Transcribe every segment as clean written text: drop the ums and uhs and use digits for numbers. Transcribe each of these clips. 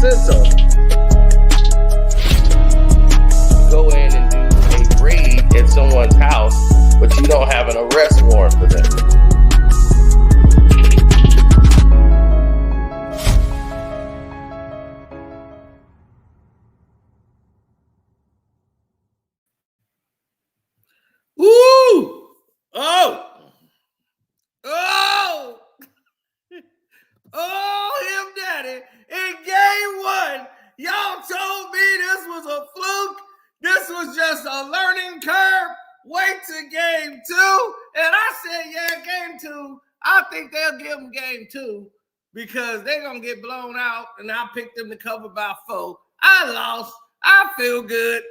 said so. Go in and do a raid at someone's house, but you don't have an arrest warrant for them. Woo! Oh! Oh! Oh, him daddy. In game one, y'all told me this was a fluke. This was just a learning curve. Wait to game two. And I said, yeah, game two. I think they'll give them game two because they're going to get blown out. And I picked them to cover by 4. I lost. I feel good.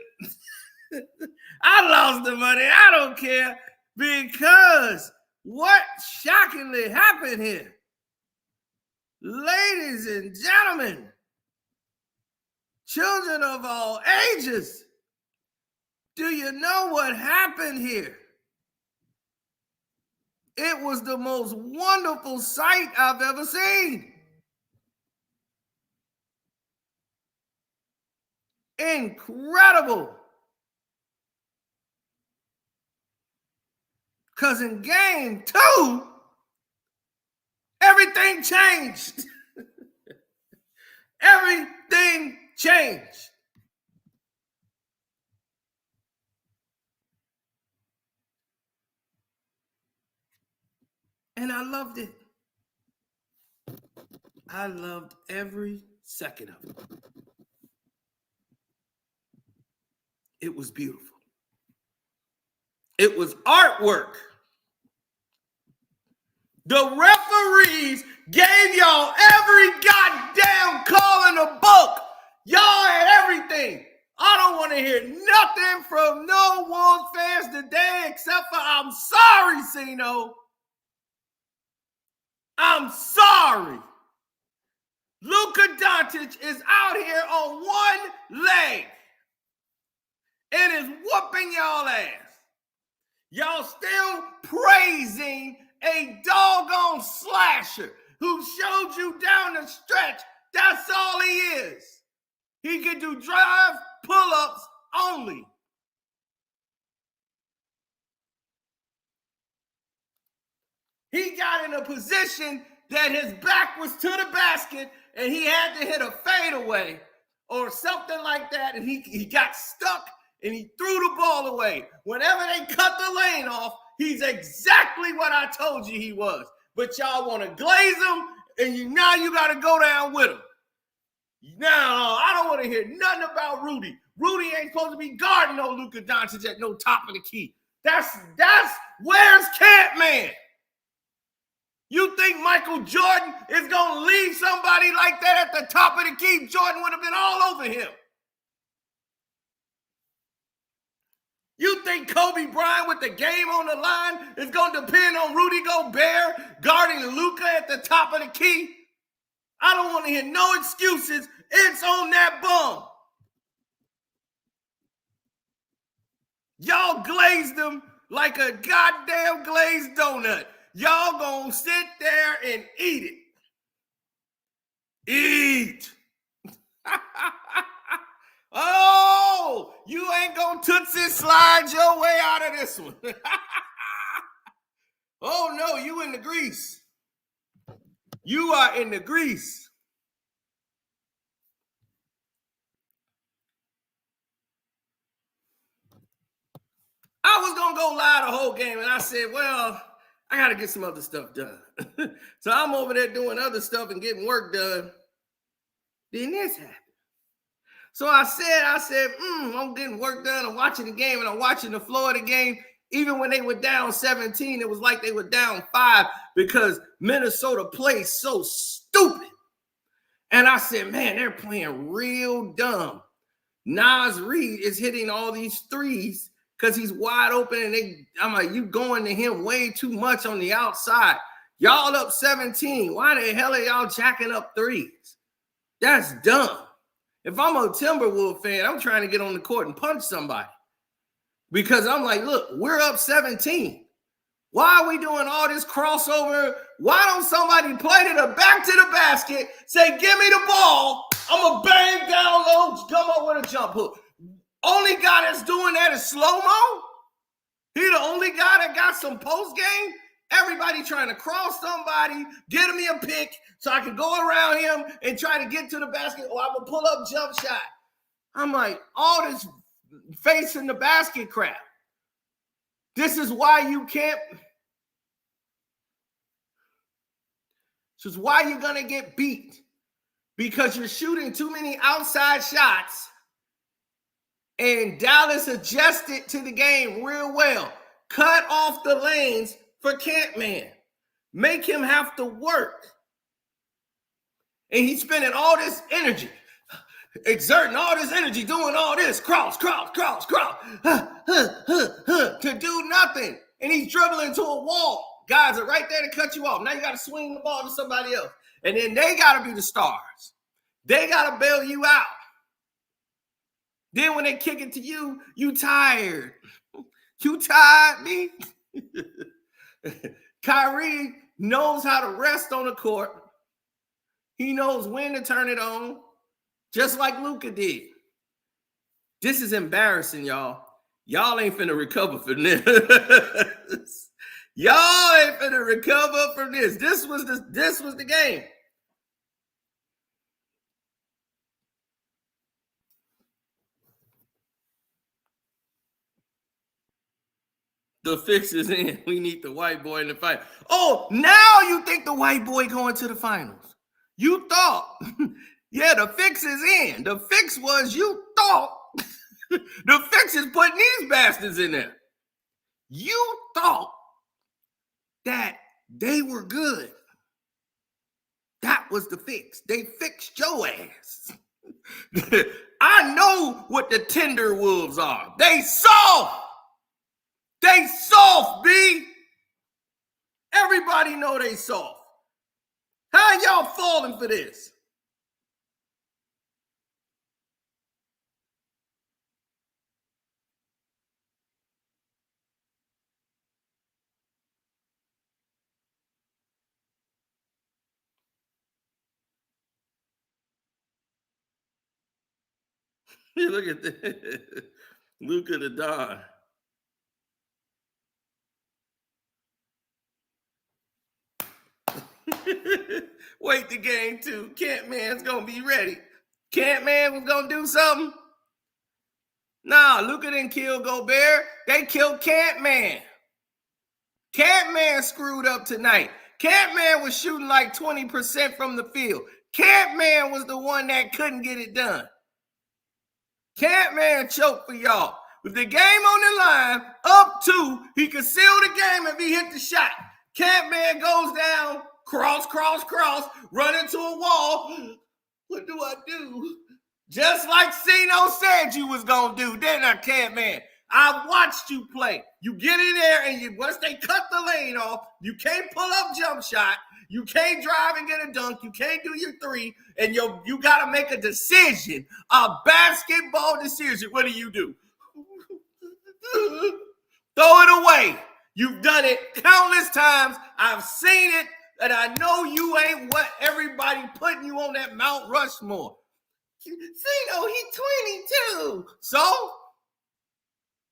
I lost the money. I don't care because what shockingly happened here? Ladies and gentlemen, children of all ages, do you know what happened here? It was the most wonderful sight I've ever seen. Incredible. Because in game 2, everything changed. Everything changed. And I loved it. I loved every second of it. It was beautiful. It was artwork. The referees gave y'all every goddamn call in the book. Y'all had everything. I don't want to hear nothing from no Wolves fans today except for I'm sorry, Cino. I'm sorry. Luka Doncic is out here on one leg and is whooping y'all ass. Y'all still praising a doggone slasher who showed you down the stretch. That's all he is. He can do drive pull-ups only. He got in a position that his back was to the basket and he had to hit a fadeaway or something like that, and he got stuck and he threw the ball away. Whenever they cut the lane off, he's exactly what I told you he was. But y'all want to glaze him, and now you got to go down with him. Now, I don't want to hear nothing about Rudy. Rudy ain't supposed to be guarding no Luka Doncic at no top of the key. That's where's Camp Man? You think Michael Jordan is going to leave somebody like that at the top of the key? Jordan would have been all over him. You think Kobe Bryant with the game on the line is going to depend on Rudy Gobert guarding Luka at the top of the key? I don't want to hear no excuses. It's on that bum. Y'all glazed them like a goddamn glazed donut. Y'all gonna sit there and eat it. Eat. Oh, you ain't gonna Tootsie slide your way out of this one. Oh, no, you in the grease. You are in the grease. I was going to go live the whole game, and I said, well, I got to get some other stuff done. So I'm over there doing other stuff and getting work done. Then this happened. So I said, I'm getting work done. I'm watching the game, and I'm watching the floor of the game. Even when they were down 17, it was like they were down 5 because Minnesota plays so stupid. And I said, man, they're playing real dumb. Nas Reed is hitting all these threes because he's wide open, and I'm like, you going to him way too much on the outside. Y'all up 17. Why the hell are y'all jacking up threes? That's dumb. If I'm a Timberwolves fan, I'm trying to get on the court and punch somebody. Because I'm like, look, we're up 17. Why are we doing all this crossover? Why don't somebody play to the back to the basket, say, give me the ball, I'm a bang down low, come up with a jump hook. Only guy that's doing that is slow-mo. He the only guy that got some post game. Everybody trying to cross somebody, get me a pick so I can go around him and try to get to the basket, or I'm a pull-up jump shot. I'm like, all this facing the basket crap. This is why you can't. This is why you're going to get beat. Because you're shooting too many outside shots. And Dallas adjusted to the game real well. Cut off the lanes for Campman. Make him have to work. And he's spending all this energy, exerting all this energy, doing all this, cross, to do nothing. And he's dribbling to a wall. Guys are right there to cut you off. Now you got to swing the ball to somebody else. And then they got to be the stars. They got to bail you out. Then when they kick it to you, you tired. You tired, me? Kyrie knows how to rest on the court. He knows when to turn it on, just like Luka did. This is embarrassing, y'all. Y'all ain't finna recover from this. Y'all ain't finna recover from this. This was the game. The fix is in. We need the white boy in the fight. Oh, now you think the white boy going to the finals. You thought, yeah, the fix is in. The fix was you thought. The fix is putting these bastards in there. You thought that they were good. That was the fix. They fixed your ass. I know what the Timberwolves are. They soft. They soft, B. Everybody know they soft. How y'all falling for this? Look at this. Luka the Don. Wait the game too. Campman's gonna be ready. Campman was gonna do something. Nah, Luka didn't kill Gobert. They killed Campman. Campman screwed up tonight. Campman was shooting like 20% from the field. Campman was the one that couldn't get it done. Campman choked for y'all. With the game on the line, up 2, he could seal the game if he hit the shot. Campman goes down, cross, run into a wall. What do I do? Just like Cino said you was going to do, didn't I, Campman? I watched you play. You get in there, and once they cut the lane off, you can't pull up jump shot. You can't drive and get a dunk. You can't do your 3, and you got to make a decision, a basketball decision. What do? Throw it away. You've done it countless times. I've seen it, and I know you ain't what everybody putting you on that Mount Rushmore. Cino, he's 22. So?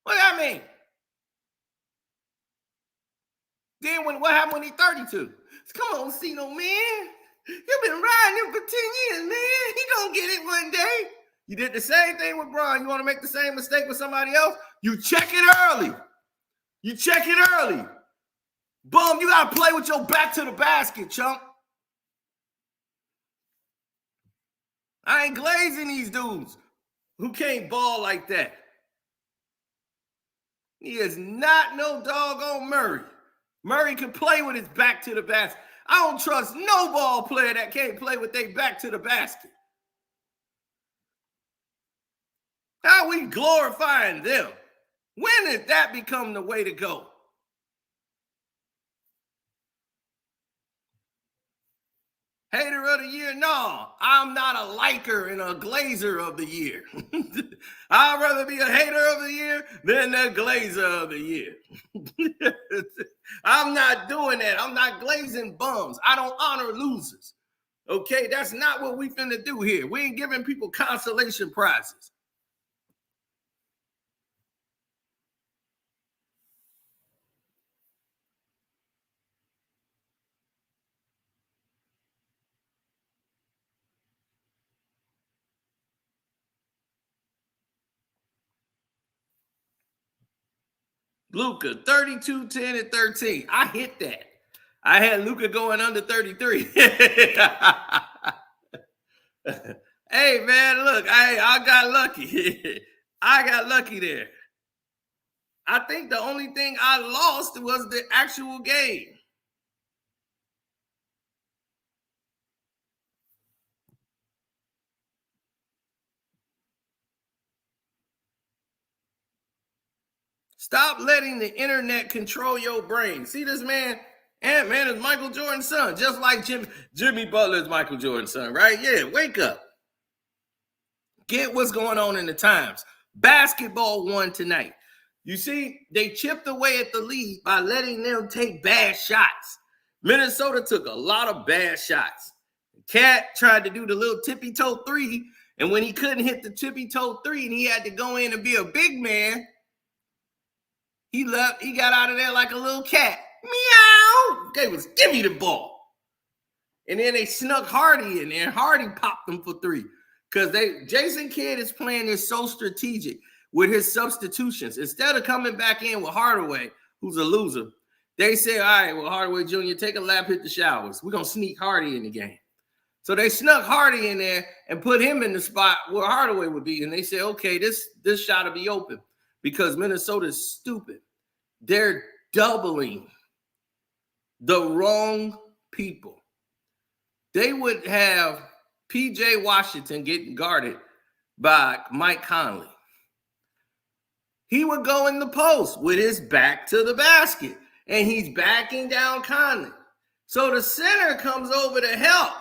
What that mean? Then what happened when he's 32? Come on, Cino, man. You've been riding him for 10 years, man. He gonna get it one day. You did the same thing with Bron. You want to make the same mistake with somebody else? You check it early. Boom, you got to play with your back to the basket, chump. I ain't glazing these dudes who can't ball like that. He is not no doggone Murray. Murray can play with his back to the basket. I don't trust no ball player that can't play with their back to the basket. How are we glorifying them? When did that become the way to go? Hater of the year? No, I'm not a liker and a glazer of the year. I'd rather be a hater of the year than a glazer of the year. I'm not doing that. I'm not glazing bums. I don't honor losers. Okay, that's not what we finna do here. We ain't giving people consolation prizes. Luka, 32, 10, and 13. I hit that. I had Luka going under 33. Hey, man, look, I got lucky. I got lucky there. I think the only thing I lost was the actual game. Stop letting the internet control your brain. See this man? Ant-Man is Michael Jordan's son, just like Jimmy Butler is Michael Jordan's son, right? Yeah, wake up. Get what's going on in the times. Basketball won tonight. You see, they chipped away at the lead by letting them take bad shots. Minnesota took a lot of bad shots. Cat tried to do the little tippy-toe three, and when he couldn't hit the tippy-toe three and he had to go in and be a big man, he left. He got out of there like a little cat. Meow. Okay, give me the ball. And then they snuck Hardy in there. Hardy popped them for three. Because Jason Kidd is playing this so strategic with his substitutions. Instead of coming back in with Hardaway, who's a loser, they say, all right, well, Hardaway Jr., take a lap, hit the showers. We're going to sneak Hardy in the game. So they snuck Hardy in there and put him in the spot where Hardaway would be. And they say, okay, this shot will be open because Minnesota's stupid. They're doubling the wrong people. They would have P.J. Washington getting guarded by Mike Conley. He would go in the post with his back to the basket, and he's backing down Conley. So the center comes over to help.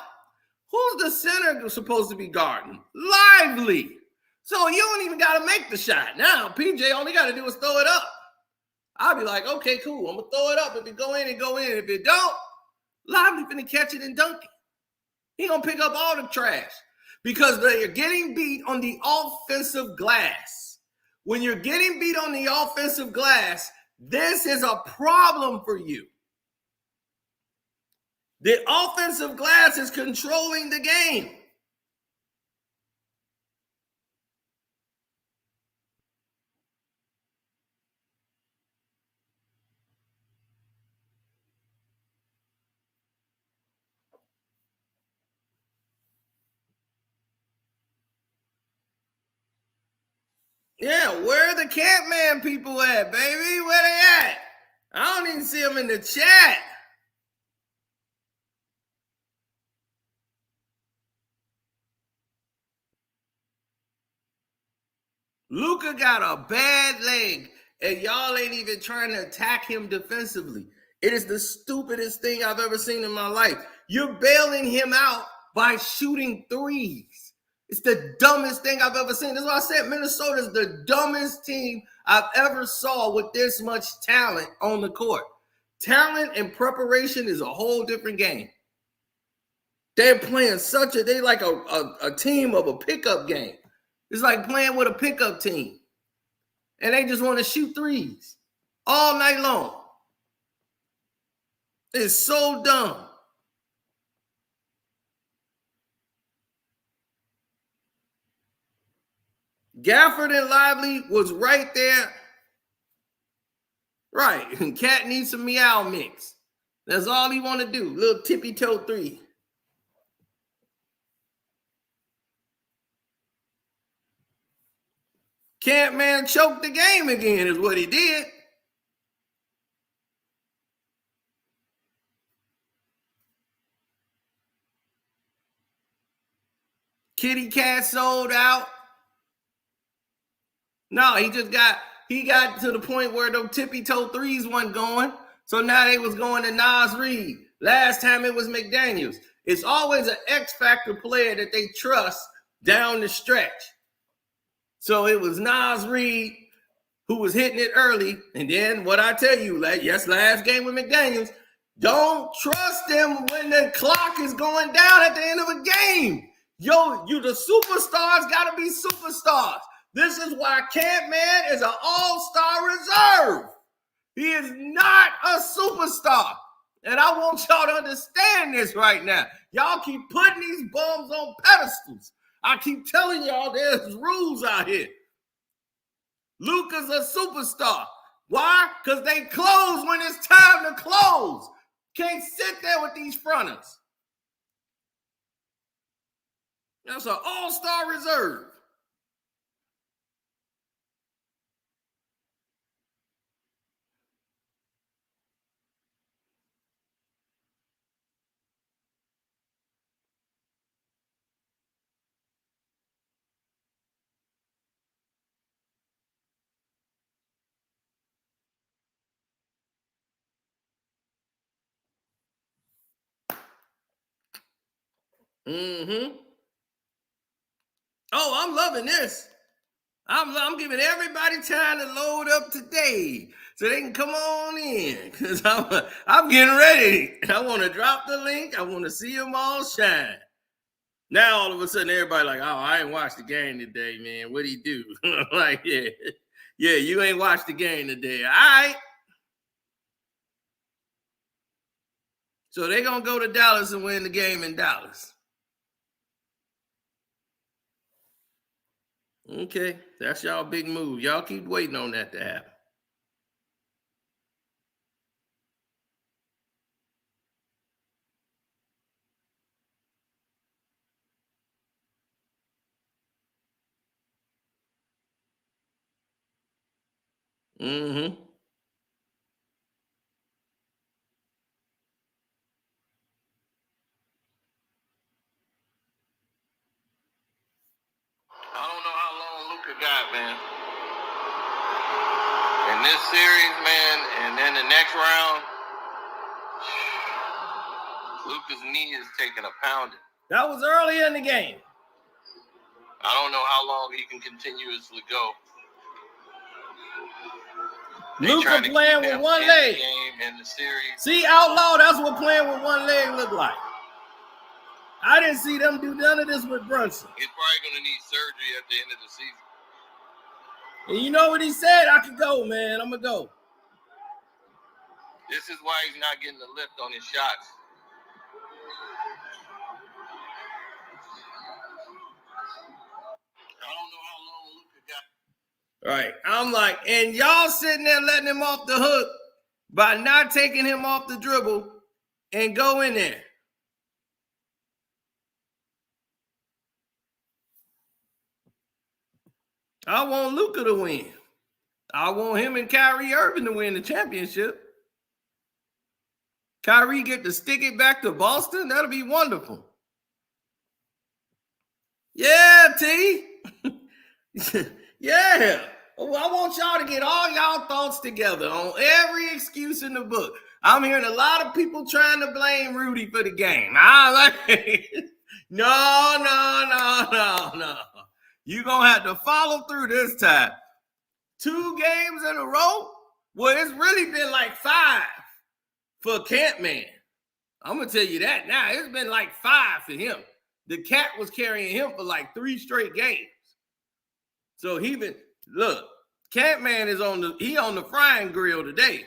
Who's the center supposed to be guarding? Lively. So you don't even got to make the shot. Now, P.J. only got to do is throw it up. I'll be like, okay, cool. I'm going to throw it up. If it go in, it go in. If it don't, Lively finna catch it and dunk it. He gonna pick up all the trash because they're getting beat on the offensive glass. When you're getting beat on the offensive glass, this is a problem for you. The offensive glass is controlling the game. Yeah, where are the Campman people at, baby? Where they at? I don't even see them in the chat. Luka got a bad leg, and y'all ain't even trying to attack him defensively. It is the stupidest thing I've ever seen in my life. You're bailing him out by shooting threes. It's the dumbest thing I've ever seen. That's why I said Minnesota's the dumbest team I've ever saw with this much talent on the court. Talent and preparation is a whole different game. They're playing they like a team of a pickup game. It's like playing with a pickup team. And they just want to shoot threes all night long. It's so dumb. Gafford and Lively was right there. Right. And Cat needs some meow mix. That's all he want to do. Little tippy-toe three. Campman choked the game again is what he did. Kitty Cat sold out. No, he got to the point where those tippy-toe threes weren't going. So now they was going to Nas Reed. Last time it was McDaniels. It's always an X-factor player that they trust down the stretch. So it was Nas Reed who was hitting it early. And then what I tell you, last game with McDaniels, Don't trust them when the clock is going down at the end of a game. You the superstars got to be superstars. This is why Camp-Man is an all-star reserve. He is not a superstar. And I want y'all to understand this right now. Y'all keep putting these bums on pedestals. I keep telling y'all there's rules out here. Luka's a superstar. Why? Because they close when it's time to close. Can't sit there with these fronters. That's an all-star reserve. Mm-hmm. Oh, I'm loving this. I'm giving everybody time to load up today so they can come on in because I'm getting ready. I want to drop the link. I want to see them all shine. Now all of a sudden everybody like, oh, I ain't watched the game today, man. What'd he do? Like, yeah, you ain't watched the game today. All right. So they're going to go to Dallas and win the game in Dallas. Okay, that's y'all big move. Y'all keep waiting on that to happen. Mm-hmm. I don't know how long Luka got, man. In this series, man, and then the next round, Luka's knee is taking a pounding. That was early in the game. I don't know how long he can continuously go. Luka playing with one leg. In the series. See, Outlaw, that's what playing with one leg look like. I didn't see them do none of this with Brunson. He's probably going to need surgery at the end of the season. And you know what he said? I can go, man. I'm going to go. This is why he's not getting the lift on his shots. I don't know how long Luka got. All right. I'm like, and y'all sitting there letting him off the hook by not taking him off the dribble and go in there. I want Luka to win. I want him and Kyrie Irving to win the championship. Kyrie get to stick it back to Boston. That'll be wonderful. Yeah, T. Yeah. Well, I want y'all to get all y'all thoughts together on every excuse in the book. I'm hearing a lot of people trying to blame Rudy for the game. No. You're going to have to follow through this time. 2 games in a row? Well, it's really been like 5 for Camp-Man. I'm going to tell you that now. It's been like 5 for him. The cat was carrying him for like 3 straight games. So look, Camp-Man is on the frying grill today.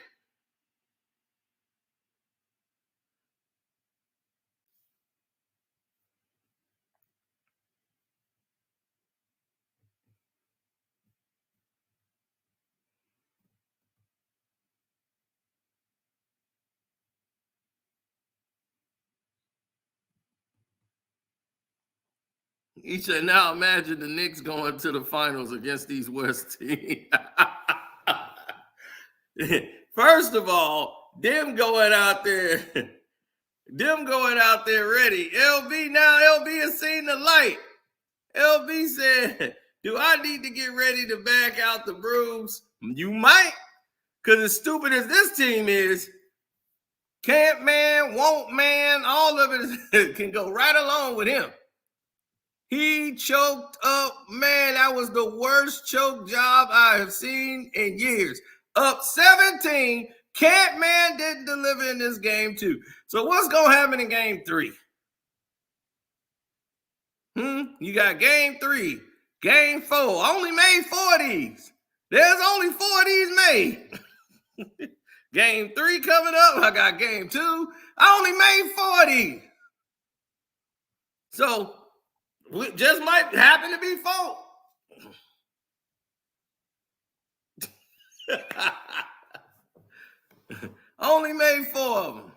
He said, now imagine the Knicks going to the finals against these West teams. First of all, them going out there ready. LB has seen the light. LB said, do I need to get ready to back out the brooms? You might, because as stupid as this team is, Camp-Man, Won't Man, all of it can go right along with him. He choked up, man. That was the worst choke job I have seen in years. Up 17 Cat-Man didn't deliver in this game, too. So what's going to happen in game 3? You got game 3, game 4. I only made 4 of these. There's only 4 of these made. Game 3 coming up. I got game 2. I only made 4 of these. So, it just might happen to be 4. Only made 4 of them.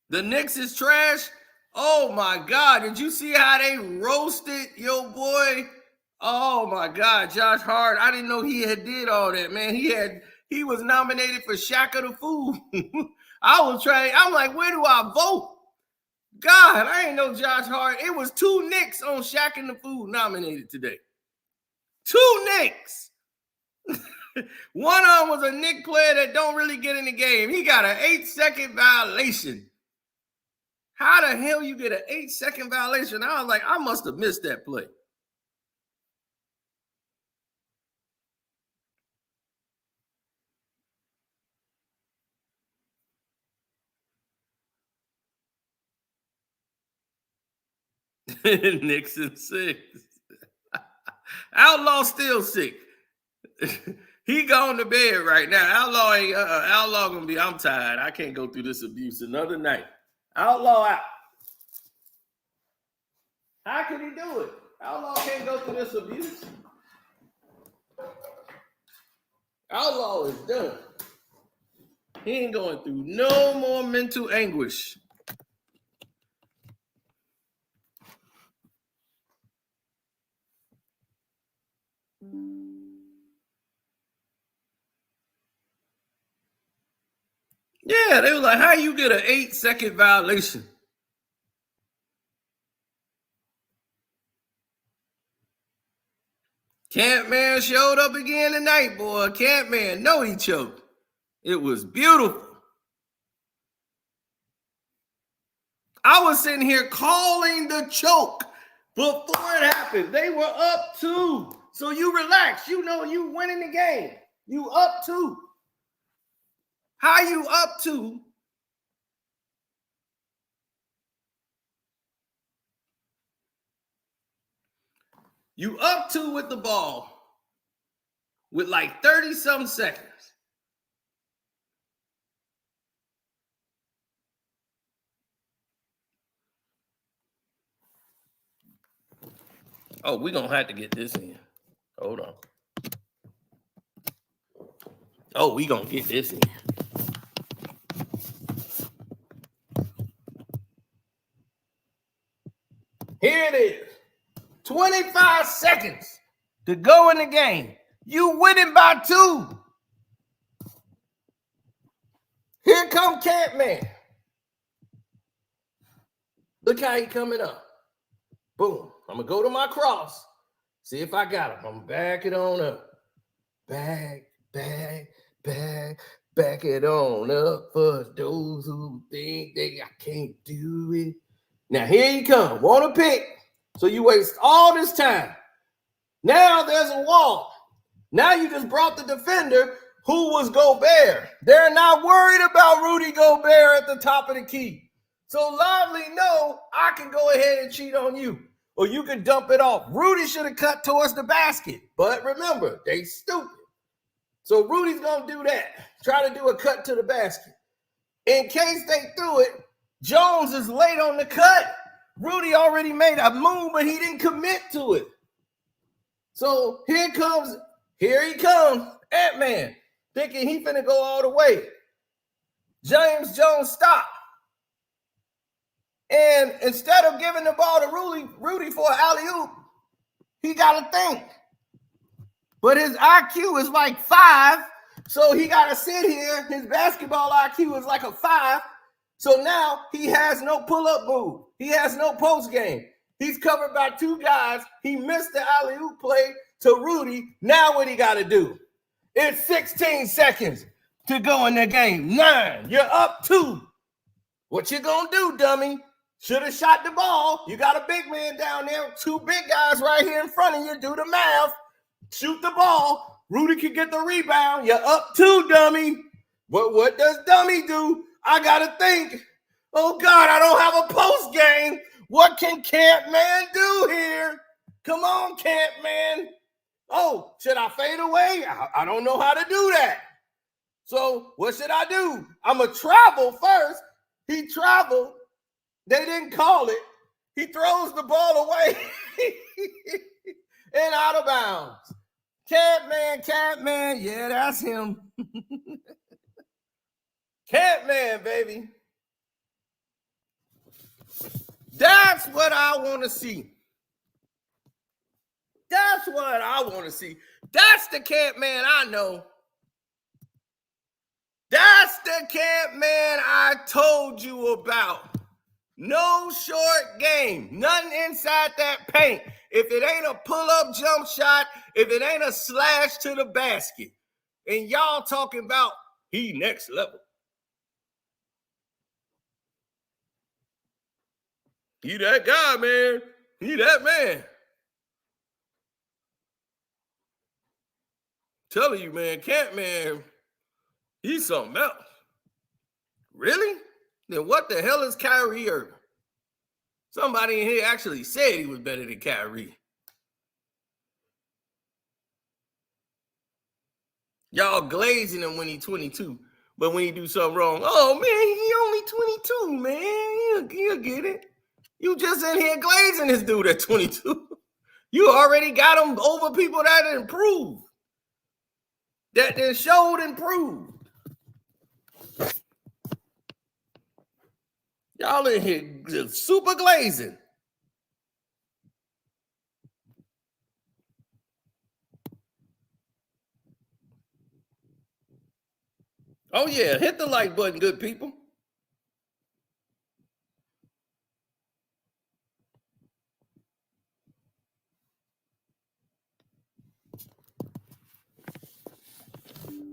The Knicks is trash. Oh my God. Did you see how they roasted your boy? Oh my God, Josh Hart. I didn't know he had did all that, man. He was nominated for Shaq of the Fool. I'm like, where do I vote? God, I ain't know Josh Hart. It was 2 Knicks on Shaq and the Fool nominated today. 2 Knicks. One of them was a Knick player that don't really get in the game. He got an 8-second violation. How the hell you get an 8-second violation? I was like, I must have missed that play. Nixon 6. Outlaw still sick. He gone to bed right now. Outlaw gonna be, I'm tired. I can't go through this abuse another night. Outlaw out. How can he do it? Outlaw can't go through this abuse. Outlaw is done. He ain't going through no more mental anguish. Yeah, they were like, how you get an 8-second violation? Cat-Man showed up again tonight, boy. Cat-Man, no, he choked. It was beautiful. I was sitting here calling the choke before it happened. They were up 2. So you relax. You know you winning the game. You up 2. How you up 2? You up 2 with the ball with like 30-some seconds. Oh, we're going to have to get this in. Hold on. Oh, we're going to get this in. Here it is. 25 seconds to go in the game. You winning by 2. Here come Cat-Man. Look how he coming up. Boom. I'm going to go to my cross. See if I got him. I'm going to back it on up. Back it on up for those who think I can't do it. Now, here you come. Want to pick. So you waste all this time. Now there's a wall. Now you just brought the defender who was Gobert. They're not worried about Rudy Gobert at the top of the key. So Lively, no, I can go ahead and cheat on you. Or you can dump it off. Rudy should have cut towards the basket. But remember, they stupid. So Rudy's going to do that. Try to do a cut to the basket. In case they threw it, Jones is late on the cut. Rudy already made a move, but he didn't commit to it. So here he comes, Ant-Man, thinking he finna go all the way. James Jones stopped. And instead of giving the ball to Rudy for an alley-oop, he got to think. But his IQ is like 5, so he got to sit here. His basketball IQ is like a 5. So now he has no pull-up move. He has no post game. He's covered by 2 guys. He missed the alley-oop play to Rudy. Now what he got to do? It's 16 seconds to go in the game. 9. You're up 2. What you gonna do, dummy? Should have shot the ball. You got a big man down there, two big guys right here in front of you. Do the math. Shoot the ball. Rudy can get the rebound. You're up two, dummy. What does dummy do? I got to think. Oh, God, I don't have a post game. What can Camp Man do here? Come on, Camp Man. Oh, should I fade away? I don't know how to do that. So what should I do? I'm going to travel first. He traveled. They didn't call it. He throws the ball away and out of bounds. Camp Man. Yeah, that's him. Camp Man, baby. That's what I want to see. That's what I want to see. That's the Camp Man I know. That's the Camp Man I told you about. No short game. Nothing inside that paint. If it ain't a pull-up jump shot, if it ain't a slash to the basket, and y'all talking about he next level. He that guy, man. He that man. Telling you, man, Camp Man, he's something else. Really? Then what the hell is Kyrie Irving? Somebody in here actually said he was better than Kyrie. Y'all glazing him when he's 22. But when he do something wrong, oh, man, he only 22, man. He'll get it. You just in here glazing this dude at 22. You already got him over people that improved. That showed improved. Y'all in here just super glazing. Oh, yeah. Hit the like button, good people.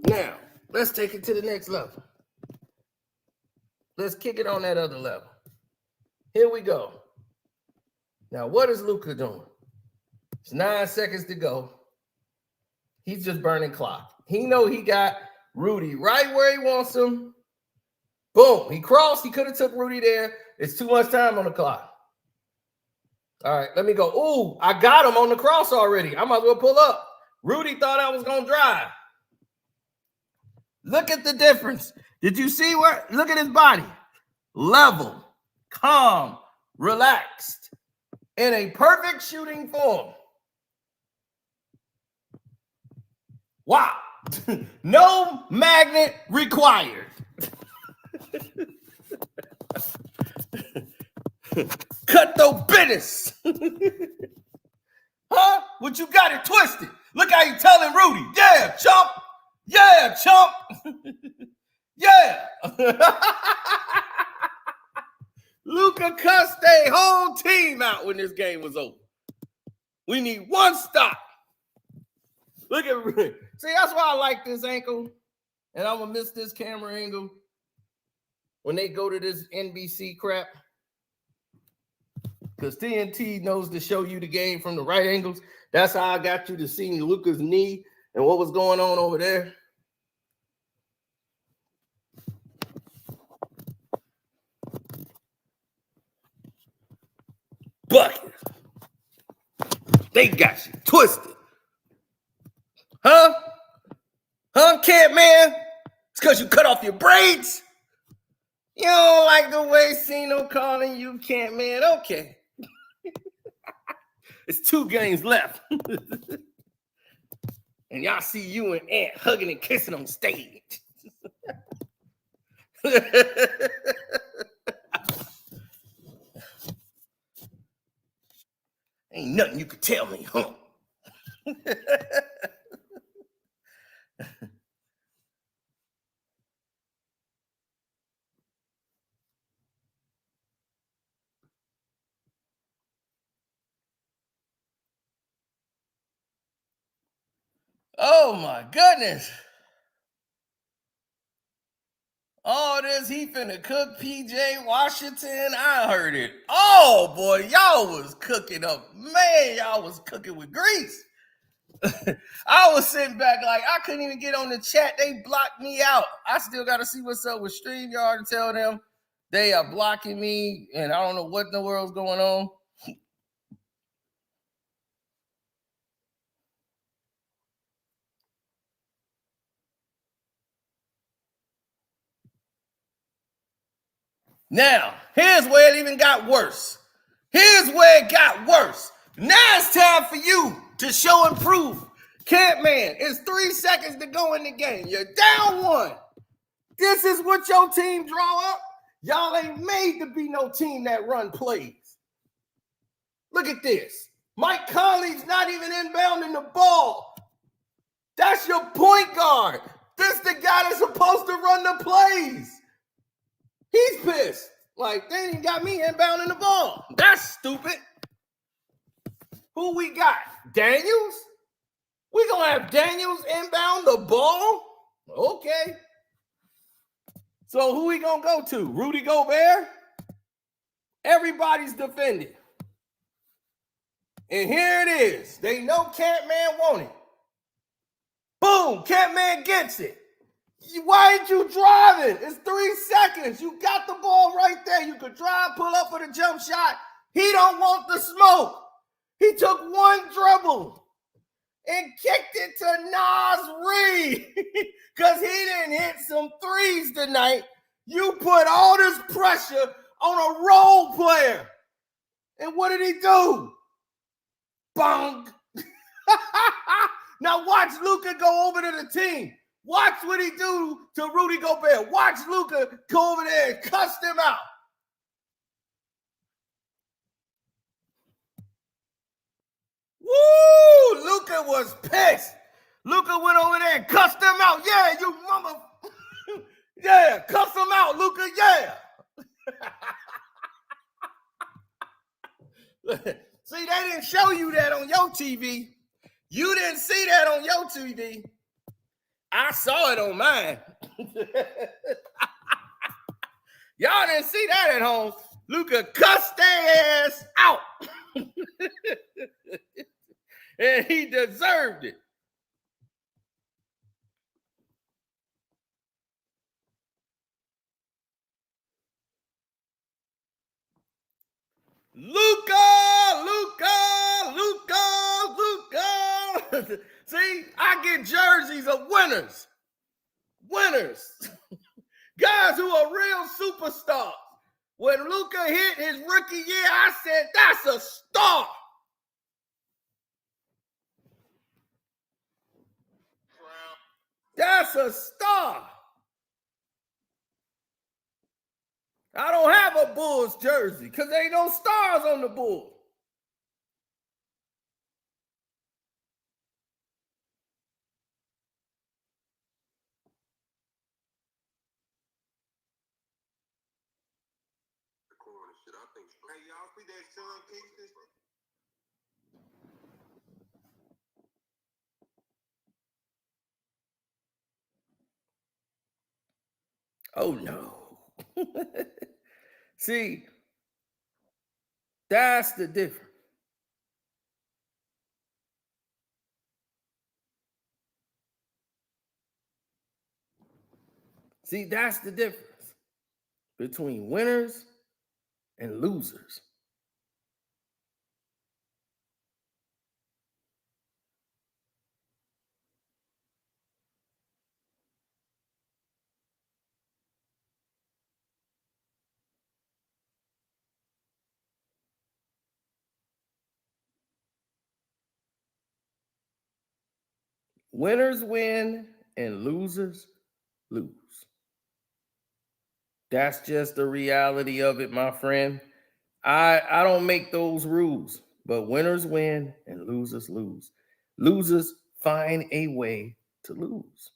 Now, let's take it to the next level. Let's kick it on that other level. Here we go. Now, what is Luka doing? It's 9 seconds to go. He's just burning clock. He know he got Rudy right where he wants him. Boom. He crossed. He could have took Rudy there. It's too much time on the clock. All right, let me go. Ooh, I got him on the cross already. I might as well pull up. Rudy thought I was going to drive. Look at the difference. Did you see where? Look at his body. Level, calm, relaxed, in a perfect shooting form. Wow. No magnet required. Cut the business. Huh? What you got it twisted? Look how you telling Rudy. Yeah, chump. Yeah, chump. Yeah. Luka cussed their whole team out when this game was over. We need one stop. Look at Rudy. See, that's why I like this ankle. And I'm going to miss this camera angle when they go to this NBC crap. Because TNT knows to show you the game from the right angles. That's how I got you to see Luka's knee and what was going on over there. Bucket. They got you twisted. Huh? Huh, Camp Man? It's because you cut off your braids? You don't like the way Cino calling you Camp Man? Okay. It's 2 games left. And y'all see you and Ant hugging and kissing on stage. Ain't nothing you could tell me, huh? Oh my goodness. All this, he finna cook PJ Washington. I heard it. Oh boy, y'all was cooking up. Man, y'all was cooking with grease. I was sitting back like I couldn't even get on the chat. They blocked me out. I still got to see what's up with StreamYard and tell them they are blocking me, and I don't know what in the world's going on. Now, here's where it even got worse. Here's where it got worse. Now it's time for you to show and prove. Campman, it's 3 seconds to go in the game. You're down 1. This is what your team draw up. Y'all ain't made to be no team that run plays. Look at this. Mike Conley's not even inbounding the ball. That's your point guard. This the guy that's supposed to run the plays. He's pissed. Like, they ain't got me inbounding the ball. That's stupid. Who we got? Daniels? We gonna have Daniels inbound the ball? Okay. So who we gonna go to? Rudy Gobert? Everybody's defending. And here it is. They know Campman want it. Boom, Campman gets it. Why ain't you driving? It's 3 seconds. You got the ball right there. You could drive, pull up for the jump shot. He don't want the smoke. He took 1 dribble and kicked it to Nas Reed because he didn't hit some threes tonight. You put all this pressure on a role player. And what did he do? Bong. Now watch Luka go over to the team. Watch what he do to Rudy Gobert. Watch Luka go over there and cuss them out. Woo! Luka was pissed. Luka went over there and cussed them out. Yeah, you mama. Yeah, cuss them out, Luka. Yeah. See, they didn't show you that on your TV. You didn't see that on your TV. I saw it on mine. Y'all didn't see that at home. Luka cussed their ass out. And he deserved it. Luka. See, I get jerseys of winners. Guys who are real superstars. When Luka hit his rookie year, I said, that's a star. That's a star. I don't have a Bulls jersey because there ain't no stars on the Bulls. Hey, y'all see that Sean Kingston? Oh no. See, that's the difference. See, that's the difference between winners and losers. Winners win and losers lose. That's just the reality of it, my friend. I don't make those rules, but winners win and losers lose. Losers find a way to lose.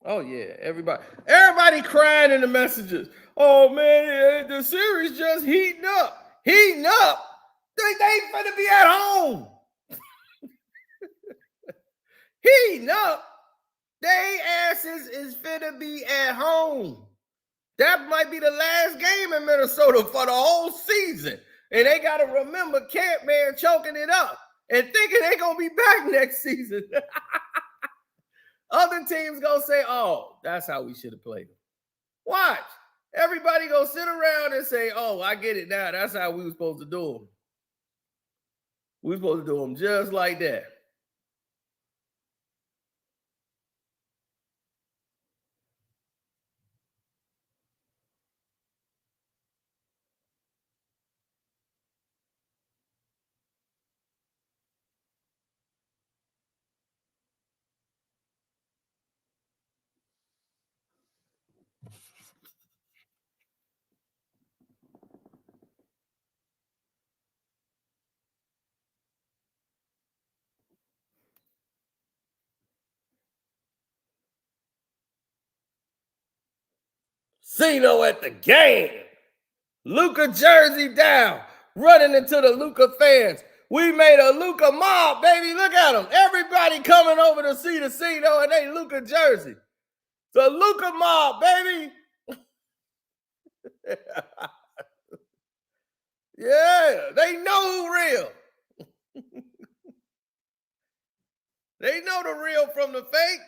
Oh yeah, everybody crying in the messages. Oh man, the series just heating up, heating up. They finna be at home, heating up. They asses is finna be at home. That might be the last game in Minnesota for the whole season, and they got to remember Camp Man choking it up and thinking they gonna be back next season. Other teams gonna say, "Oh, that's how we should have played them." Watch. Everybody gonna sit around and say, "Oh, I get it now. That's how we were supposed to do them. We were supposed to do them just like that." Cino at the game. Luka jersey down, running into the Luka fans. We made a Luka mob, baby. Look at them. Everybody coming over to see the Cino and they Luka jersey. The Luka mob, baby. Yeah, they know who real. They know the real from the fake.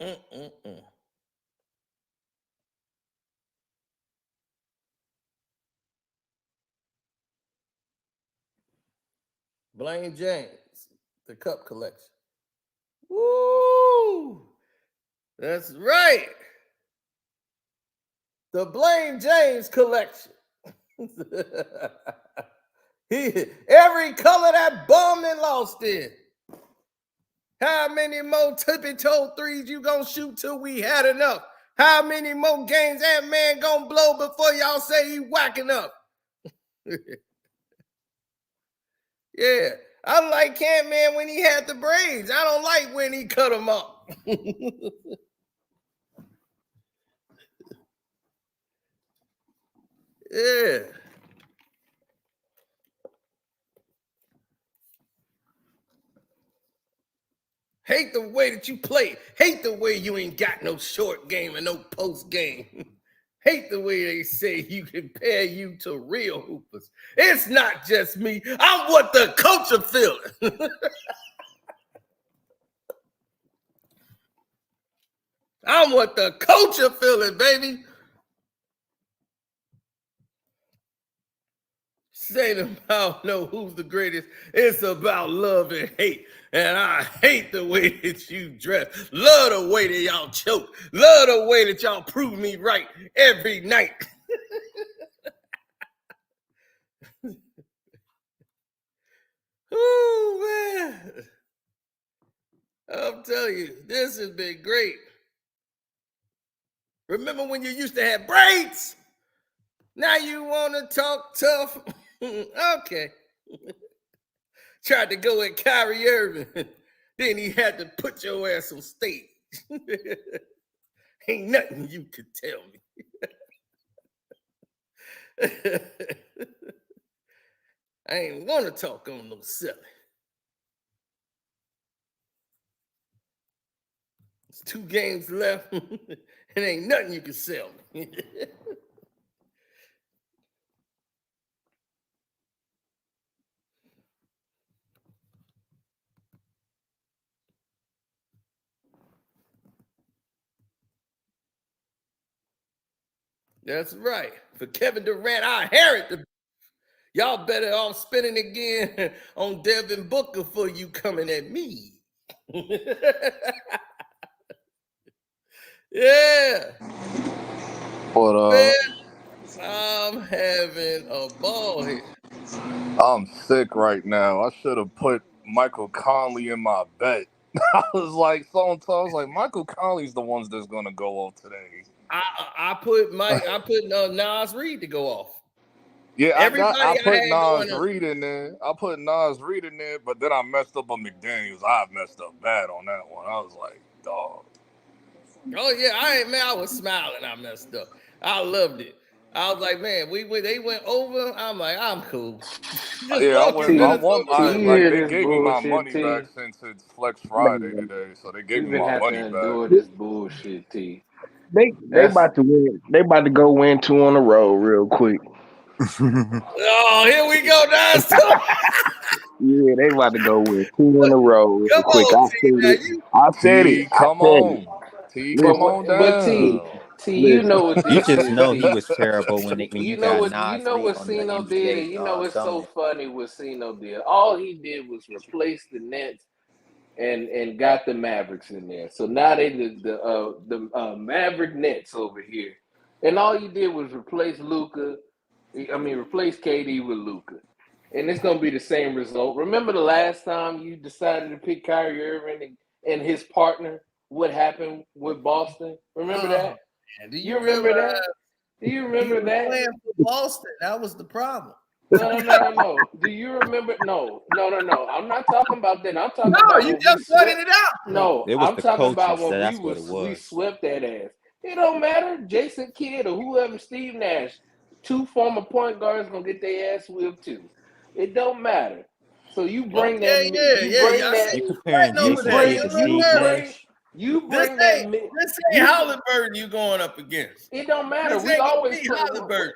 Mm-mm-mm. Blaine James, the Cup collection. Woo! That's right. The Blaine James collection. Every color that bum and lost in. How many more tippy-toe threes you gonna shoot till we had enough? How many more games that man gonna blow before y'all say he whacking up? Yeah. I like Camp Man when he had the braids. I don't like when he cut them up. Yeah. Hate the way that you play. Hate the way you ain't got no short game and no post game. Hate the way they say you compare you to real hoopers. It's not just me. I'm what the coach are feeling. I'm what the coach are feeling, baby. Saying about know who's the greatest. It's about love and hate. And I hate the way that you dress. Love the way that y'all choke. Love the way that y'all prove me right every night. Oh man. I'm telling you, this has been great. Remember when you used to have braids? Now you want to talk tough? Okay. Tried to go at Kyrie Irving. Then he had to put your ass on stage. Ain't nothing you could tell me. I ain't want to talk on no selling. It's 2 games left. It ain't nothing you can sell me. That's right. For Kevin Durant, I inherit the. Y'all better off spinning again on Devin Booker for you coming at me. Yeah. What Man, I'm having a ball here. I'm sick right now. I should have put Michael Conley in my bet. I was like, Michael Conley's the ones that's gonna go off today. I put Nas Reed to go off. Yeah, I put Nas going Reed in there. I put Nas Reed in there, but then I messed up on McDaniels. I messed up bad on that one. I was like, dog. Oh yeah, I was smiling. I messed up. I loved it. I was like, man, they went over. I'm like, I'm cool. Yeah, I won. They gave me my money T. back since it's Flex Friday today, so they gave me my money back. This bullshit, T. They about to win. They about to go win 2 on the road real quick. Oh, here we go, Nas. Yeah, they about to go win 2 in a row real quick. I said it. Come on. T, come on down. But T, you know what this You just is, know T. he was terrible when you got Nas you know what on the Cino NBA, did. You know what's so funny what Cino did. All he did was replace the Nets and got the Mavericks in there. So now they the Maverick Nets over here, and all you did was replace replace KD with Luka, and it's gonna be the same result. Remember the last time you decided to pick Kyrie Irving and his partner? What happened with Boston? Remember that? Do you remember that? Do you remember that? Playing for Boston, that was the problem. No. Do you remember? No. I'm not talking about that. I'm talking about you just pointed it out. No, I'm talking about when we was. swept that ass. It don't matter. Jason Kidd or whoever, Steve Nash, 2 former point guards gonna get their ass whipped too. It don't matter. So you bring You comparing Jason Kidd to Steve Nash? You bring that. This ain't Halliburton you going up against. It don't matter. We always play Halliburton.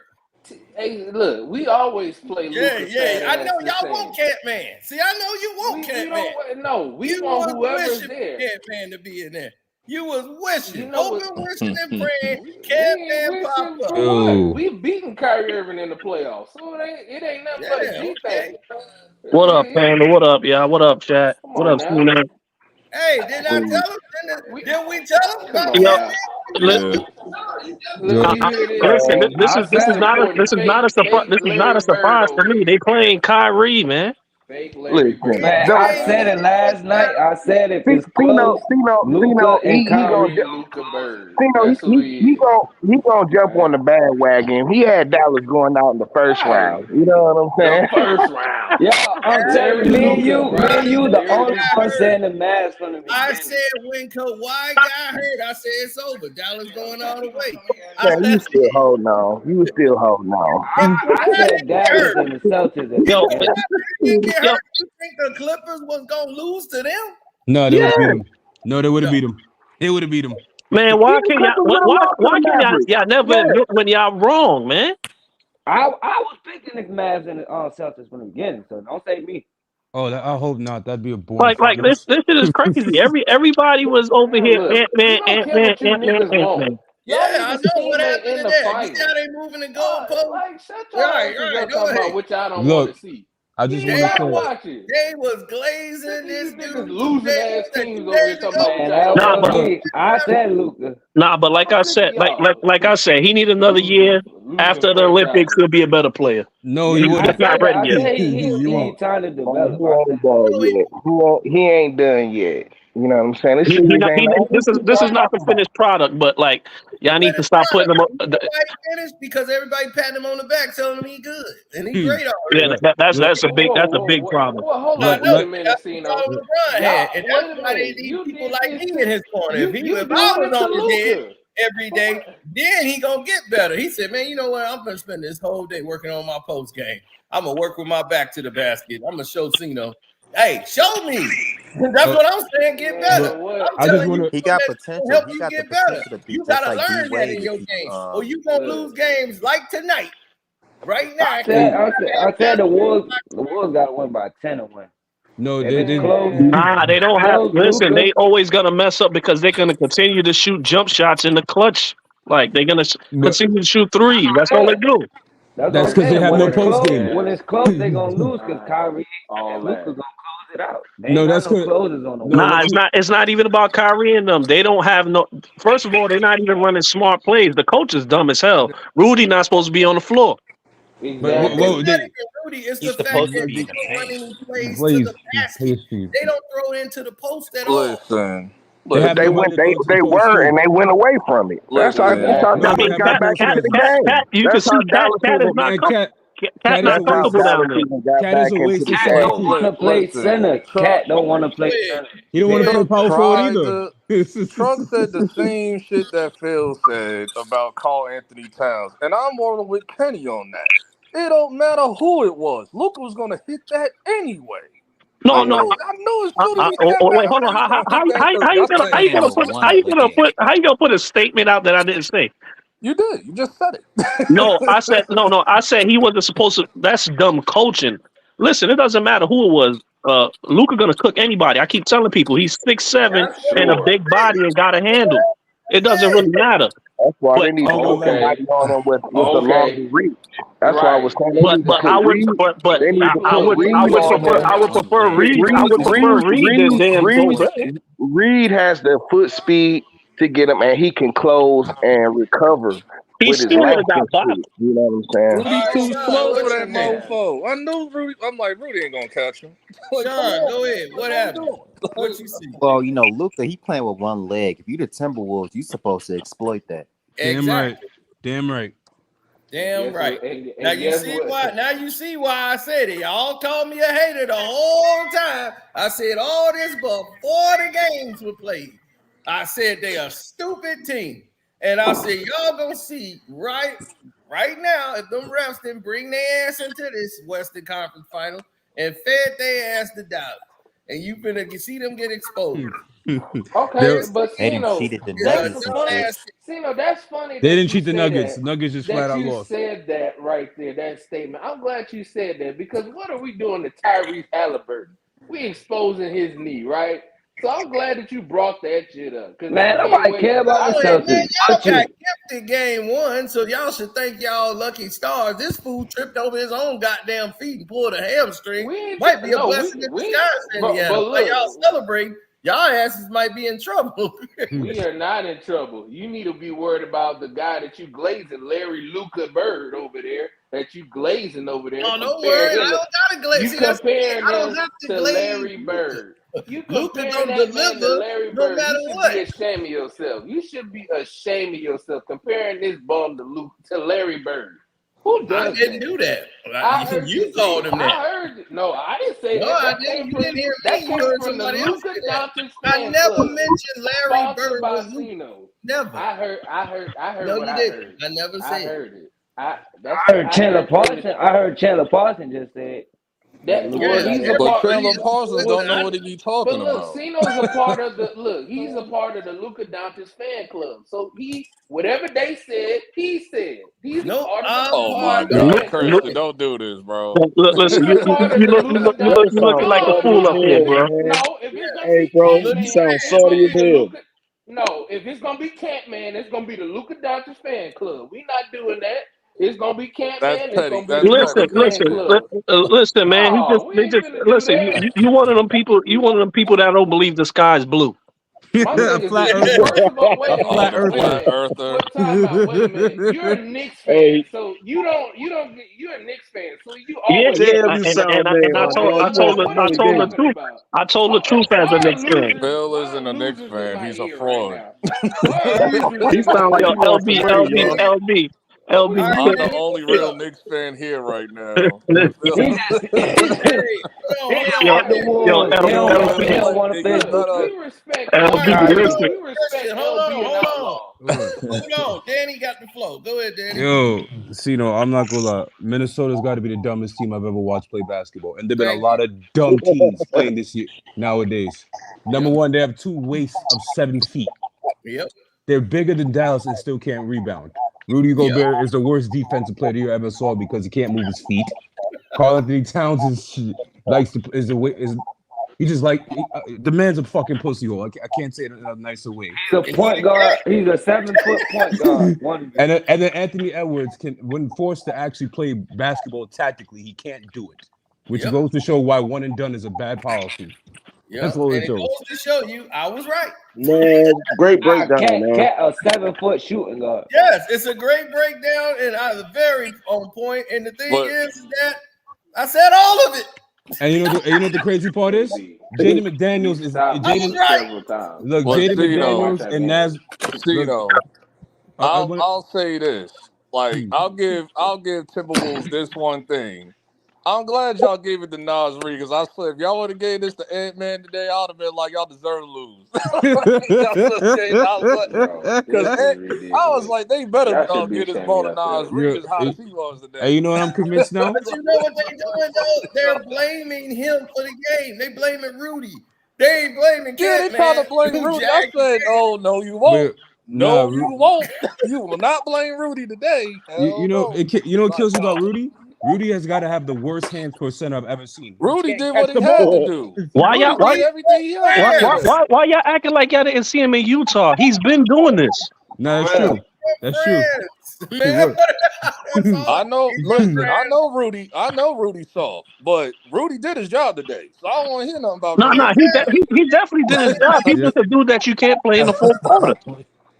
Hey, look, we always play Lucas. I know y'all want Catman. See, I know you want Catman. No, we want whoever's there. Catman to be in there. You was wishing, wishing and praying. Catman pop up. We've beaten Kyrie Irving in the playoffs, so it ain't nothing but a G thing. What up, Panda? What up, y'all? What up, chat? What up, Cino? Hey, did I tell him? Did we tell him about that? Listen, this is not a surprise for me. They playing Kyrie, man. Man, I said it last night. I said it. It's close. Luka and Kyrie. He gonna jump on the bandwagon. He had Dallas going out in the first round. You know what I'm saying? First round. Yeah, I'm telling me and you, the only one saying the Mavs from the beginning. I said when Kawhi got hurt, I said it's over. Dallas going all the way. You still holding on. I said Dallas and the Celtics. You think the Clippers was gonna lose to them? No, they would beat them. No, they would have beat them. They would have beat them. Man, why can y'all never admit when y'all wrong, man? I was picking the Mavs and the Celtics from the beginning, so don't say me. Oh, I hope not. That'd be a boring. Like this shit is crazy. Everybody was over here. Ant-Man. Yeah, I know what happened to that. You got they moving the goalpost. Shut your ass up about what y'all don't want to see. I just want to say they was glazing this dude. Losing ass teams over here talking about. I said Luka. Nah, but like I said, like I said, he need another year. After the Olympics, he'll be a better player. No, he wouldn't. He's not ready yet. He ain't trying to develop. He ain't done yet. You know what I'm saying? This is not the finished product, but like y'all need to stop putting him up. Finished because everybody patting him on the back, telling him he good and he great already. Yeah, that's a big problem. Well, hold on a minute, Cino. And that's why they need people like me in his corner. If I was on his head every day, then he gonna get better. He said, "Man, you know what? I'm gonna spend this whole day working on my post game. I'm gonna work with my back to the basket. I'm gonna show Cino." Hey, show me. That's what I'm saying. Get better. He got potential. He got the potential to be you just gotta like learn that in your game, or you gonna lose games like tonight. Right now, I said the Wolves got to win by 10 or win. No, they didn't. Nah, they don't have. Listen, they always gonna mess up because they're gonna continue to shoot jump shots in the clutch. Like they're gonna continue to shoot threes. That's all they do. That's because they have no post game. When it's close, they're gonna lose because Kyrie and Luka gonna close it out. They ain't that's got no good. closers on the Nah, it's not even about Kyrie and them. They don't have no. First of all, they're not even running smart plays. The coach is dumb as hell. Rudy not supposed to be on the floor. It's not even Rudy. It's the fact that they don't run any plays to the basket. They don't throw it into the post at all. Listen. They were and they went away from it. That's how Dallas got back into the game. You can see Cat is not comfortable down there. Cat is a waste of Cat don't want to play center. Cat don't want to play center. He don't want to play power forward either. Trump said the same shit that Phil said about Karl Anthony Towns, and I'm rolling with Kenny on that. It don't matter who it was. Luka was gonna hit that anyway. No. I know it's wait, hold on. How you gonna put a statement out that I didn't say? You did. You just said it. No, I said no. I said he wasn't supposed to. That's dumb coaching. Listen, it doesn't matter who it was. Luka gonna cook anybody. I keep telling people he's 6'7" and a big body and got a handle. It doesn't really matter. That's why they need to put somebody on them with the longer reach. That's why I was saying. I would prefer Reed than Reed has the foot speed to get him, and he can close and recover. He still would have got boxed. You know what I'm saying? Rudy too slow for that mofo. I knew Rudy. I'm like, Rudy ain't gonna catch him. Sean, go ahead. What happened? What you see? Well, Luka, he playing with one leg. If you the Timberwolves, you supposed to exploit that. Exactly. Damn right. Now you see why. Now you see why I said it. Y'all called me a hater the whole time. I said all this before the games were played. I said they a stupid team. And I said, y'all gonna see right now, if them refs didn't bring their ass into this Western Conference final and fed their ass to Dallas, and you finna see them get exposed. Okay, but they didn't cheat the Nuggets. That's funny. They didn't cheat the Nuggets. The Nuggets just flat out lost. You said that right there, that statement. I'm glad you said that because what are we doing to Tyrese Halliburton? We exposing his knee, right? So I'm glad that you brought that shit up. Man, nobody care about the Celtics. Y'all got gifted game one, so y'all should thank y'all lucky stars. This fool tripped over his own goddamn feet and pulled a hamstring. Might be a blessing in disguise, Indiana. But y'all celebrate. Y'all asses might be in trouble. We are not in trouble. You need to be worried about the guy that you glazing, Larry Luca Bird over there. That you glazing over there. Oh, no worry. I don't gotta glaze. You comparing him to Larry Bird. You Luka don't deliver no matter what. You should be ashamed of yourself. You should be ashamed of yourself comparing this bum to Larry Bird. Who does I didn't do that. You called him that. I heard it. No, I didn't say that. No, I didn't. You didn't hear me. You heard somebody else say that. I never mentioned Larry Bird was Luka. Never. I heard. No, what you didn't. I never said. I heard it. I heard Chandler Parsons just said. But Chandler Parsons don't know what he talking about. Cino's a part of he's a part of the Luka Doncic fan club. So whatever they said, he said. He's part of my God, Kirsten, don't do this, bro. Listen, you looking like a fool up here, bro. No, if it's gonna hey, bro, you sound sorry as hell. No, if it's gonna be Camp Man, it's gonna be the Luka Doncic fan club. We not doing that. It's gonna be Camp Man. Listen, man. You one of them people. You one of them people that don't believe the sky is blue. A flat earther. Wait a minute. You're a Knicks fan, so you're a Knicks fan, so you always. I told the truth as a Knicks fan. Bill isn't a Knicks fan. He's a fraud. He sound like LB. I'm the only real Knicks fan here right now. Hold on. Danny got the flow. Go ahead, Danny. Yo, I'm not gonna lie. Minnesota's got to be the dumbest team I've ever watched play basketball, and there've been a lot of dumb teams playing this year nowadays. Number one, they have two waists of 7 feet. Yep. They're bigger than Dallas and still can't rebound. Rudy Gobert is the worst defensive player you ever saw because he can't move his feet. Karl Anthony Towns is He just like the man's a fucking pussy hole. I can't say it in a nicer way. He's a point guard. He's a 7-foot point guard. And then Anthony Edwards when forced to actually play basketball tactically, he can't do it, which goes to show why one and done is a bad policy. Yeah, and it goes to show you I was right. Man, great breakdown, man. Cat a 7-foot shooting guard. Yes, it's a great breakdown and I was very on point. And the thing is that I said all of it. And you know what the crazy part is? Jaden McDaniels is Jaden. Look, Jaden McDaniels and Naz. I'll say this. Like I'll give Timberwolves this one thing. I'm glad y'all gave it to Nas Reed because I said if y'all would have gave this to Ant-Man today, I would have been like y'all deserve to lose. I was like they better get this ball to Nas Reed as hot as he was today. Hey, you know what I'm convinced now? But you know what they're doing though? They're blaming him for the game. They blaming Rudy. They ain't blaming they trying to blame Rudy. I said, oh no, you won't. No, you won't. You will not blame Rudy today. You know what kills you about Rudy? Rudy has got to have the worst hands for a center I've ever seen. Rudy did what he had to do. Why y'all acting like y'all didn't see him in Utah? He's been doing this. No, that's true. That's true. Man, I know. Listen, I know Rudy soft, but Rudy did his job today, so I don't want to hear nothing about. No, he definitely did his job. He's just a dude that you can't play in the fourth quarter.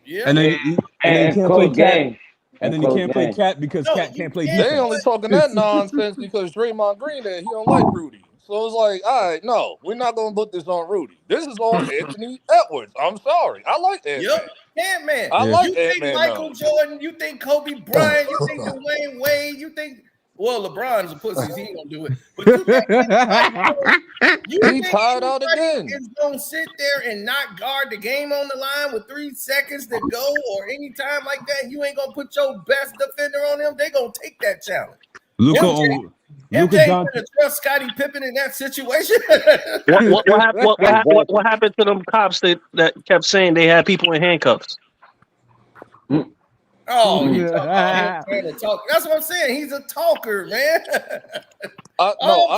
Yeah, and then you can't play Cat. And then you can't play Cat because Cat can't play defense. They only talking that nonsense because Draymond Green there, he don't like Rudy. So it's like, all right, no, we're not going to put this on Rudy. This is on Anthony Edwards. I'm sorry. I like Ant-Man. Ant-Man. I like Ant-Man. You think Michael Jordan, you think Kobe Bryant, you think Dwayne Wade, you think, well, LeBron's a pussy. He ain't going to do it. But you think he tired out again. Is going to sit there and not guard the game on the line with 3 seconds to go or any time like that? You ain't going to put your best defender on them? They going to take that challenge. MJ gonna trust Scottie Pippen in that situation. What happened to them cops that kept saying they had people in handcuffs? Oh, he's trying to talk. That's what I'm saying. He's a talker, man. I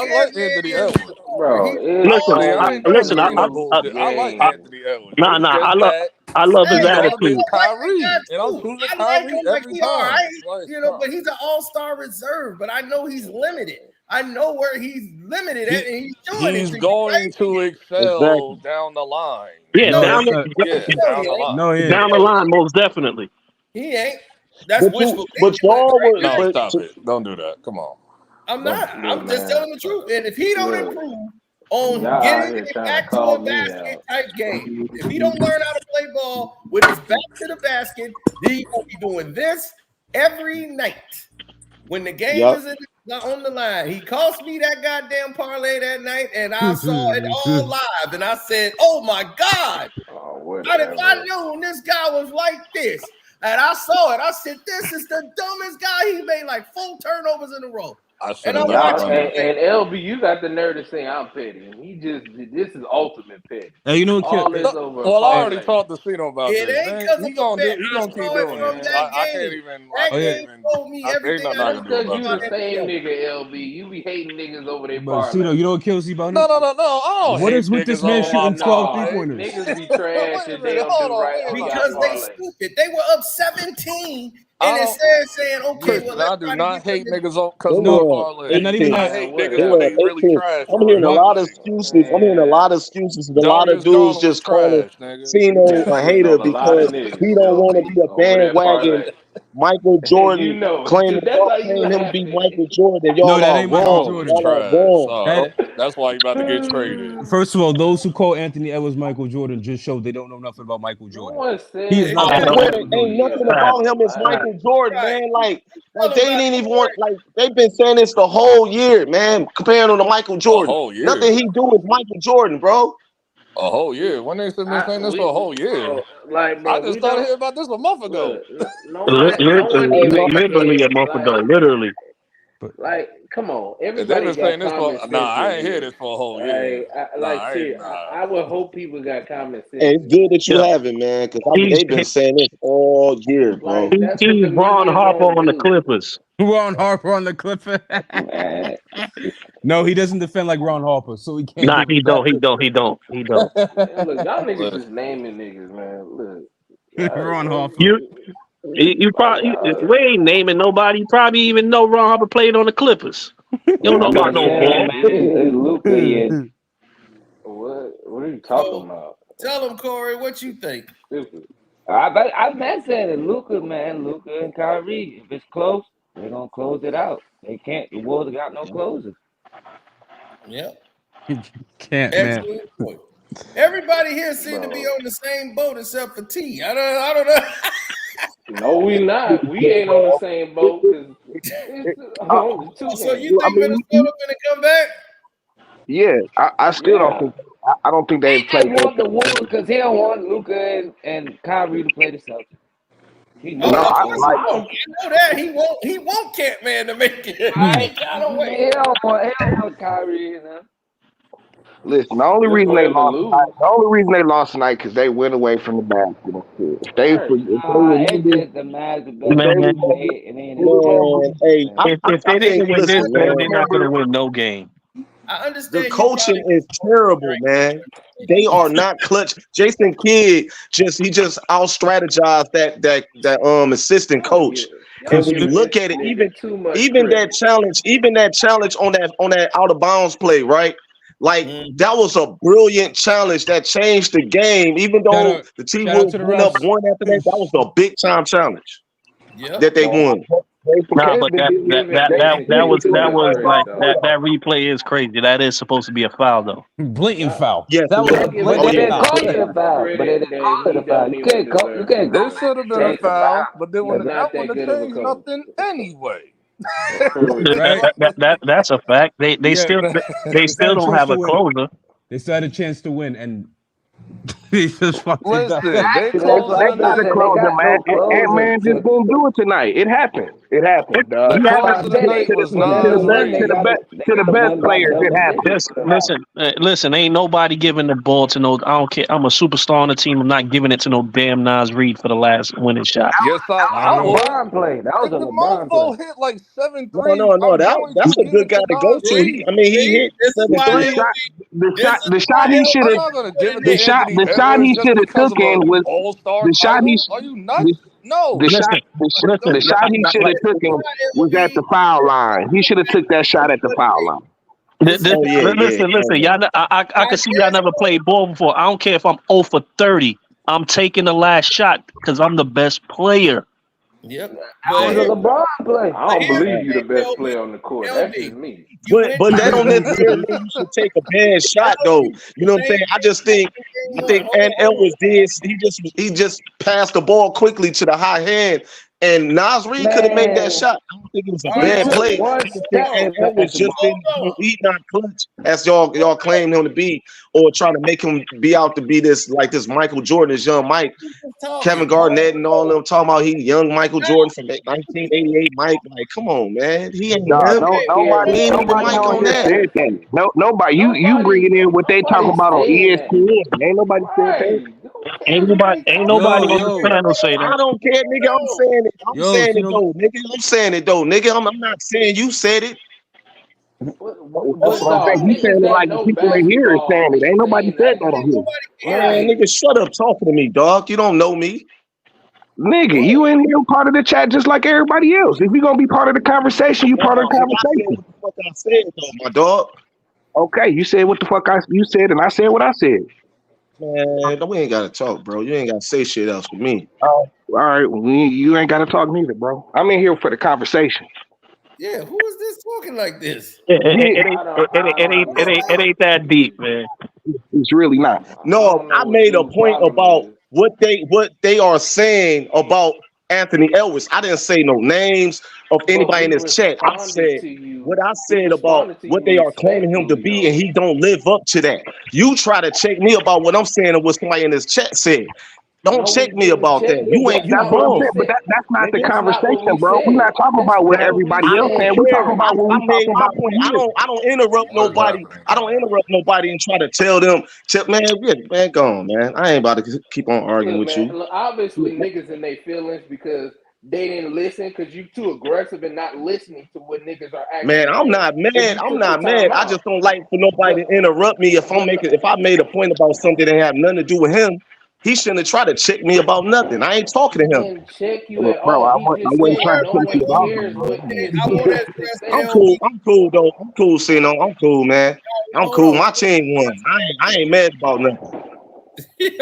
like Anthony Edwards, bro. Listen. I like Anthony Edwards. I love his attitude. Kyrie, and I'm choosing Kyrie every time. But he's an all-star reserve. But I know he's limited. I know where he's limited at, and he's doing He's going to excel down the line. Down the line, most definitely. He ain't. That's wishful. But y'all were. No, stop it. Don't do that. Come on. I'm not. I'm just telling the truth. And if he don't improve on getting back to a basket type game, if he don't learn how to play ball with his back to the basket, then he gonna be doing this every night. When the game is on the line, he cost me that goddamn parlay that night, and I saw it all live, and I said, "Oh my God! If I knew this guy was like this." And I saw it. I said, "This is the dumbest guy. He made like 4 turnovers in a row." And LB, you got the nerve to say I'm petty. And this is ultimate petty. Hey, you know what? Well, I already talked to Cino about this. He gonna keep doing it. I can't even. Told me everything. Because you the same nigga, LB. You be hating niggas over their parlay. Cino, you know what kills you about it? No. I what is with this man shooting 12 3-pointers? Niggas be trash and they don't do right. Because they stupid. They were up 17. And instead saying, okay, well, I do not hate niggas because no parlay. And not even I hate niggas when they really trash. I'm hearing a lot of excuses. A lot of dudes just calling Cino a hater because he don't want to be a bandwagon Michael Jordan claiming him be Michael Jordan. Y'all are wrong. That's why you about to get traded. First of all, those who call Anthony Edwards Michael Jordan just show they don't know nothing about Michael Jordan. He is not. Ain't nothing about him is Michael Jordan, man. Like they didn't even want. Like they've been saying this the whole year, man. Comparing him to Michael Jordan, nothing he do is Michael Jordan, bro. A whole year. When they said this for a whole year, I just started hearing about this a month ago. Literally a month ago. Literally. But like, come on, They've everybody been got saying this common for. sense. Nah, I ain't hear this for a whole year. I would hope people got common sense. Hey, it's good that you Yeah. have it, man, because He's they've been saying this all year, bro. Like, that's what the Ron media Harper gonna on the do. Clippers. Ron Harper on the Clippers. Man. No, he doesn't defend like Ron Harper, so he can't Nah, give he him that. don't. He don't. He don't. He don't. Man, look, y'all niggas just naming niggas, man. Look, Ron Harper. You probably we ain't naming nobody. You probably even know Ron Harper played on the Clippers. You don't know I'm about just no saying, ball. man, it's Luka yet. What are you talking about? Tell him, Corey, what you think. Stupid. I've been saying it, Luka, man, Luka and Kyrie. If it's close, they're gonna close it out. They can't. The Wolves got no closers. Yep. Can't, man. Excellent point. Everybody here seems to be on the same boat except for T. I don't know. No, we not. We ain't on the same boat because it's two So games. you think Minnesota gonna come back? Yeah, I still don't Yeah. think. I don't think He they've played. just want the Wolves because he don't want Luka and Kyrie to play the Celtics. He Oh, know No, of that's I what course he he like. won't. I know that he won't Catman to make it. Right? I don't wait. He don't want Kyrie in there. Listen, the only Just reason for they them to lost tonight, lose. the only reason they lost tonight because they went away from the basketball. If they Right. would It's never, just the Mavs the best if Man, they team would to never, play, and they in the championship. man, hey, Man. if I they think, didn't win this listen, game, man, they're not gonna win no game. I the understand you coaching probably is terrible, man. They are not clutch. Jason Kidd just out strategized that assistant Y'all coach. give, And y'all when you giving look this at it, nigga too much even that credit. challenge on that out of bounds play, right? Like Mhm. that was a brilliant challenge that changed the game. Even though the T Shout out Wolves to the went up refs. one after that, that was a big time challenge Yep. that they won. Nah, but They giving Jason Kidd too much was credit like though. that replay is crazy. That is supposed to be a foul though. Blatant Y'all, foul. Yes, That it was was. a y'all But giving they Oh blatant yeah. didn't foul. call Jason it a Kidd foul. But they credit didn't that call it he a foul. don't You even can't deserve to go. It deserve. should have been a Change the foul, foul. but then when He's the But not ref that wouldn't good have of a changed coach. nothing anyway. Right? That's a fact. They Yeah, still they still had a don't chance have to a win. closer. They still had a chance to win, and they just fucked it up. Listen, they exactly, that's closed what They I the just got to night. said. They close him, got man. no closer Ant-Man just to. didn't do it tonight. It happened. It happened, The dog. That's To why I close of the said night they. was But then Nas again, Reed. they the got best won by players, it double happened. digits. Listen. Ain't nobody giving the ball to no. I don't care. I'm a superstar on the team. I'm not giving it to no damn Nas Reed for the last winning shot. Yes, I That I was a know. would. LeBron play. That was a Nigga, LeBron play. Mofo hit like 7 No, threes. no. I'm going That's to a give good it guy to to go Nas to. Reed. He See, hit this is why 7 LB. threes. This is The why shot he should I'm have, not going to give it LB to the shot, Anthony the shot Edwards he just should have because took of in a was all-star the shot title. Are you the, nuts? No. Listen, listen. the shot he should have Like took in why was at LB. the foul line. He should have took that shot at the foul line. This is Oh yeah, why yeah. listen. Y'all, I I can see y'all guess never played ball before. I don't care if I'm 0 for 30. I'm taking the last shot because I'm the best player. Yep. That But was a here, LeBron play. I but don't here's believe the you the thing, best player on the court. That's just LB. me. You went But to that don't game necessarily one. mean you should take a bad shot though. LB, You know what I'm saying? same I just thing think in I game one. think Ant Edwards did. He just passed the ball quickly to the high hand, and Nas Reed could have made that Man, shot. I don't think it was a All he right, bad took hold play. one I just think step Ant to pass Edwards the just ball. didn't. He's not clutch as y'all claim him to be, or trying to make him be out to be this Michael Jordan, this young Mike. on. Kevin Talking. Garnett and all them talking about he young Michael Jordan from 1988. Mike, like, come on, man, he ain't Nah, him. no, Okay, He nobody, He haven't ain't even nobody Mike performed on on like here that. said that. that. No, nobody. You Nobody, bringing in what they talk nobody about on saying that. ESPN. Ain't nobody said that. Right. Who cares what they Ain't talking nobody Yo, on about? the yo, panel say I that. don't care, nigga. I'm no. saying it. I'm yo, saying it Tino. though, nigga. I'm saying it though, nigga. I'm not saying you said it. That's But what I'm saying. dog, You saying niggas it that like the know people in here is saying basketball it. ain't Ain't nobody saying said that. that on here. Nobody Man, cares. Right. nigga, shut up talking to me, dog. You don't know me. Nigga, you in here part of the chat just like everybody else. If you gonna be part of the conversation, you Nah, part of the nigga, I said conversation. what the fuck I said though, my dog. Okay, you said what the fuck you said, and I said what I said. Man, we ain't gotta talk, bro. You ain't gotta say shit else to me. All right, well, you ain't gotta talk neither, bro. I'm in here for the conversation. Yeah, who is this talking like this? Yeah, It ain't that deep, man. it's really not. I No, don't know I what made a dude point problem about is. what they are saying about Anthony Ellis. I didn't say no names of But anybody in we this chat. I responded said to you. what I We said about responded to what you they are claiming him to respectfully be, and though. he don't live up to that. You try to check me about what I'm saying and what somebody in this chat said. Don't No, we check me didn't about check that. you. You ain't That's got not But I'm what we balls. saying, but said. that's not the That's not what conversation, we bro. We're not said. talking That's about what not what we everybody I else don't saying. said. We're talking care. about what I we made talking my about point. here. I don't interrupt What is nobody. happening? I don't interrupt nobody and try to tell them, man, go on, man. I ain't about to keep on arguing Look, with man. you. Look, obviously, niggas in their feelings because they didn't listen because you too aggressive and not listening to what niggas are Man, actually I'm saying. not If mad. you I'm took the not time mad. I out, just don't like for nobody but to interrupt me but no, if I made a point about something that have nothing to do with him. He shouldn't have tried to check me about nothing. I ain't talking he to him. didn't check you Well, at bro, all. He I just wasn't said trying to no cut one you I off, cares bro. what his want to feelings to address say. I'm LB. cool. I'm cool though. I'm cool, Sino. I'm cool, man. I'm Hold cool. on. My team won. I ain't mad about nothing.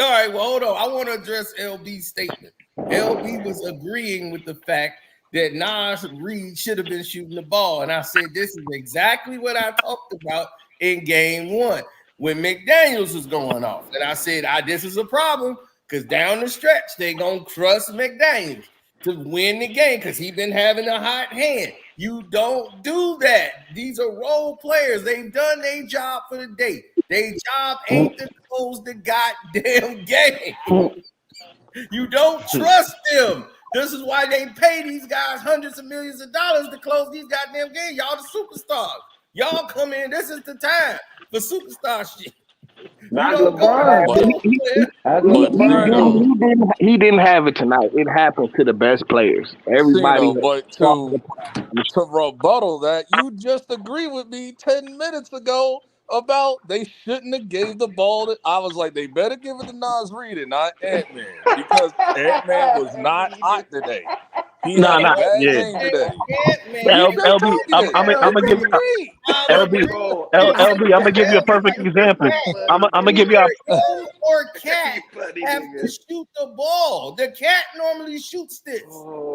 All right, well, hold on. I want to address LB's statement. LB was agreeing with the fact that Nas Reed should have been shooting the ball. And I said, this is exactly what I talked about in game one when McDaniels was going off. And I said, this is a problem because down the stretch, they're going to trust McDaniels to win the game because he's been having a hot hand. You don't do that. These are role players. They've done their job for the day. Their job ain't to close the goddamn game. You don't trust them. This is why they pay these guys hundreds of millions of dollars to close these goddamn games. Y'all the superstars. Y'all come in. This is the time for superstar shit. You Not don't go to LeBron. Man, But these role players. That's but LeBron. Sino, he didn't have it tonight. It happened to the best players. Everybody Cino, but fought for the to rebuttal that, you just agree with me 10 minutes ago about they shouldn't have gave the ball to. I was like, they better give it to Nas Reed and not Ant Man because Ant Man was not hot today. He Nah, had a nah. bad Yeah. game today. Ant-Man You just LB, told me that. I'm You gonna give just averaging agreed. $1 bro, LB. I'm gonna give you a perfect a example. cat. I'm gonna give you a Either you or Cat you funny have nigga. to shoot the ball. The Cat normally shoots this,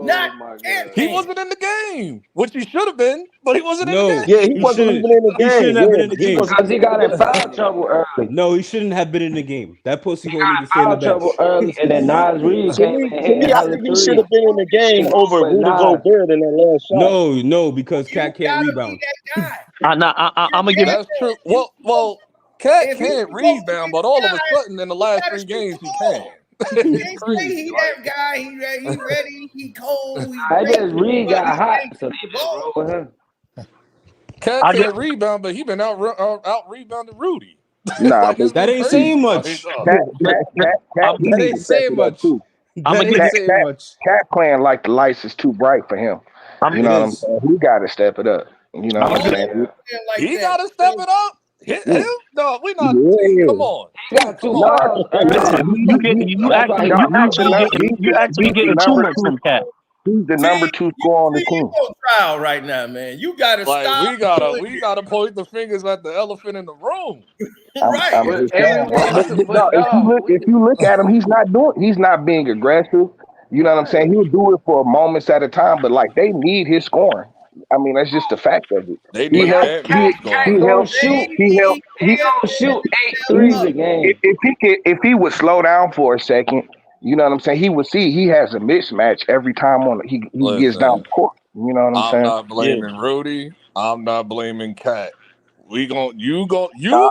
not Oh my god. He Ant-Man. wasn't in the game, which he should have been, but he wasn't in the No, Yeah, he game. he wasn't shouldn't. even in the He game. shouldn't have been in the Yeah, he game. wasn't Because he even in got the in game. foul trouble early. No, he shouldn't have been in the game. That pussy hole need to stay on the Foul trouble bench. early, and then Nas Reed came in and To hit me, I hella think he should threes. have been in the game What's over wrong with Rudy Nas? Gobert in that last shot. No, because You Cat can't gotta be rebound. that guy. You're I'm gonna give. That's Ant-Man. true. Well, Cat If he's can't supposed to be rebound, but the all of a guy, sudden in the he last gotta three shoot games the he can. ball. You It's can't say crazy. he Like that guy. He ready. He cold. He I great, guess Reed but got he hot, can't so shoot they the just ball. roll with him. Cat I get. can't rebound, but he been out rebounded Rudy. Nah, Like but it's That been ain't crazy. saying Like much. Cat, I'm, he That need to ain't step saying it up much. too. I'm gonna That give. ain't saying much. Cat playing like the lights is too bright for him. I'm, You It know what I'm is. saying? He got to step it up. You know I'm what gonna I'm give. Oh saying? yeah. Like he that. gotta step it up. Hit him? No, we not. T. Yeah. Come on, He T. got Come two on. Nah, fouls nah, early. Listen, That's why he nah, you was actually fouled. he's the getting too number much two. from Cat. He's the T, number two you scorer on the see, you team. on trial right now, man. You gotta Like stop we gotta doing we gotta point the fingers at the elephant in the room. it. Right. I'm But just saying, bro. everyone, No, but dog, we if you look at him, he's not being aggressive. You know what I'm saying? right. He'll do it for moments at a time, but like they need his scoring. I mean, that's just the fact of it. They He need helped. Ant He Man Cat he scoring. gonna helped. shoot. They He need helped. He gonna shoot He 8 threes a game. if he would slow down for a second, you know what I'm saying? He would see he has a mismatch every time he gets down Listen, the court. You know what I'm I'm saying? not Yeah. blaming Rudy. I'm not blaming Cat. You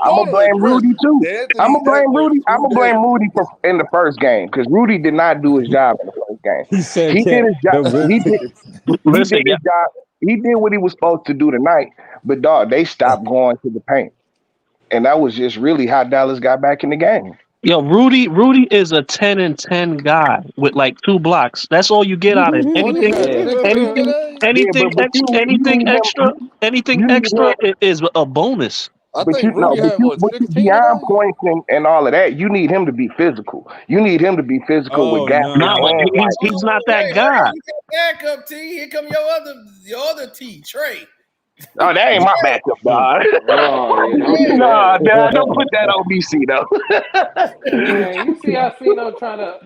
I'm gonna gonna blame address Rudy too. I'm Anthony gonna blame Edwards Rudy. I'm gonna blame 2 days. Rudy for in the first game because Rudy did not do his job in the first game. He said He did Cat. his job. The real He did. He did Listen, yeah, his job. He did what he was supposed to do tonight. But dog, they stopped going to the paint, and that was just really how Dallas got back in the game. yo, Rudy is a 10 and 10 guy with like 2 blocks. That's all you get out of him. What he had Yeah. Anything, 15 today? Yeah, but you need him. anything You need him. extra is a bonus. I But think Rudy had what, but you 16 beyond today? points and all of that, you need him to be physical. You need him to be physical with Oh Gaskin Nah, but no. and like, he's not that Hey, guy. you got backup T. Here come your other T, Trey. oh, that ain't my backup, Mm. dog. Oh yeah, don't do Nah, that. dog, don't put that on BC though. Man, you see how Cino trying to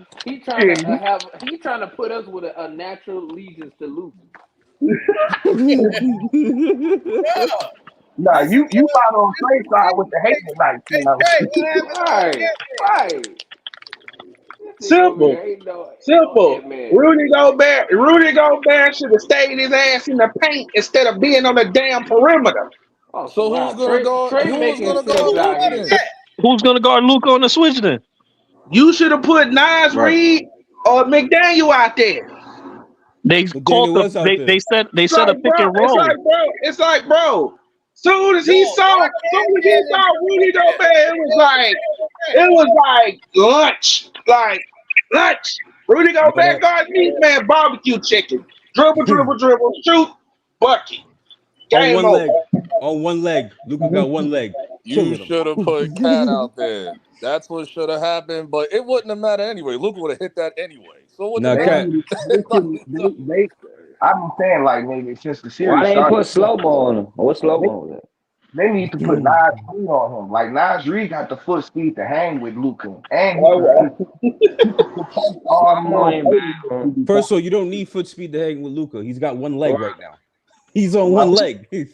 Yeah. he trying to put us with a natural allegiance to losing. Yeah. Nah, I said, you out on Trey side with the hate tonight, you hey, know. Trey, what happened on Right, right. This nigga over Simple. here ain't no Simple. Ant Man. Rudy Gobert should have stayed his ass in the paint instead of being on the damn perimeter. Oh So wow, Trey who's making gonna sense guard who out Luca was here. then? that? Who's gonna guard Luca on the switch then? You should have put Nas Reed or McDaniel out there. They called was out there. they said a pick and roll. It's like, bro. Soon as he saw Rudy Gobert, it was like lunch. Rudy Gobert got me, man, barbecue chicken. Dribble, shoot, bucket. Game over. On one leg. Luka got one leg. You should have put Cat out there. That's what should have happened, but it wouldn't have mattered anyway. Luka would have hit that anyway. So what? Cat. I'm saying, like, maybe since the series Why they ain't started, put slow-mo on him? What's slow-mo on that? they need to put Nas Reed on him. Like, Nas Reed got the foot speed to hang with Luka. And first of all, you don't need foot speed to hang with Luka. He's got one leg right now. He's on one leg. But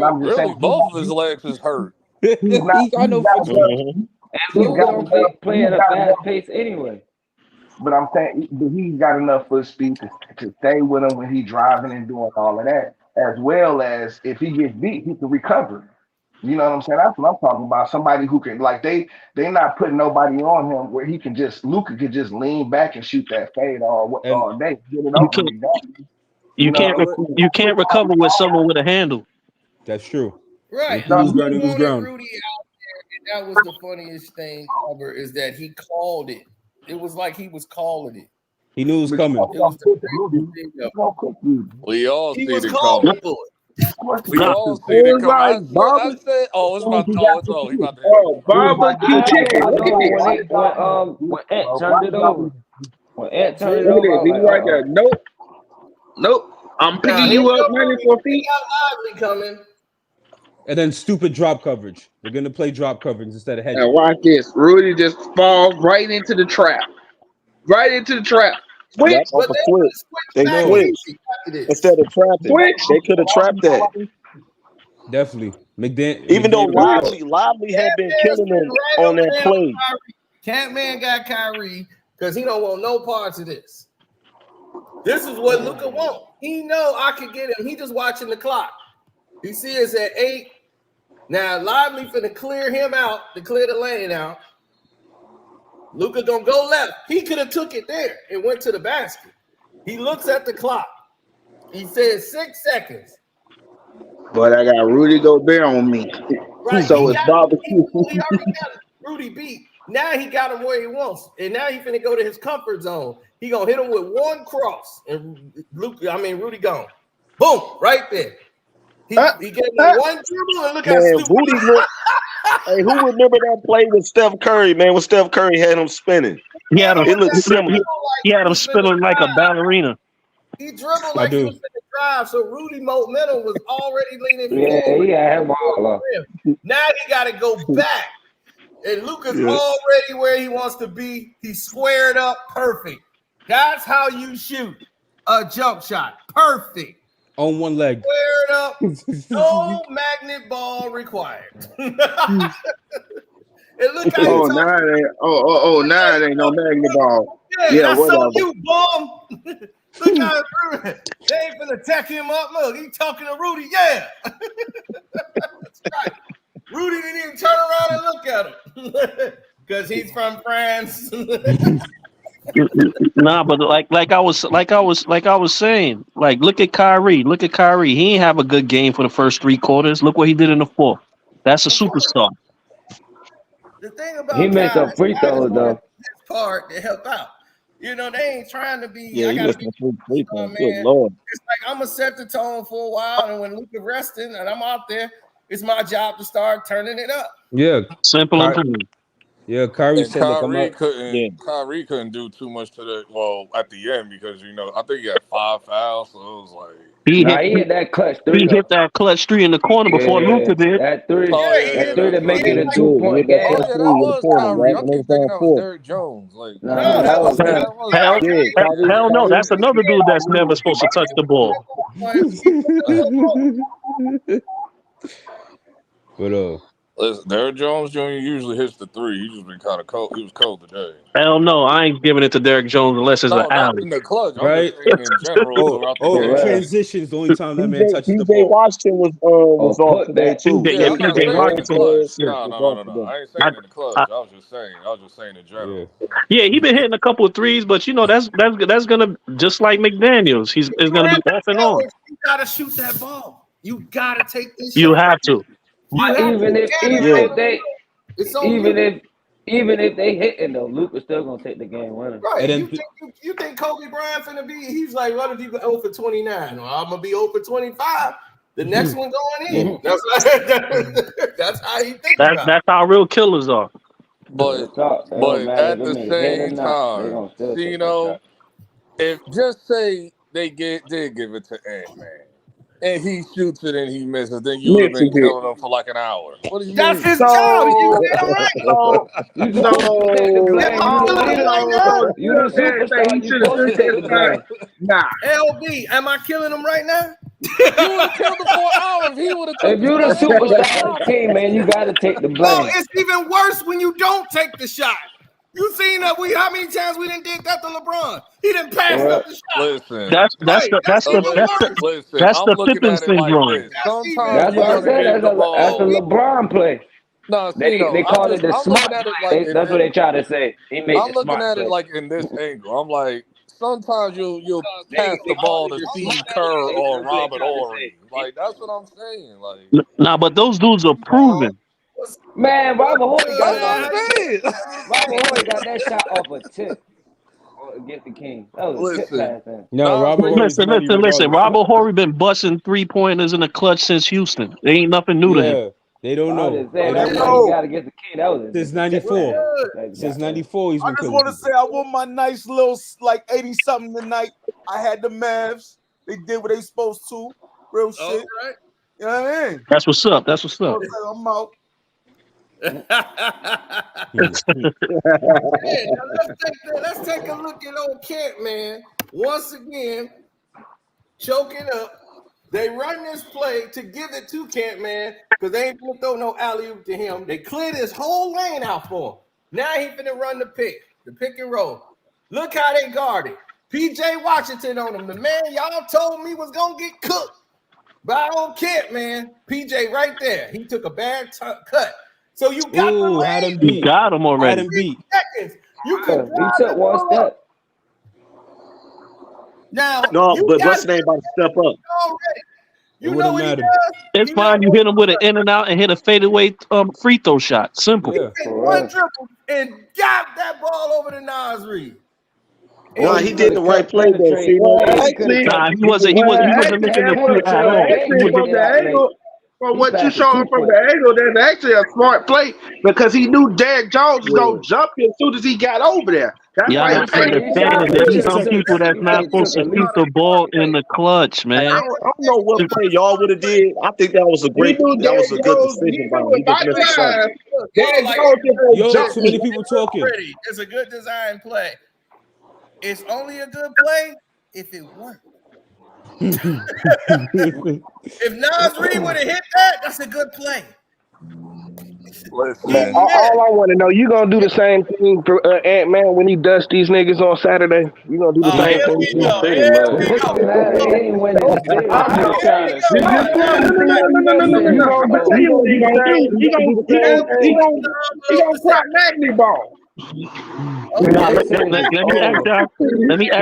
I'm just really, saying, both of his legs is hurt. He's got no foot speed. And Luka don't play at a fast pace anyway. But I'm saying he's got enough foot speed to stay with him when he's driving and doing all of that, as well as if he gets beat, he can recover. You know what I'm saying? That's what I'm talking about. Somebody who can, like, they not putting nobody on him where he can just, Luka could just lean back and shoot that fade all day. Get it over with that. You can't recover with someone with a handle. That's true. Right. Who's ground? Who's ground? Rudy out there, and that was the funniest thing ever, is that he called it. It was like he was calling it. He knew it was coming. We all see it coming. We all see it coming. I said, "Oh, it's about to he about to barbecue chicken." When Ant turned it over. Right there. Nope. I'm picking you up 94 feet. Coming. And then stupid drop coverage. They're gonna play drop coverage instead of head. Now watch this. Rudy just falls right into the trap. Switch. They switched instead of trapping. They could have trapped that. Definitely. Even though Lively had been killing him on that play. Catman got Kyrie because he don't want no parts of this. This is what Luka wants. He know I could get him. He just watching the clock. He see us at 8. Now Lively finna clear him out to clear the lane out. Luka gonna go left. He could have took it there and went to the basket. He looks at the clock. He says 6 seconds. But I got Rudy Gobert on me. Right. So it's barbecue. He already got Rudy beat. Now he got him where he wants. And now he finna go to his comfort zone. He gonna hit him with one cross. And Rudy gone. Boom, right there. He gave him one dribble and look how stupid. Rudy hey, who remember that play with Steph Curry, man? When Steph Curry had him spinning. It looked similar. He had him spinning like a ballerina. He dribbled like he was in the drive, so Rudy momentum was already leaning Yeah, forward. he had him all up. Now he got to go back. And Luka's already where he wants to be. He's squared up perfect. That's how you shoot a jump shot. Perfect. On one leg. Squared up. No magnet ball required. And look how now it ain't no magnet ball. Yeah, that's whatever. So cute, bum. Look how they ain't finna tech him up. Look, he talking to Rudy. Yeah. That's right. Rudy didn't even turn around and look at him. Because he's from France. Nah, but like I was saying, like look at Kyrie. He ain't have a good game for the first 3 quarters. Look what he did in the 4th. That's a superstar. The thing about he made some free throws though. This part to help out. You know, they ain't trying to be. Yeah, I gotta be free throws. Good Lord. It's like I'm gonna set the tone for a while, and when Luka resting and I'm out there, it's my job to start turning it up. Yeah, simple and plain. Yeah, Kyrie said, Kyrie couldn't do too much to the at the end because I think he had 5 fouls, so it was like he hit that clutch 3. He hit that clutch 3 in the corner before Luka did. That 3 to make it a 2-point game. Oh yeah, that was Kyrie. I keep thinking that was Derrick Jones. Like hell no, that's another dude that's never supposed to touch the ball. But Listen, Derrick Jones Jr. usually hits the three. He just been kind of cold. He was cold today. Hell no, I ain't giving it to Derrick Jones unless it's an No, not alley. in the clutch. I'm Right? just saying in general throughout the In game. transition is the only time that man touches the PJ ball. Washington was off today too. Yeah, I'm not PJ saying in the Washington. clutch. Yeah. No. I ain't saying in the clutch. I was just saying in general. Yeah, he been hitting a couple of threes, but that's gonna just like McDaniels. It's gonna be off and on. You gotta shoot that ball. You gotta take this You shot. have to. Even if they hitting though, Luka's still gonna take the game winner. Right. You think Kobe Bryant finna be? He's like, what if you go 0 for 29? Or I'm gonna be 0 for 25. The next one going in. That's how he thinks about it. That's how real killers are. But at the same time, if just say they did give it to Ant-Man and he shoots it and he misses, then you would have been killing him for like an hour. What do you mean? That's his job. You damn right. You the superstar. You supposed to take the blame. Nah. LB, am I killing him right now? You would have killed him for an hour if he would have. If you're the superstar of the team, man, you got to take the blame. Oh, it's even worse when you don't take the shot. You seen that how many times we didn't dig that to LeBron? He didn't pass up the shot. Listen, that's the Pippen syndrome. Sometimes that's what I said. That's a LeBron play. No, they call it the smart play. That's what they try to say. I'm looking at it like in this angle. I'm like, sometimes you'll pass the ball to Steve Kerr or Robert Horry. Like that's what I'm saying. Like, nah, but those dudes are proven. Man, Robert Horry got that shot off a tip against the Kings. That was a tip pass. No, Robert. Listen. Robert Horry been busting 3-pointers in the clutch since Houston. There ain't nothing new to him. They don't know. You got to get the King. That was since '94. Since '94, he's been. I just want to say I won my nice little like 80-something tonight. I had the Mavs. They did what they supposed to. Real shit. Right. You know what I mean? That's what's up. I'm out. Let's take a look at old Kent, man. Once again, choking up. They run this play to give it to Kent, man, because they ain't gonna throw no alley-oop to him. They cleared his whole lane out for him. Now he finna run the pick and roll. Look how they guarded. PJ Washington on him. The man y'all told me was gonna get cooked by old Kent, man. PJ right there. He took a bad cut. So you got You got him already. Had him beat. Seconds. You could he took one step. Now, but what's name about to step up? You know what he does? It's fine. You hit him with an in and out and hit a fadeaway free throw shot. Simple. Yeah. One dribble and got that ball over to Nas Reed. No, he did the right play though. See, he wasn't missing the foot at all. From what you showing from the angle, that's actually a smart play because he knew Derrick Jones was gonna jump as soon as he got over there. That's why he there's some people that's not supposed to shoot the ball in the clutch, man. I don't know what play y'all would have did. I think that was a good decision by him. He just missed the shot. Too many people talking. It's a good design play. It's only a good play if it works. If Nas Reed would have hit that, that's a good play. Man, all I want to know, you gonna do the same thing for Ant-Man when he dusts these niggas on Saturday? You gonna do the same thing? He gonna crack Magny ball. Let me say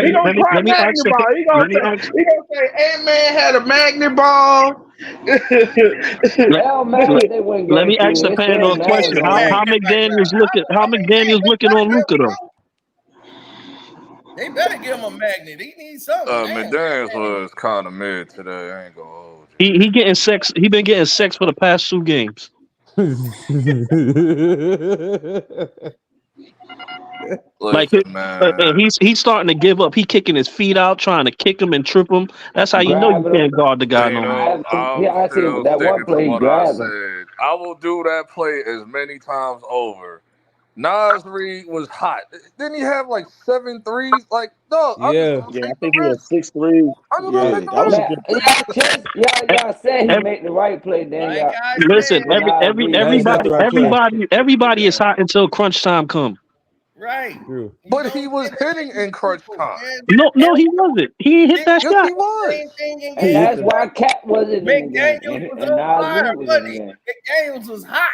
Ant-Man had a magnet ball. Let me ask the panel a question. How McDaniels looking on Luka though? They better give him a magnet. He needs something. McDaniels was kind of mid today. I ain't gonna hold you. He getting sex. He been getting sex for the past 2 games. He's starting to give up. He kicking his feet out, trying to kick him and trip him. That's how you know you can't guard the guy no more. I see that one play he grabbed him. I will do that play as many times over Nas Reed was hot. Didn't he have like 7 threes? Like, dog, I'm just gonna Yeah, I take the think he was risk. 6'3". I'm just gonna Yeah, take that was a the good. Y'all said he Every, make the right play. Then Like y'all I listen, said, That is not the right play. everybody is hot until crunch time come. right. True. You But he don't was get hitting that. in crunch time. No, he wasn't. He ain't hit that Yes, shot. he was. Same thing in and He game hit that's that. why one. Cat wasn't in the game, McDaniels was and on Nas fire, Reed was in the buddy. game. McDaniels was hot.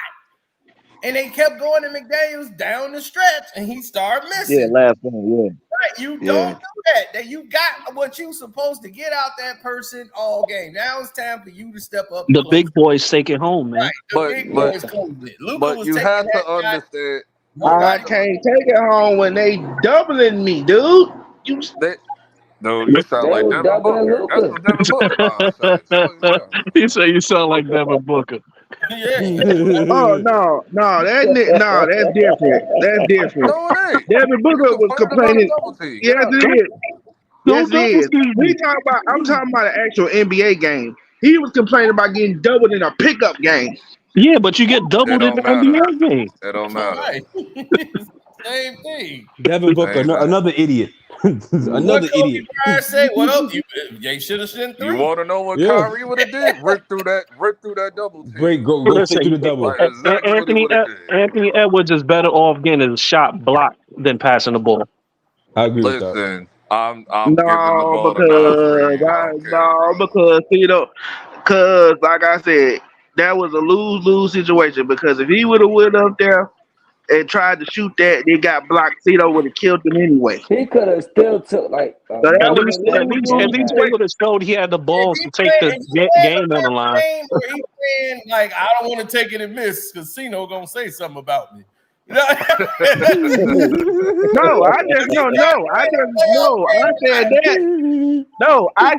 And they kept going to McDaniels down the stretch, and he started Yeah, missing. last one. Right. You Yeah. don't do that. That you got what you supposed to get out that person all game. Now it's time for you to step up and The close. big boys take it home, man. Right. The big boys closed it. Luka was you taking have that to shot. understand. I can't take it home when they doubling me, dude. You Dude, you sound They like was Devin doubling Booker. That's Luka. what Devin Booker said. You say you sound like Devin Booker. Oh no, that's different. That's different. No, it ain't. Devin You Booker was complaining about a complaining. double team. Yes, Get out of it here. is. Yes, it is. I'm talking about an actual NBA game. He was complaining about getting doubled in a pickup game. Yeah, but you get doubled in the NBA game. It don't matter. Right. Same thing. Devin Booker, another idiot. Another What Kobe idiot. Bryant say? Well, they should have sent 3. You want to know what Yeah. Kyrie would have did? Rip through that double team. Go straight to the double. Like, exactly what he would have did. Anthony Edwards is better off getting his shot blocked than passing the ball. I agree with that. Listen, I'm giving the ball to Nas Reed. Because like I said, that was a lose-lose situation. Because if he would have went up there and tried to shoot that, they got blocked. Cito would have killed him anyway. He could have still took like. So that At was least a lose-lose they situation. would have showed he had the balls to take the game on the line. Or he's saying like, I don't want to take it and miss because Cino gonna say something about me. No, I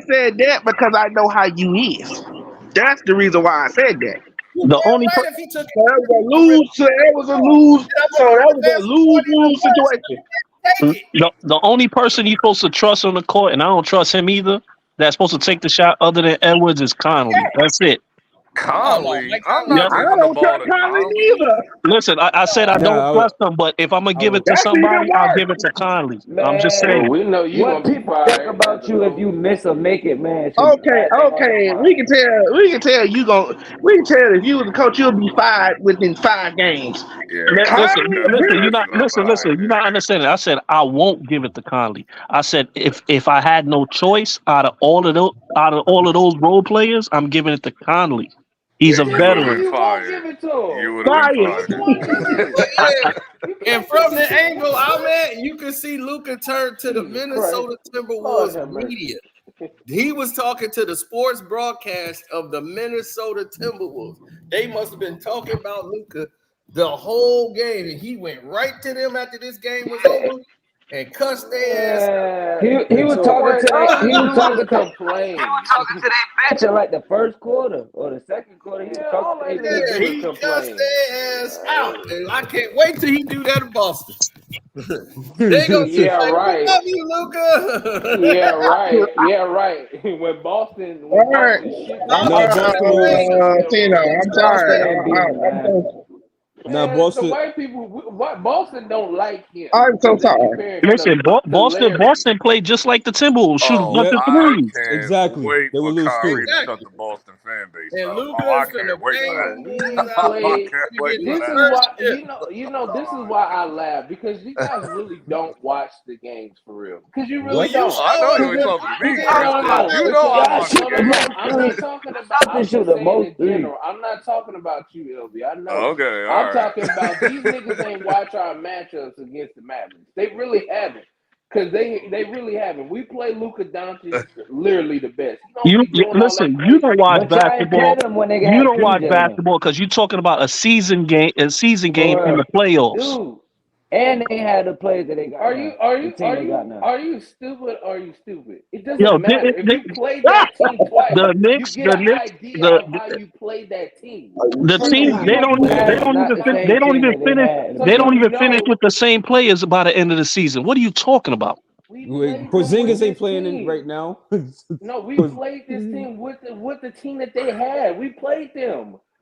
said that because I know how you is. That's the reason why I said that. The only if he took that was a lose situation. The only person you're supposed to trust on the court, and I don't trust him either, that's supposed to take the shot other than Edwards is Conley. That's it. Conley? I'm not giving the ball to Conley either. Listen, I said I don't trust him, but if I'm gonna give it to somebody, I'll give it to Conley. I'm just saying. We know you What gonna people think about you if you miss or make it, man. Okay. We can tell if you was the coach, you'll be fired within 5 games. Listen, you're not understanding. I said I won't give it to Conley. I said if I had no choice out of all of those role players, I'm giving it to Conley. He's a veteran. You won't give it to him. You would have been fired. And from the angle I'm at, you can see Luka turn to the Minnesota Timberwolves media. He was talking to the sports broadcast of the Minnesota Timberwolves. They must have been talking about Luka the whole game, and he went right to them after this game was over and cussed their ass. He was talking to that. He was talking to complain. He was talking to that bench in like the first quarter or the second quarter. He was talking to that bench. He cussed their ass out, and I can't wait till he do that in Boston. They gonna say, right. We love you, Luka. Yeah, right. When Boston, I'm sorry. Now Boston. The white people, Boston don't like him. I'm so sorry. Listen, Boston played just like the Timberwolves, shoot a bunch of threes. Exactly. Wait they will for lose Kyrie too. to shut the Boston fan base And up. Luka's I can't wait for that. This is why I laugh, because you guys really don't watch the games for real. Because you really don't. I know you ain't talking to me. You know I'm watching the game. I'm not talking about in general. I'm not talking about you, LB. I know. Okay, I'm talking about these niggas ain't watch our matchups against the Mavericks. They really haven't. Because they really haven't. We play Luka Doncic literally the best. You don't watch basketball. You don't watch basketball because you're talking about a season game in the playoffs. Dude. And they had the players that they got. Are you stupid? Are you stupid? It doesn't matter. If you played that team twice, you get an idea of how you played that team. The team they don't even finish with the same players by the end of the season. What are you talking about? Porzingis ain't playing in right now. No, we played this team with the team that they had. We played them.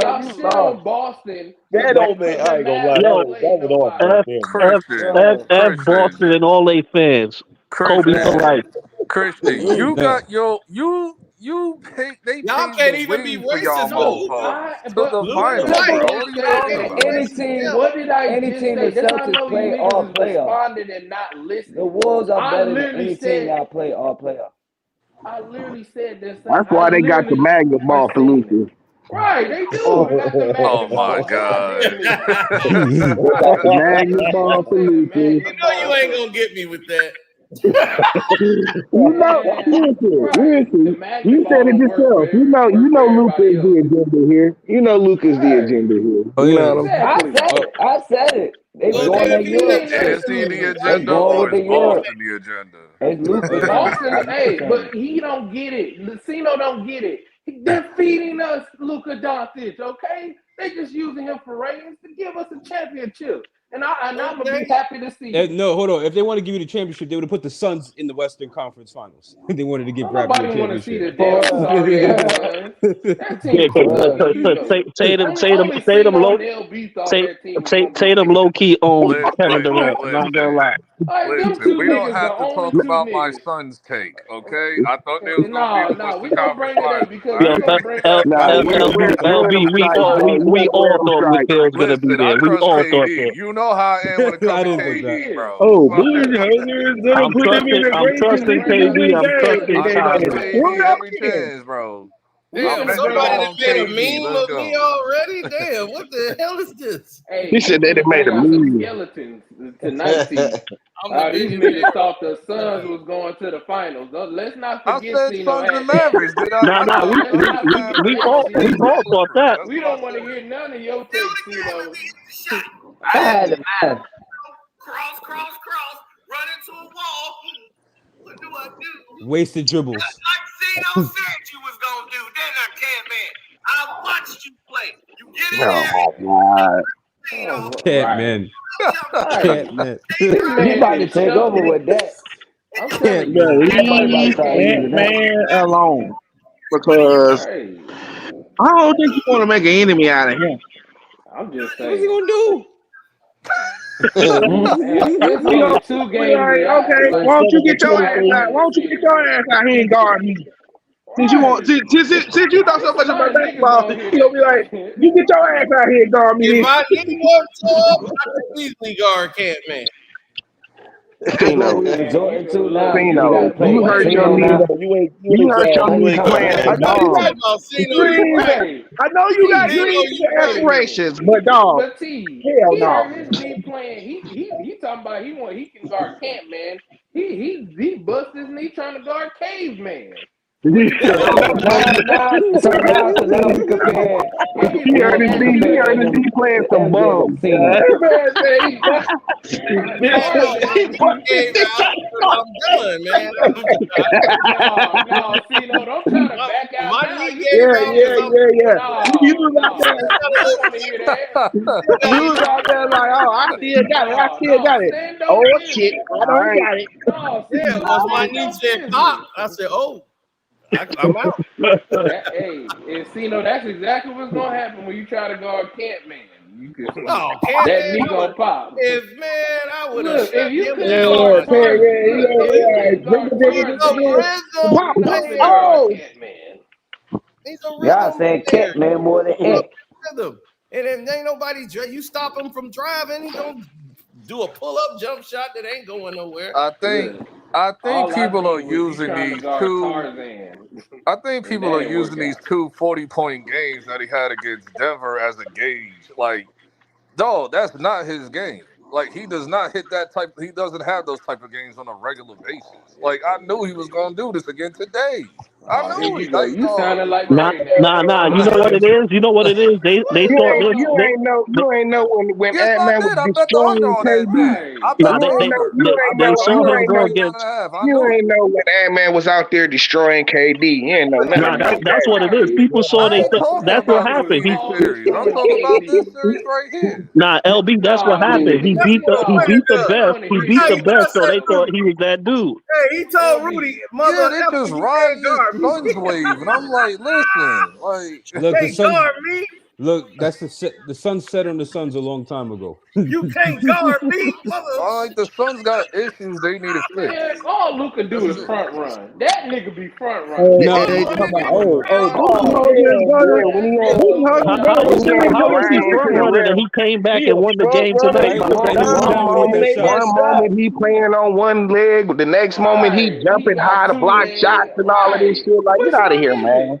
bro. Y'all You shit lost. on Boston That because don't mean the I ain't gonna lie. Mavs Yo, played That was nobody. off right F, there, man. F, F, Christian, F, Christian, Boston and all they fans. Kobe for Christian, life. Christian. Mm. You Now, got you pay. They Y'all paved the can't even be way for y'all racist with No, Luca. motherfuckers to but the Luca what did finals, I White. bro. Y'all just What are you can't say? even talking be about? Any racist with team, him. What did I any just team the say? That's how I Celtics know you play niggas all is playoffs. responding and not The listening. Wolves are I better than literally any team said, that play all playoffs. I literally said this. That's I why they got the literally magnet was ball for saying it. Luka. Right, they do. They got the magnet Oh my ball. God. They got the magnet ball for Luka. You know you ain't gonna get me with that. Listen. magnet You ball said it don't yourself. You know Luca is the agenda here. You know Luca's the agenda here. Oh, You yeah. know what I'm saying? I said it. They Well, going to then you Europe. Is he the They agenda going or with is the Europe. Boston the agenda? It's Luca. Boston, hey, but he don't get it. Lucino don't get it. They're feeding us Luka Doncic, okay? They just using him for ratings to give us a championship. And I'm gonna be happy to see it. No, hold on. If they want to give you the championship, they would have put the Suns in the Western Conference Finals. They wanted to give Bradley a Nobody want to see the championship. damn sorry ass Suns. That team Tatum Cino low and LB thought that team was gonna be Tatum low key on Kevin Durant. I'm not gonna Listen. lie. like them Listen, two we don't niggas, have the to only talk two about my niggas. son's take, okay? I thought they was gonna be in the No, we Western gonna Conference bring it up Finals. because Yo, we gonna bring it up. Nah, we're in them We stripes, bro. You gotta wear them all thought stripes. McHale was gonna be Listen, I there. We trust all thought KD. that. You know how I am when it comes I to didn't We think KD, that. did. bro. Oh, Fuck Booze that shit. Hogan is gonna put them in the I'm greatest trusting position KD. in I'm the trusting game. I They Kai. trust don't KD screw up every here. chance, bro. We Damn, I'm finna betting go somebody all done on off made a KD. meme KD. Let's of me go. already. Damn, what the hell is this? He Hey, we said they finna made bring a out some meme. skeletons tonight, T. I'm the These biggest niggas hero. thought the Suns was going to the finals. Let's not I forget said Cino Suns and had that. Mavericks. Did I? Nah, I nah. said No, let's Suns and not We forget Mavericks that, all and T. thought Clippers. that. That's We what I don't want to said. hear none of your takes, Cino. I had the Mavs. Cross, run into a wall. What do I do? Wasted dribbles. Like Zeno said you was gonna do, didn't I, Cat Man? I watched you play. You get in Oh there, my God. Zeno. Can't, Right. man. Right. Can't, man. This He man about to been take over shuffling. with that. I'm Can't, telling you, man. everybody Everybody Leave start can't using that. Ant-Man alone. What do you Because Hey, I don't think you want to make an enemy out of him. I'm just What's he saying. gonna do? And it's You know, only 2 be games like, left. okay, Like why don't you get your I ass ain't out? even Why don't you get seen. your ass out here and guard me? Since you want, Right. since you know so It's a much lot about of niggas basketball, on here you gonna be like, that you get your ass out here and guard me If then. my knee wasn't tore up, I could easily guard Cat Man. That's what Tino, we man, resorting to look, now. We Tino, got to but play you hurt wait your casino though. knee now. though. You hurt your Now we knee coming playing in I that with know you bomb. talking bombs. about Zeno, you Dreams, right. Right. I know you got T, Zeno, dreams you and right. aspirations, but dog, but T, hell he no. hurt his knee playing. He talking about he can guard Camp Man. He bust his knee trying to guard Caveman. What you That's talking what about? So now we compare. He hurt his knee. He hurt his knee playing some LJ and bums. Casino. Man, say he Zeno, he gave out. I'm done, man. No, see, no, don't try to my, back out my now. knee You gave still Yeah, out got because yeah, it. I'm yeah, yeah. You No, was out no, there. we don't want to hear that. still got a You little was out there like, oh, I still got it. I still No, got it. stand Oh on shit, business. I don't got it. No, see, yeah. no, Once my stand knee on said pop, business. I said, "Oh, I'm out." And see, no, that's exactly what's gonna happen when you try to guard Camp Man. You can No, Cat that Man, knee I would. gonna pop. If man, I would have Look, shut if you him couldn't down. guard Yeah, Tarzan, yeah, look, if you couldn't guard He's a Tarzan, rhythm Pop, who pop. can player. guard Oh, Camp Man? He's a Y'all rhythm saying player. Cat Man more than Pull Ant. up his rhythm, and if ain't nobody, you stop him from driving, he gonna do a pull up jump shot that ain't going nowhere. I think Look, I think all I people are seen was you using trying to these guard two. Tarzan, I think and people that are ain't work using these out. two 40-point games that he had against Denver as a gauge. Like, dog, that's not his game. Like, he does not hit that type. He doesn't have those type of games on a regular basis. Like, I knew he was gonna do this again today. I Oh, here knew you he. go. Like, You dog, sounding like Nah, Ray now. You know what it is? You know what it is? They you thought ain't this. you ain't know They, you ain't know when yes, Ant I Man was did. I bet the under destroying on Ant KD. Man. I Right. bet nah, the under. I bet the saw under him on go 39 against. and a half. I You knew it. ain't know when Ant Man was out there destroying KD. You ain't know nothing Nah, about that's that. what it is. Right. People saw I they. ain't talking That's what about He this happened. was He Heat always series. I'm destroying talking about this KD. series right here. Nah, LB. That's what No, happened. He That's beat what the the he no, player beat the does. we don't best. want to He hear beat Hey, the you that. best, gotta so say they thought Rudy. he was that dude. Hey, he told Rudy, LB. mother Yeah, they effer, just you riding can't this guard me. Suns wave, and I'm like, listen, like, Look, the Can't Suns. guard me. Look, that's the sun set on the Suns a long time ago. You can't guard me, mother. I like the Suns got issues they need to fix. Man, all Luca do That's is it. front run. That nigga be front running. And, No, and All they all talking he about, do is front run. Boogie Oh, Hogan is gonna, yeah. When he That's had it. Boogie Hogan How gonna when was he sit he? there had and How get was he Brian changed front to the too. running and ref. he came back He and a won the front game runner. tonight? he looked like he was One down when he hit that moment, shot. one moment he playing on one leg, the next moment he Right. He jumping high got to two block legs. shots and all of this Right. shit. Like, get Which out of one here, is it? man.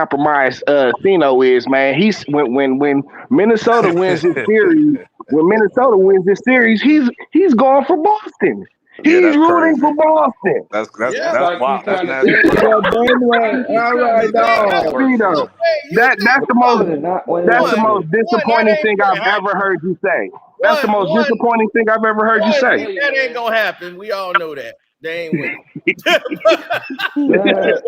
compromised Cino is, man. He's when Minnesota wins this series, he's going for Boston. Yeah, He's that's rooting crazy. for Boston. That's Yeah. Like wow. he's That's trying to nasty tell work. you. Well, damn right. Like he's All trying right, to tell you dog. that works for Cino, him. You that's the Minnesota most did not win that's that the one, series. most that disappointing ain't thing gonna I've happen. ever heard you say. That's the most One, disappointing thing I've ever heard you say. that ain't gonna happen. We all know that. They ain't winning. That was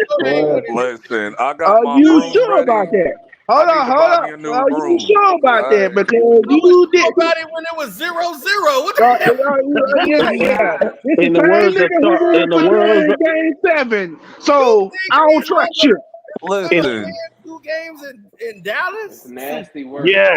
Listen, I got Are my you broom sure about ready. that? I Hold need on, to hold buy on. me a new Are you broom. sure about that? Hey, Because I was you sure didn't. about it when it was 0-0. What the hell? Yeah. It's the In the same words of nigga who in won the for words you in Game 7. You So think I don't these trust you. motherfuckers gonna listen. win 2 games in It's Dallas? nasty work. yeah,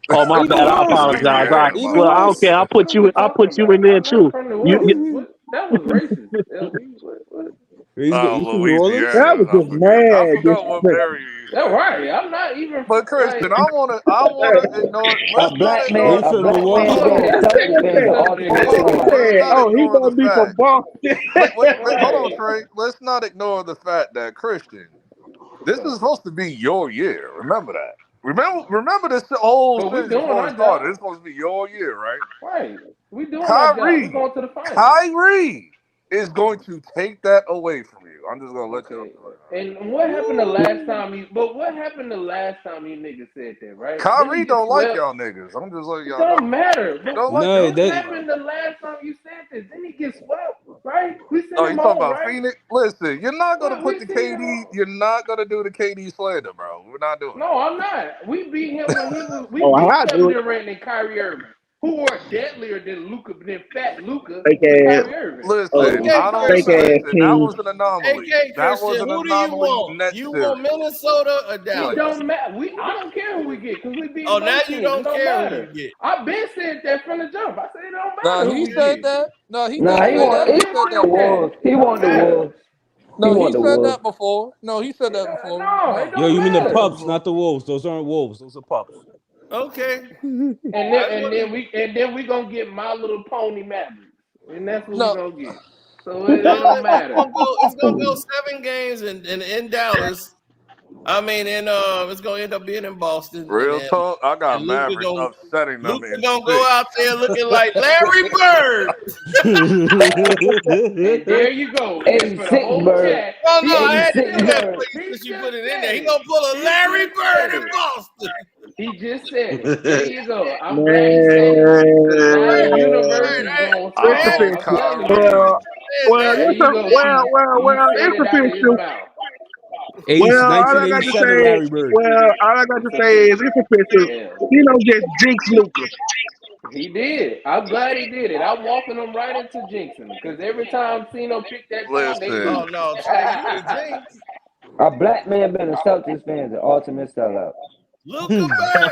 Oh my bad. I apologize. Well, I don't care. I'll put you. I'll put you in there I'm not too. from the You, West. What? That was racist. LB. What? He's from New Orleans. That was just I mad. forgot what Barry. That's right. I'm not even. But Christian, I wanna ignore. Let's not ignore. He's from Milwaukee. Celtics fans are ultimate sellout. Let's not Oh, he ignore gonna the be from fact. Boston. Hold on, Trey. Let's not ignore the fact that Christian, this is supposed to be your year. Remember that. Remember this whole But we series doing before our it started. job. It's supposed to be your year, right? Right. We doing our job. We going to the finals. Kyrie is going to take that away from you. I'm just gonna let you know. And what happened the last time you? But what happened the last time you niggas said that? Right? Kyrie don't like y'all niggas. I'm just letting y'all know. Don't matter. But Don't what like y'all. happened the last time you said this? Then he gets swept, right? We sent Oh, him you talking home, about right? Phoenix? Listen, you're not gonna Well, put we the sent him KD. home. You're not gonna do the KD slander, bro. We're not doing. No, I'm not. We beat him when he was. We Oh, beat I Kevin do it. Durant and Kyrie Irving, who are deadlier than Fat Luka Fake and ass. Kyrie Irving. Listen, Okay, I don't Fake Christian. ass listen. That team. was an anomaly. Okay, That was Christian. an Who do you anomaly want? net You series. want Minnesota or It Dallas? don't matter. I don't care who we get because we beat Oh, now both you teams. don't It don't care who matter. you get. I've been said that from the jump. I said it don't No, matter who he we said get. that. No, he Nah, did he say want that. He said the that. Wolves. He It want don't the matter. Wolves. He No, he want the said Wolves. that before. No, he said that before. No, it No. Yo, don't you mean the matter. pups, not the wolves? Those aren't wolves. Those are pups. Okay. And then we gonna get My Little Pony Mavericks, and that's what we No. gonna get. So it don't matter. It's gonna go 7 games in Dallas. I mean, it's gonna end up being in Boston. Real And talk. I got Luka Mavericks upsetting them in gonna go 6. out there looking like Larry Bird. And there you go. And for the 86 whole bird. chat, Oh no, I had to 86 do that bird. for you since you put it in said there. He it. gonna pull a He Larry just Bird said in it. Boston. He just said it. There you go. I'm glad he said it because now the universe is going I It's had strong. to I'm official. telling Kyrie. you. There It's you go. He said it's it out of his official. mouth. Well, all I got to 1987 say, Larry Bird. It's official. it's official. Yeah. You know, just jinx Luka. He did. I'm glad he did it. I'm walking him right into jinxing because every time Cino pick that team, they Listen. Oh lose. no, Trey, you the jinx. A black man being a Celtics fan is the ultimate sellout. Luka Bird.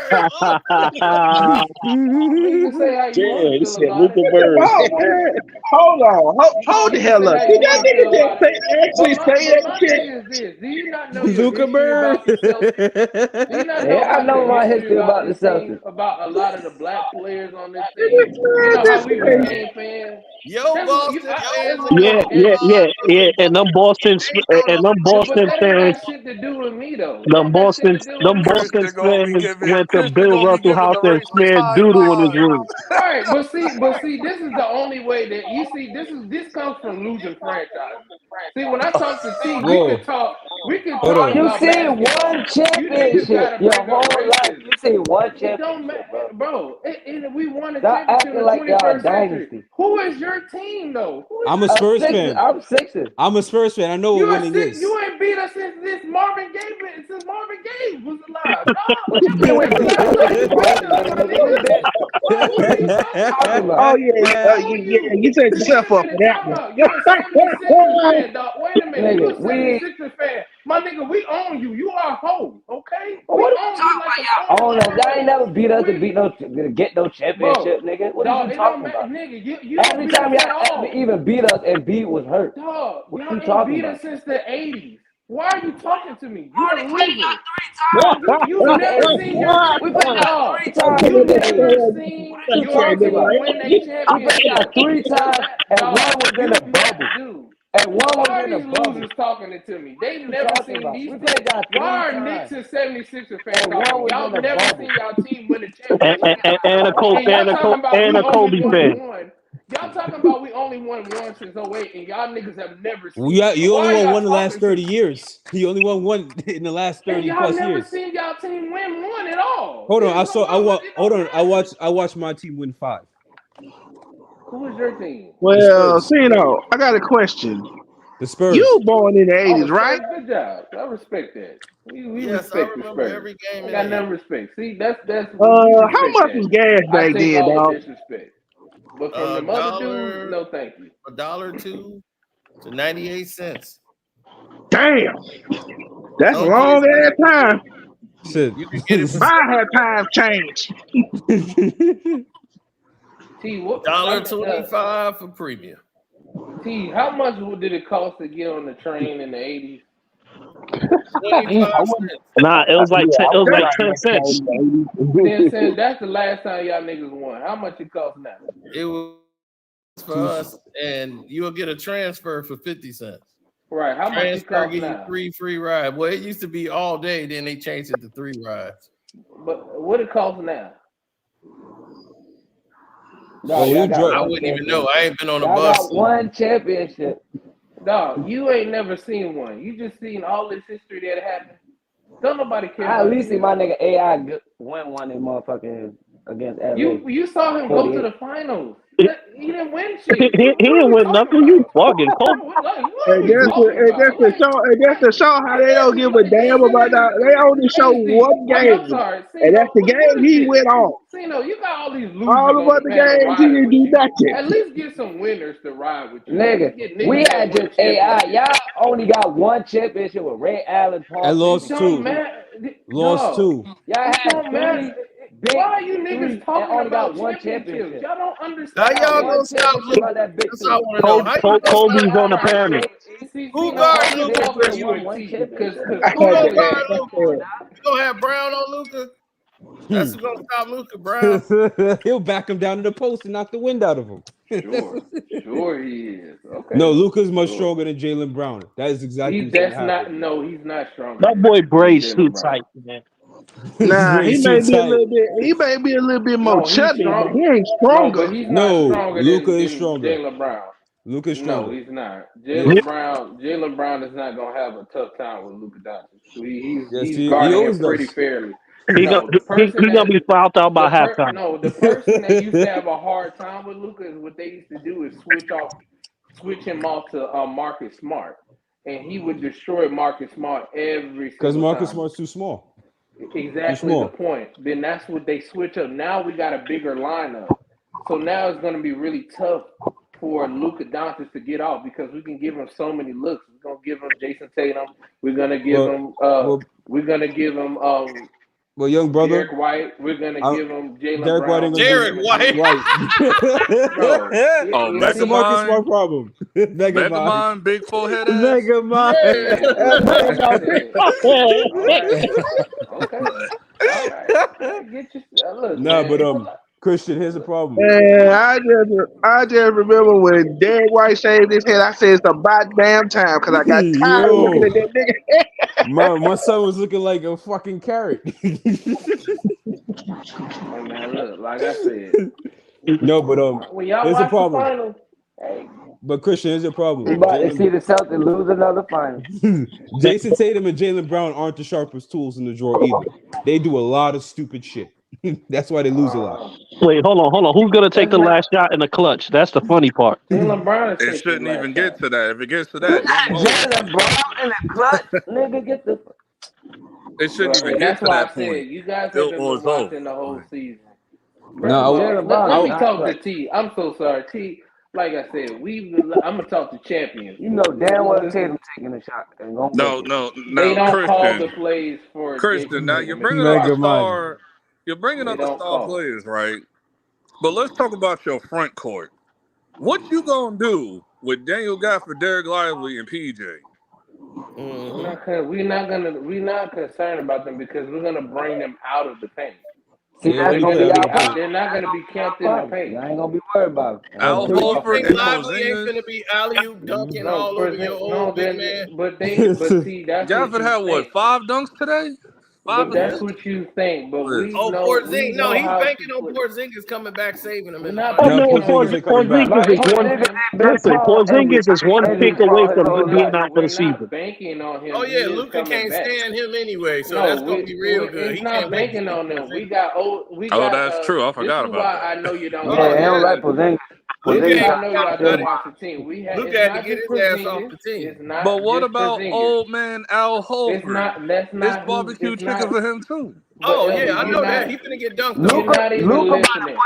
You can say how you want Yeah, to he feel said about Luka it. Bird. Oh, man. Hold on. Hold the You can hell say up. how Did you that want to feel nigga just about it. actually say But that my shit? thing is this: do you not know your Luka history about the Celtics? Do you Bird. not know Yeah, I about know your my history history about about the this team? Celtics. About a lot of the black players on this team? You know how we became fans. Yo, That's what you. Boston fans That's in what. Yeah, Baltimore. yeah, yeah, yeah. And them Boston and them But Boston that ain't fans, got shit to do with me though. That them ain't got shit Boston, to do with them me. Boston Christian gonna be fans giving went to Bill Russell house the and racist smeared high doodle in his five. room. Right, but see, this is the only way that you see. This comes from losing franchises. See, when I talk to T, we Whoa. could talk Hold about on. You see basketball. one You niggas championship gotta your bring whole up life. racism. You see one It don't championship, matter, bro. bro. And we won a Stop championship in acting the like y'all 21st century. dynasty. Who is your team though? Who is I'm a your Spurs team? fan. I'm Sixers. I'm a Spurs fan. I know what You are winning six. is. You ain't beat us since Marvin Gaye was alive. Dog. What you mean we That's the beat last them time niggas, you bro? beat us, my Nigga, we nigga. been. What are you What talking you talking about? Oh, about? yeah. You set yourself up Wait for a minute, that time one. out. You a 76ers fan, dog. Wait a minute. You a Nigga, we. 76ers fan. My nigga, we own you. You are a hoe, okay? Well, We what are you own you talking like about? a Y'all pony own us. are a Y'all ain't hoe. never beat us to get no championship, Bro, nigga. What are dog, you it don't talking matter. about? Nigga, you don't Every beat us time at y'all ever all. even beat us, and B was hurt. Dog, What are y'all you ain't talking beat us about? since the 80s. Why are you talking to me? You a We played loser. y'all 3 Dog, you times in the never 80s. seen your We played y'all dog. 3 times You in the never 80s. seen What are you your talking about? team win a We played y'all championship. 3 times, and one Dog, was in the you've bubble. not, dude. And one Why was are in the these bubble. losers talking it to me? What are They've you never talking seen about? these We teams. played y'all 3 Why are times, Knicks and 76er fans and one talking? was in Y'all the never bubble. seen y'all team win a and, championship. and a Kobe And y'all talking about and we a only Kobe won fan. one. Y'all talking about we only won one since 08, and y'all niggas have never Well, seen it. you only Why are won y'all one in the last talking to 30 me? years. You only won one in the last And 30 y'all plus never years. seen y'all team win one at all. Hold on, It don't hold on. matter. I watched my team win 5. Who is your team? The Well, Spurs. Cino, I got a question. The Spurs. You born in the Oh, 80s, the right? Spurs. Good job. I respect that. We Yes, I respect the remember Spurs. every game I in got the 80s. none respect. See, we How respect much that. was gas I back take then, all the dog? disrespect. But from them other dudes, no thank you. $1.02 to 98 cents. Damn. That's a Some long places ass time. Shit. you can get it for I had time change. T, what? $1.25 for premium. T, how much did it cost to get on the train in the 80s? 25 cents. Nah, it was like I it was was like riding 10 that cents. train in the 10 80s. cents. That's the last time y'all niggas won. How much it cost now? It was for us, and you'll get a transfer for 50 cents. Right. How much it Transfer cost give you now? 3 free rides. Well, it used to be all day, then they changed it to 3 rides. But what it costs now? No, you I wouldn't even know. I ain't been on a y'all bus. got one championship. Dog, you ain't never seen one. You just seen all this history that happened. Don't nobody care. I at about least you. see my nigga AI win one in motherfucking against LA. You saw him go to the finals. He didn't win shit. He didn't win nothing. You bugging. Kobe. And that's to show how they don't give a damn about that. They only show one game, I'm sorry. and that's the game he went on. Cino, you got all these losers All the on the other panel games, he riding didn't with do you. nothing. At least get some winners to ride with you. Nigga, we had just AI. Y'all only got one championship with Ray Allen, Paul. I lost Pierce, two. Lost two. Y'all had don't matter. big Why are you niggas three talking and only about got one championships? championship. Y'all don't understand. How y'all one gonna stop championship Luka? about that big That's all I three. want to know. How you gonna Kobe's stop on the panel. Who guard They Luka? all been won one championship. Who gonna guard Luka? You gonna have Brown on Luka? That's who's gonna stop Luka, Brown. He'll back him down to the post and knock the wind out of him. Sure he is. Okay. No, Luka's much stronger than Jaylen Brown. That is exactly what's gonna happen. He's not stronger. That boy Bray's too tight, man. Nah, he Bray's may too be a tight. little bit. He may be a little bit more No, he's chubby, but strong. he ain't No, stronger. but he's not No, stronger Luka than is stronger. Jaylen Brown. Luka is stronger. No, he's not. Yes. Jaylen Brown is not gonna have a tough time with Luka Doncic. Yes, He's he guarding him always pretty does. fairly. He No, the person gonna be fouled out by halftime. the person that used to have a hard time with Luka is what they used to do is switch him off to Marcus Smart, and he would destroy Marcus Smart every Because single Marcus time. Smart's too small. Exactly the point. Then that's what they switch up. Now we got a bigger lineup, so now it's going to be really tough for Luka Doncic to get off because we can give him so many looks. We're gonna give him Jason Tatum. We're gonna give him. We're gonna give him. Well, young brother, Derek White. We're gonna give him Jaylen Derek Brown. White ain't Derek White. Bro, That's the Marcus Smart problem. Megamind, big forehead ass. Megamind. Okay. All right. Get your look. Nah, man. but Christian, here's the problem. Man, I just remember when Derek White shaved his head. I said it's about damn time because I got tired of looking at that nigga. My son was looking like a fucking carrot. Hey man, look, like I said. No, but when y'all here's watch the problem. The final, hey. But Christian, here's the problem. We about to see the Celtics lose another final. Jason Tatum and Jaylen Brown aren't the sharpest tools in the drawer either. They do a lot of stupid shit. That's why they lose a lot. Wait, hold on. Who's gonna take the last shot in the clutch? That's the funny part. Jaylen Brown It shouldn't even get to that. If it gets to that, Jaylen Brown in the clutch, nigga, get the. It shouldn't even get to that point. You guys have been watching the whole season. No, let me talk to T. I'm so sorry, T. Like I said, I'm gonna talk to champions. You know damn well Tatum taking a shot. No. They don't call the plays for Christian. Now you're bringing up the star. You're bringing up the star players, right? But let's talk about your front court. What you gonna do with Daniel Gafford, Derek Lively, and PJ? We're not concerned about them because we're gonna bring them out of the paint. See, they're not gonna be kept in the paint. I ain't gonna be worried about it. Al Horford and Lively ain't gonna be alley-oop dunking all over your old big man. But see, that's Gafford had what, 5 dunks today? But that's what you think. But we know. Porzingis. No, he's banking on Porzingis coming back, saving him. Porzingis is one pick away from being out for the season. Banking on him. Oh yeah, Luka can't stand him anyway, so that's gonna be real good. He's not banking on them. We got. Oh, that's true. I forgot about that. I know you don't. Yeah, I don't like Porzingis. I know y'all don't watch the team. Luka had to get his ass off the team. But what about old man Al Horford? That's not. It's barbecue chicken for him too. Oh yeah, I know that. He's gonna get dunked on. You're not even listening.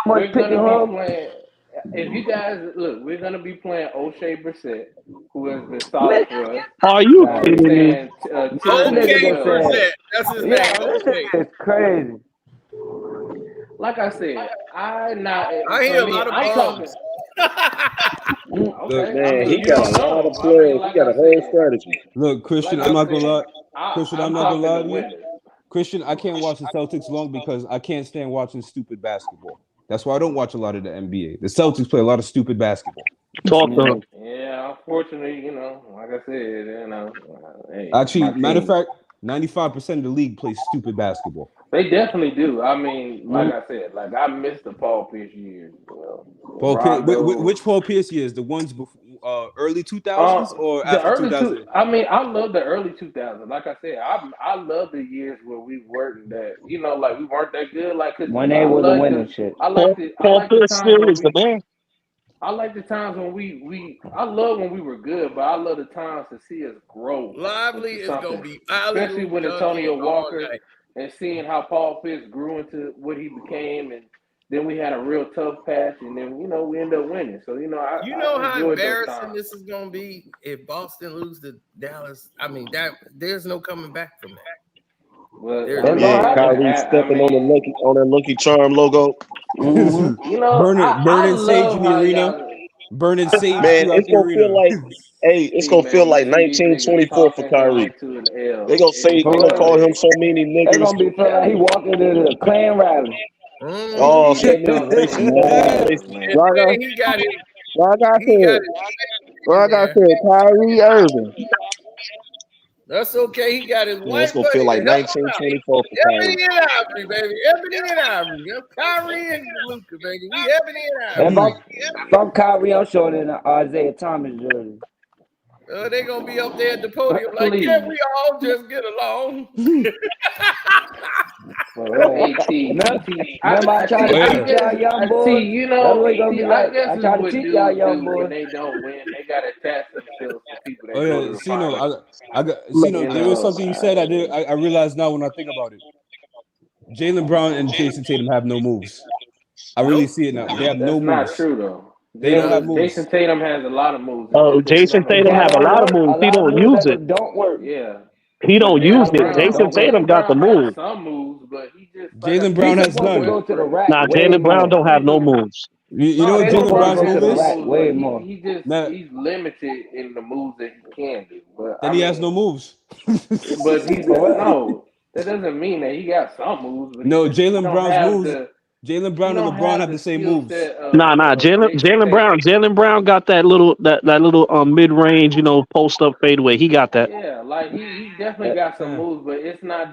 We're gonna be playing. If you guys look, we're gonna be playing O'Shea Brissett, who has been solid for us. Are you kidding me? Okay, Brissett. That's his name. Okay. It's crazy. Like I said, I hear a lot of bombs. Okay, I Man, he mean, you got a don't lot of know. I mean, players. He like got I a whole said, strategy. Look, Christian, I'm not gonna lie. Christian, I'm I'm not gonna talking lie the to you. winners. Christian, I can't watch the Celtics long because I can't stand watching stupid basketball. That's why I don't watch a lot of the NBA. The Celtics play a lot of stupid basketball. Talk to him. Yeah, unfortunately, like I said, hey, Actually, my matter of team. fact, 95% of the league plays stupid basketball. They definitely do. I mean, like Mm. I said, like I missed the Paul Pierce years. Paul Pierce, Rondo. which Paul Pierce years? The ones before, early 2000s or The after early 2000? I mean, I love the early 2000s. Like I said, I love the years where we weren't that. Like we weren't that good. Like, cause When they I was a like winning shit. I Paul like the Pierce times still when is the man. I like the times when we I love when we were good, but I love the times to see us grow Lively into is gonna something, be Lively especially will be with done for Antonio all Walker night. and seeing how Paul Pierce grew into what he became, and then we had a real tough patch, and then we end up winning. So You I know how enjoyed those embarrassing times. this is gonna be if Boston lose to Dallas. I mean, that there's no coming back from that. But There's I That's mean, gonna Man, happen. Kyrie stepping on the Lucky Charm logo. Mm-hmm. I Burning sage love in the how arena. y'all. Burning sage I Man, throughout it's the gonna feel arena. like, hey, it's see, gonna feel man. You like see these niggas 1924 for talking Kyrie. like to an They L. gonna say For they gonna real. call him so many It's niggas. gonna be feel like he walking into the Klan rally. Oh, He so just many don't racist, see so many Man. racist. man. and then Like I he got said, his in like I there. said, Kyrie Irving. That's okay. He got his Man, it's white gonna feel buddy to like help him out. 1924 for Ebony Kyrie. and Ivory, baby. Ebony and Ivory. That's Kyrie and Luca, baby. We Ebony and If Ivory. I'm Kyrie, I'm showing in an Isaiah Thomas jersey. They're gonna be up there at the podium like, Please. can we all just get along? Remember I tried to teach y'all young boys. That's what it's gonna be I like. guess I is try to what teach y'all dudes young do when boys. they don't win. They gotta attach themselves to people Oh that go to yeah, the Sino, finals. I got Sino. There was something you said. I realized now when I think about it. Jaylen Brown and Jason Tatum have no moves. I really see it now. They have no That's not moves. true though. They don't have Jason moves. Tatum has a lot of moves. Jason Tatum That have a don't lot of work. A moves. He lot of don't moves use it. that don't work. Yeah. He But don't use it. Jason Tatum got the Brown has move. some moves, but he just Jaylen He's Brown has supposed to go none. to the rack Nah, way Jaylen Brown more. don't have no moves. You know what He's Jaylen supposed to Brown's go to move the is? rack way more. Nah, he's limited in the moves that he can do. But then he has no moves. but he's no. That doesn't mean that he got some moves, but No, he Jaylen don't Brown's have moves. the Jaylen he Brown and don't LeBron have the the same skill moves. set Nah. of Jason Tatum. Jaylen Brown got that little mid range, post up fadeaway. He got that. Yeah, like he definitely got some moves, but it's not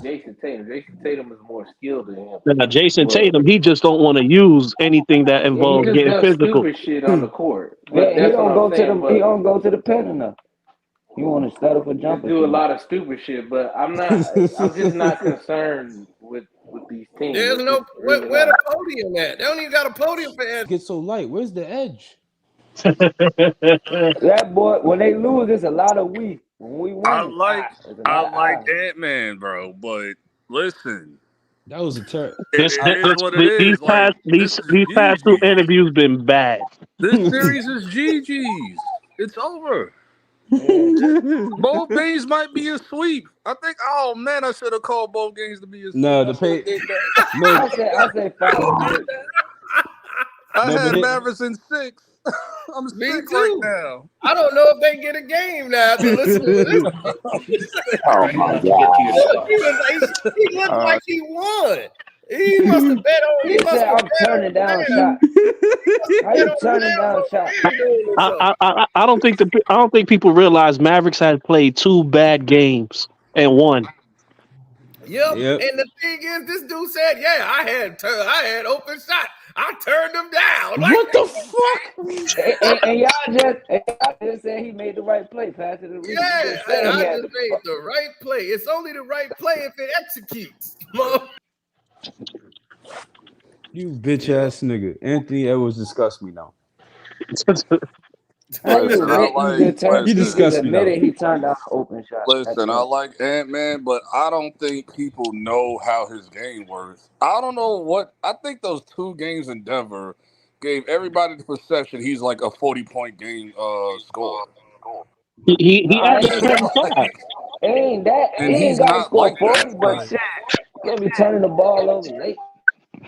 Jason Tatum. Jason Tatum is more skilled than him. Now, Jason But Tatum, he just don't want to use anything that yeah, he involves just getting does physical. stupid shit on the court. Yeah, But he that's what don't I'm go to saying. the he don't go to the pen enough. He want to settle for He just jumpers. do a lot of stupid shit. But I'm just not concerned with these teams. There's It's no just really where not. the podium at. They don't even got a podium for Ed. Get so light. Where's the edge? That boy, when they lose, it's a lot of we. When we I win, it's a I lot of like I. Ant-Man, bro, but listen, That was a turn. it is what it is. Like this is These past two GG. interviews been bad. This series is GG's. It's over. Both games might be a sweep. I think. Oh man, I should have called both games to be a sweep. No, I the should pay. have did that. No, I say 5-6. I no, but had it, Mavericks in 6. I'm Me sick right too. now. I don't know if they get a game now after listening to this. I'm sick Oh right my now. God. Look, he looked like he won. He must have bet on. He He must said, have "I'm bet on turning the down Rams. shots." How Bet you on the turning Rams down on shots? FanDuel or something. I don't think people realize Mavericks had played 2 bad games and won. Yep. yep. And the thing is, this dude said, "Yeah, I had open shot. I turned them down." Like, What the fuck? And y'all just said he made the right play, pass it to Reed. yeah, He I had just made the right play. It's only the right play if it executes. You bitch ass nigga. Anthony Edwards disgusts me now. How you Listen, I admit like. He he just disgusts me now. admitted he turned down an open shot. Listen, I like Ant-Man, but I don't think people know how his game works. I don't know what. I think those 2 games in Denver gave everybody the perception he's like a 40-point game scorer. He averaged Ain't 25. And he he's ain't gotta not score like 40, that. but shit, can't be turning the ball over late.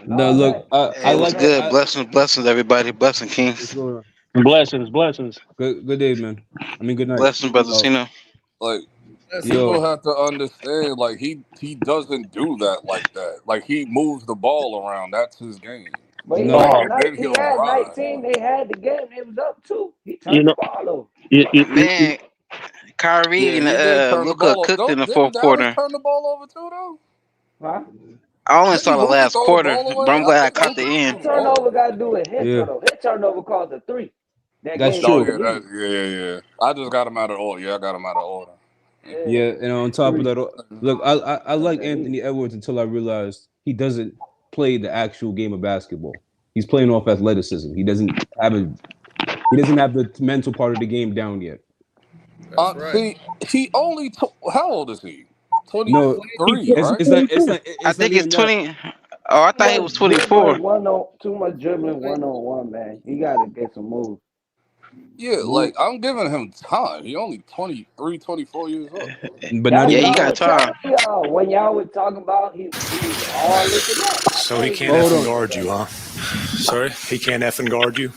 No, look, I Hey, what's like good? I, Blessings, everybody. Blessing what's Kings. going on? Blessings. Good day, man. I mean, good night. Blessings, brother Cena. Like Yo. people have to understand, like he doesn't do that like that. Like he moves the ball around. That's his game. But No. And then he he'll had ride. 19. They had the game. It was up 2. He You turned the know, ball over. Man, Kyrie Yeah, and he did turn the Luka ball over. cooked in the Didn't fourth Dallas quarter. turn the ball over too, though? Huh? I only Didn't saw the Luka last throw the quarter, ball but away? I'm I glad I think caught Luka the threw end. the ball Turnover away. got to do with his Yeah. turnover. His turnover caused a 3. That That's gave true. them Oh the yeah, lead. yeah. I just got him out of order. Yeah, I got him out of order. Yeah, and on top of 3. that, look, I like That lead. Anthony Edwards until I realized he doesn't play the actual game of basketball. He's playing off athleticism. He doesn't have the mental part of the game down yet. That's right. See, he only how old is he? No, 23, right? I it's not think it's even that. 20. Oh, I thought he was 24. Too much dribbling 1-on-1, man. He got to get some moves. Yeah, like I'm giving him time. He only 23, 24 years old. But not Yeah, even he that. got time. Y'all, when y'all were talking about he was all looking up. So he can't effing guard you, huh? Sorry? He can't effing guard you?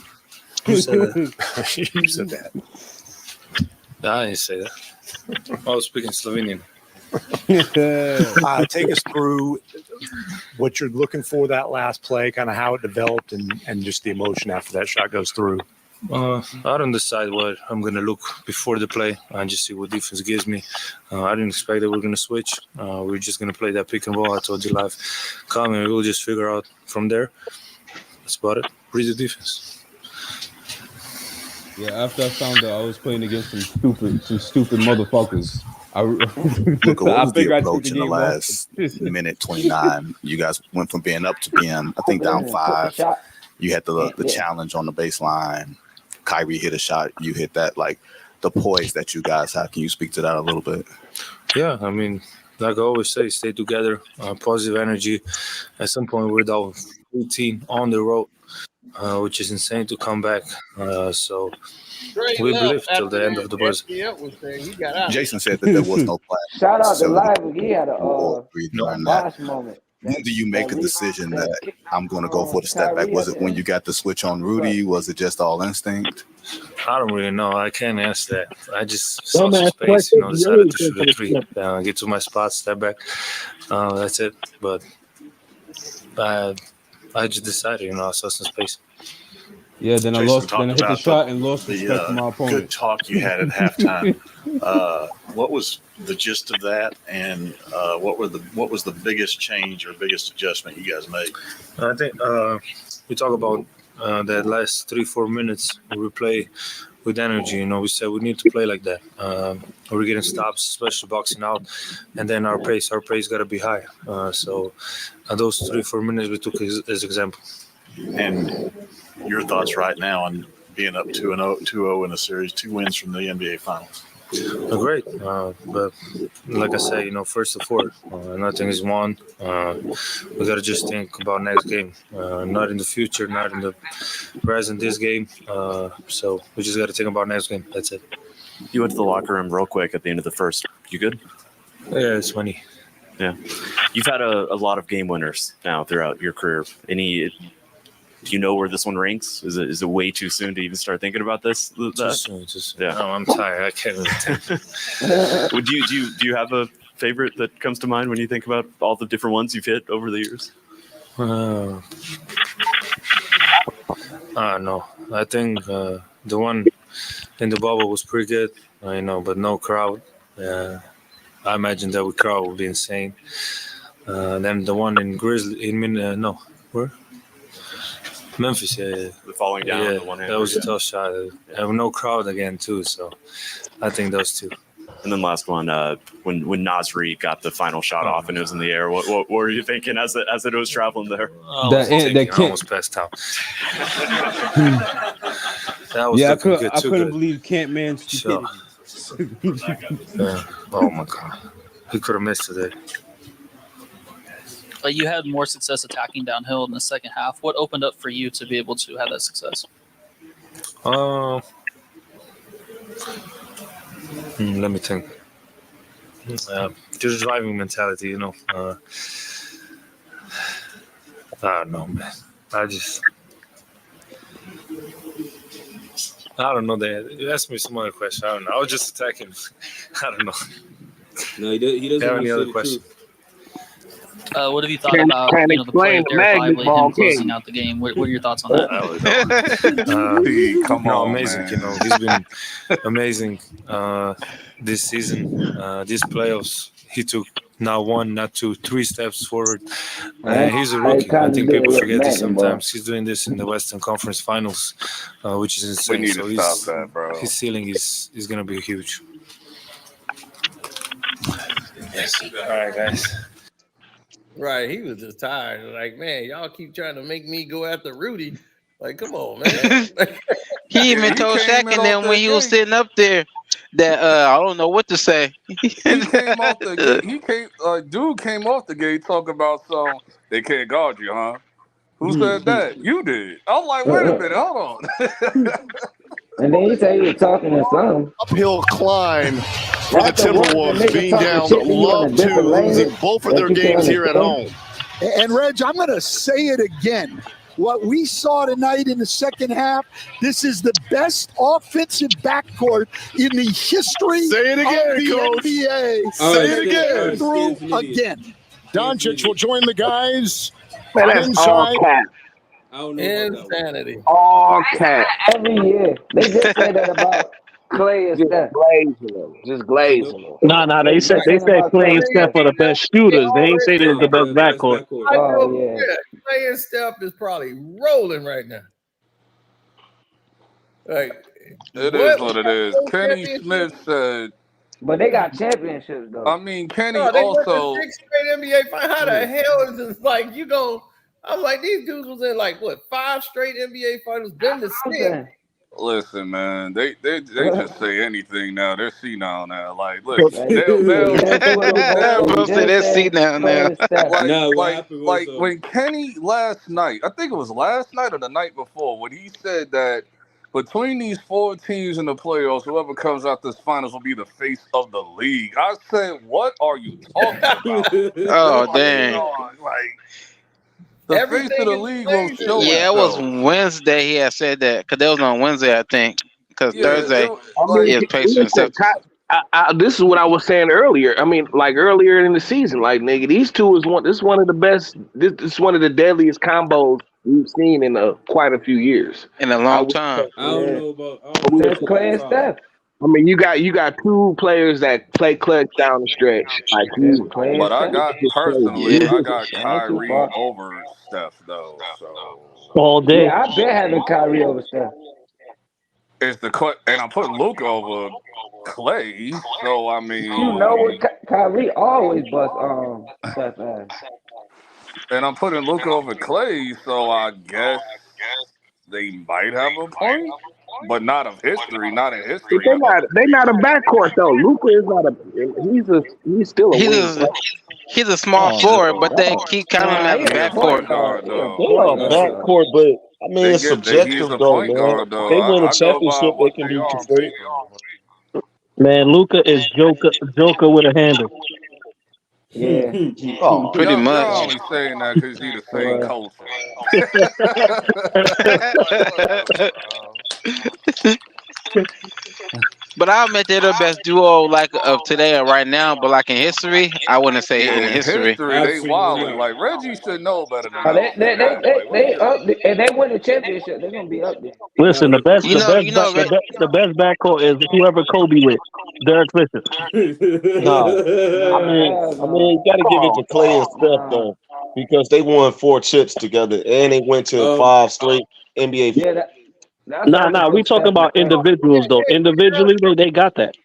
Who said that? You said that. No, I didn't say that. I was speaking Slovenian. Take us through what you're looking for that last play, kind of how it developed, and just the emotion after that shot goes through. I don't decide what I'm going to look before the play. I just see what defense gives me. I didn't expect that we're going to switch. We're just going to play that pick and roll. I told you live. Come and we'll just figure out from there. That's about it. Read the defense. Yeah, after I found out I was playing against some stupid motherfuckers. Luka, what was the approach in the last minute 29? You guys went from being up to being, I think, down 5. You had the challenge on the baseline. Kyrie hit a shot. You hit that, like the poise that you guys have. Can you speak to that a little bit? Yeah, I mean, like I always say, stay together, positive energy. At some point, we're down 18 on the road, which is insane to come back. So we believe till the end of the buzz. Jason said that there was no plan. Shout out to Live. He had a boss moment. When do you make a decision that I'm going to go for the step back? Was it when you got the switch on Rudy? Was it just all instinct? I don't really know. I can't answer that. I just saw some space, decided to shoot a 3. Get to my spot, step back. That's it. But I just decided, I saw some space. Yeah, then Jason I hit the shot and lost respect for my opponent. Good talk you had at halftime. What was the gist of that, and what was the biggest change or biggest adjustment you guys made? I think we talk about that last 3-4 minutes. We play with energy. We said we need to play like that. We're getting stops, especially boxing out, and then our pace got to be high. So those 3-4 minutes we took as example. And your thoughts right now on being up 2-0 in a series, 2 wins from the NBA Finals? Great, but like I say, first to fourth, nothing is won. We gotta just think about next game, not in the future, not in the present. This game, so we just gotta think about next game. That's it. You went to the locker room real quick at the end of the first. You good? Yeah, it's funny. Yeah, you've had a lot of game winners now throughout your career. Do you know where this one ranks? Is it way too soon to even start thinking about this? Too soon. Yeah. No, I'm tired. I can't really think. Do you have a favorite that comes to mind when you think about all the different ones you've hit over the years? No. I think the one in the bubble was pretty good. But no crowd. I imagine that with crowd would be insane. Then the one in where? Memphis, yeah. The falling down. Yeah, the one that was a tough shot. And no crowd again too, so I think those two. And then last one, when Nasri got the final shot off and it was in the air, what were you thinking as it was traveling there? I almost passed out. That was I good. couldn't believe Camp Man's stupidity. Yeah. Oh my God, he could have missed today. You had more success attacking downhill in the second half. What opened up for you to be able to have that success? Let me think. Just driving mentality, I don't know, man. I don't know that. You asked me some other question. I don't know. I was just attacking. I don't know. No, he doesn't Have want any to other say the question? truth. What have you thought about the play of Dereck Lively, him closing out the game? What are your thoughts on that? Come no, on, amazing. man. He's been amazing this season. These playoffs, he took not one, not two, 3 steps forward. And he's a rookie. I think people forget this sometimes. He's doing this in the Western Conference Finals, which is insane. We need to stop that, bro. His ceiling is going to be huge. Yes. All right, guys. Right, he was just tired. Like, man, y'all keep trying to make me go after Rudy. Like, come on, man. He even told Shaq and them when he was sitting up there that I don't know what to say. He came off the gate. Dude came off the gate talking about they can't guard you, huh? Who said that? You did. I'm like, wait a minute, hold on. And then he said he was talking to some uphill climb for the Timberwolves, being down love to losing both of their games here at home. And Reg, I'm going to say it again. What we saw tonight in the second half, this is the best offensive backcourt in the history Say it again, of the Coach. NBA. Say it again. Through again. Doncic will join the guys. Man, that's all cap. I don't know Insanity. All cap. every year. They just said that about Clay and Steph. Just glazing them. Nah. They said Clay and Steph are the best shooters. They ain't say they're the best backcourt. I know, Clay and Steph is probably rolling right now. Like, It is what it is. Kenny Smith said. But they got championships though. I mean, Kenny they also. went to 6 straight NBA finals. How the hell is this? Like, you go? I'm like, these dudes was in like what 5 straight NBA finals, been to 6. Listen, man, they just say anything now. They're senile now. Like, listen, they'll say they're senile now. Like when Kenny last night, I think it was last night or the night before, when he said that between these 4 teams in the playoffs, whoever comes out this finals will be the face of the league. I said, what are you talking about? Oh, dang. The face of the league will show. Yeah, it was Wednesday he had said that. Because that was on Wednesday, I think. Because Thursday, he has Pacers and stuff. This is what I was saying earlier. I mean, like earlier in the season, like nigga, these two is one. This is one of the best. This is one of the deadliest combos we've seen in quite a few years. In a long time. I don't know about Clay and Steph. I mean, you got 2 players that play clutch down the stretch. Like, but I got personally, I got Kyrie over Steph though. So all day. Yeah, I bet having Kyrie over Steph. It's and I'm putting Luka over Clay. So I mean, You know what? Kyrie always bust Steph ass. And I'm putting Luka over Clay. So I guess they might have a point. But not of history, not in history. They're not a backcourt though. Luka is not a. He's still a. He's a small forward, but they keep counting him as a backcourt. They're a backcourt, but I mean it's subjective though, man. They win a championship, they can be considered. Man, Luka is Joker with a handle. Yeah. Pretty much. You're only saying that because he's the same culture. But I'll admit they're the best duo like of today or right now. But like in history, I wouldn't say in history. They wilding. Like Reggie should know better than that. They up and they win the championship. They're gonna be up there. Listen, the best backcourt is whoever Kobe with, Derek Fisher. No, I mean, you got to give it to Clay and Steph though, because they won 4 chips together and they went to 5 straight NBA. Yeah. Nah. We talking about individuals though. Individually, they got that.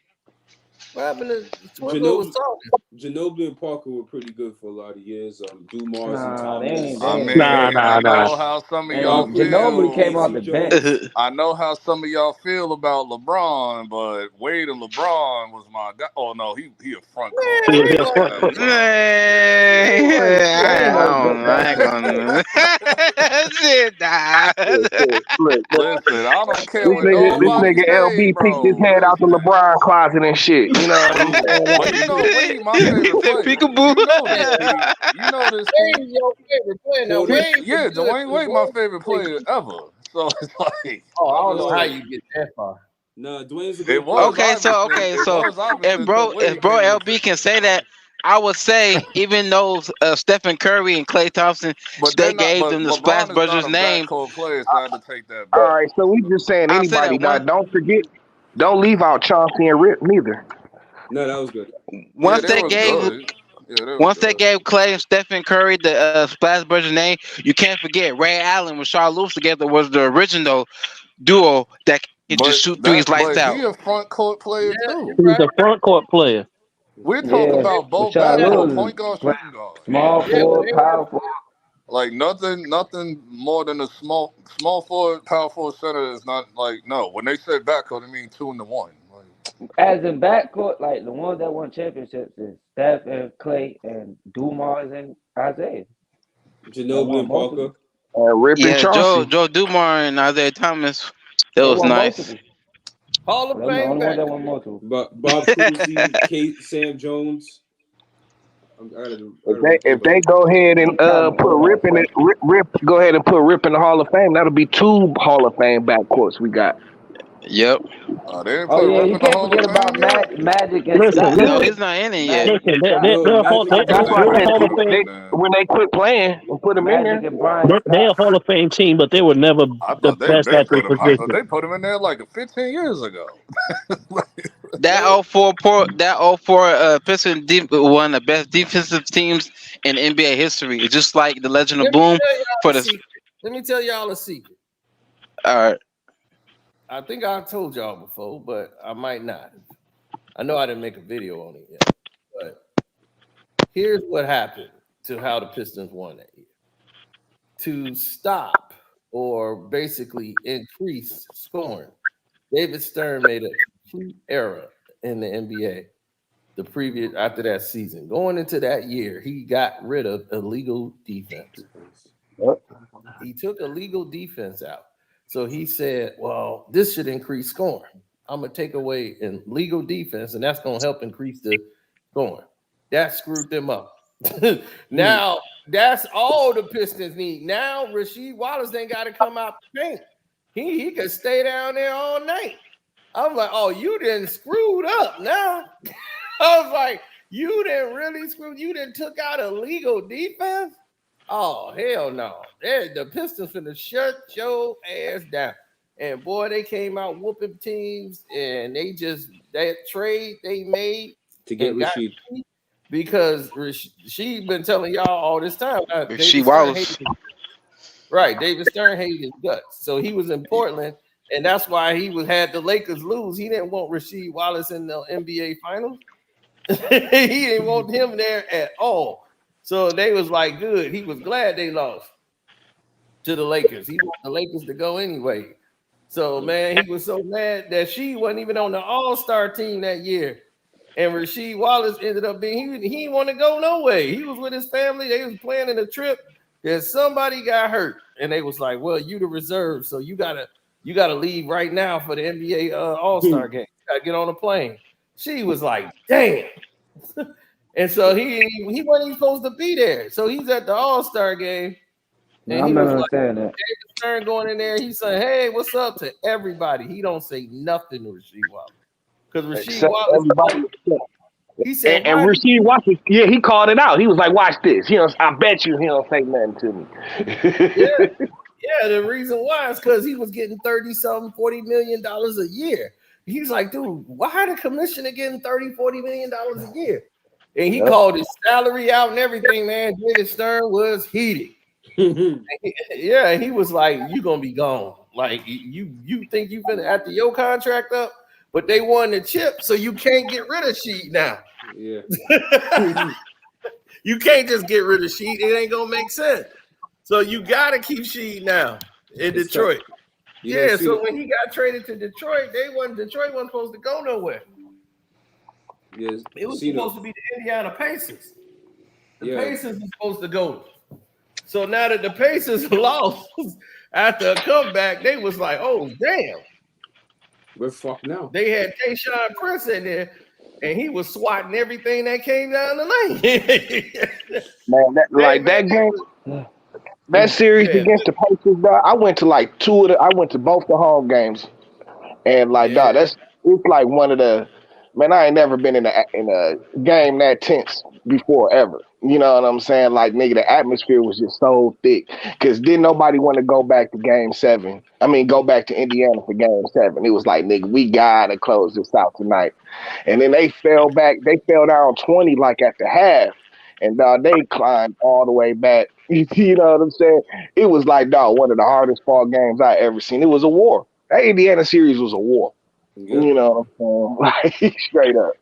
What happened to Twizzle was talking? Ginobili and Parker were pretty good for a lot of years. Dumars and Thomas. I know how some of y'all feel. Ginobili came off the bench. I know how some of y'all feel about LeBron, but Wade and LeBron was my guy. Oh no, he a front court. Listen, I don't care what this nigga LB peeked his head out the LeBron closet and shit. You know what I'm saying? But you know Wade, my favorite player. Peekaboo. You know this. Wade, your favorite player. Now, Wade, Dwayne Wade, my favorite player ever. So it's like, I don't know how you get that far. No, Dwayne's a it good was Okay, so if bro LB can say that, I would say even though Stephen Curry and Klay Thompson, But they they're not. gave But them the LeBron Splash is not Brothers a name. backcourt player, so I had to take that All back. right, so we just saying I'll say anybody. that Now, don't forget, don't leave out Chauncey and Rip neither. No, that was good. Once they gave Klay and Stephen Curry the Splash Brothers name, you can't forget Ray Allen with Shaw Lewis together was the original duo that can just shoot threes lights out. He a front court player too. He's a front court player. We're talking about both basketball, point guard, shooting guard. Small forward, power forward. Like nothing more than a small forward, power forward center is not like no. When they say backcourt, they mean 2 and 1. As in backcourt, like the ones that won championships is Steph and Klay and Dumars and Isaiah. Ginobili and Parker. Rip and Chauncey. Joe Dumars and Isaiah Thomas. That was nice. Multiple. Hall of Fame. The only one that won multiple. But Bob Cousy, Kate, Sam Jones. If they go ahead and put Rip in it, Rip go ahead and put Rip in the Hall of Fame. That'll be 2 Hall of Fame backcourts we got. Yep. You can't forget about Magic and Scott. No, he's not in it yet. That's why I said when they quit playing and put him in there. They're a Hall of Fame team, but they were never the best at their position. They put him in there like 15 years ago. That 04 Pistons one of the best defensive teams in NBA history. It's just like the Legend of Boom for the. Let me tell y'all a secret. All right. I think I've told y'all before, but I might not. I know I didn't make a video on it yet, but here's what happened to how the Pistons won that year. To stop or basically increase scoring, David Stern made a complete error in the NBA after that season. Going into that year, he got rid of illegal defense. He took illegal defense out. So he said, well, this should increase scoring. I'm going to take away illegal defense, and that's going to help increase the scoring. That screwed them up. Now, that's all the Pistons need. Now, Rasheed Wallace ain't got to come out the paint. He could stay down there all night. I'm like, oh, you done screwed up now. I was like, you didn't really screw. You done took out illegal defense? Oh, hell no. The Pistons finna shut your ass down. And boy, they came out whooping teams, and that trade they made to get Rasheed. Because Rasheed been telling y'all all this time. Rasheed Wallace. Right, David Stern hated his guts. So he was in Portland, and that's why he had the Lakers lose. He didn't want Rasheed Wallace in the NBA Finals. He didn't want him there at all. So they was like, good. He was glad they lost to the Lakers. He wanted the Lakers to go anyway. So, man, he was so mad that she wasn't even on the All-Star team that year. And Rasheed Wallace ended up being, he didn't want to go no way. He was with his family. They was planning a trip. And somebody got hurt. And they was like, well, you the reserve. So you gotta leave right now for the NBA All-Star game. You gotta get on a plane. She was like, damn. And so he wasn't even supposed to be there. So he's at the All-Star game. And he was like, David Stern going in there. He said, hey, what's up to everybody? He don't say nothing to Rasheed Wallace. Because Rasheed Wallace, he said, and Rasheed Wallace, yeah, he called it out. He was like, watch this. I bet you he don't say nothing to me. Yeah, the reason why is because he was getting $30 million a year. He's like, dude, why the commissioner getting $40 million a year? And he called his salary out and everything, man. David Stern was heated. Yeah, he was like, you gonna be gone. Like, you think you finna after your contract up, but they won the chip, so you can't get rid of Sheed now. Yeah. You can't just get rid of Sheed. It ain't gonna make sense. So you gotta keep Sheed now in Detroit. Yeah, so when he got traded to Detroit, Detroit wasn't supposed to go nowhere. Yes, it was supposed to be the Indiana Pacers. The Pacers were supposed to go. So now that the Pacers lost after a comeback, they was like, oh, damn. We're fucked now. They had Tayshaun Prince in there, and he was swatting everything that came down the lane. Man, that game. That series against the Pacers, dog, I went to like I went to both the home games, and like, dog, it's like one of the, man, I ain't never been in a game that tense before ever. You know what I'm saying? Like, nigga, the atmosphere was just so thick because didn't nobody want to go back to Game 7. I mean, go back to Indiana for Game 7. It was like, nigga, we gotta close this out tonight. And then they fell back. They fell down 20 like at the half. And they climbed all the way back. You know what I'm saying? It was like, dog, one of the hardest fall games I ever seen. It was a war. That Indiana series was a war. Yeah. You know what I'm saying? Like, straight up.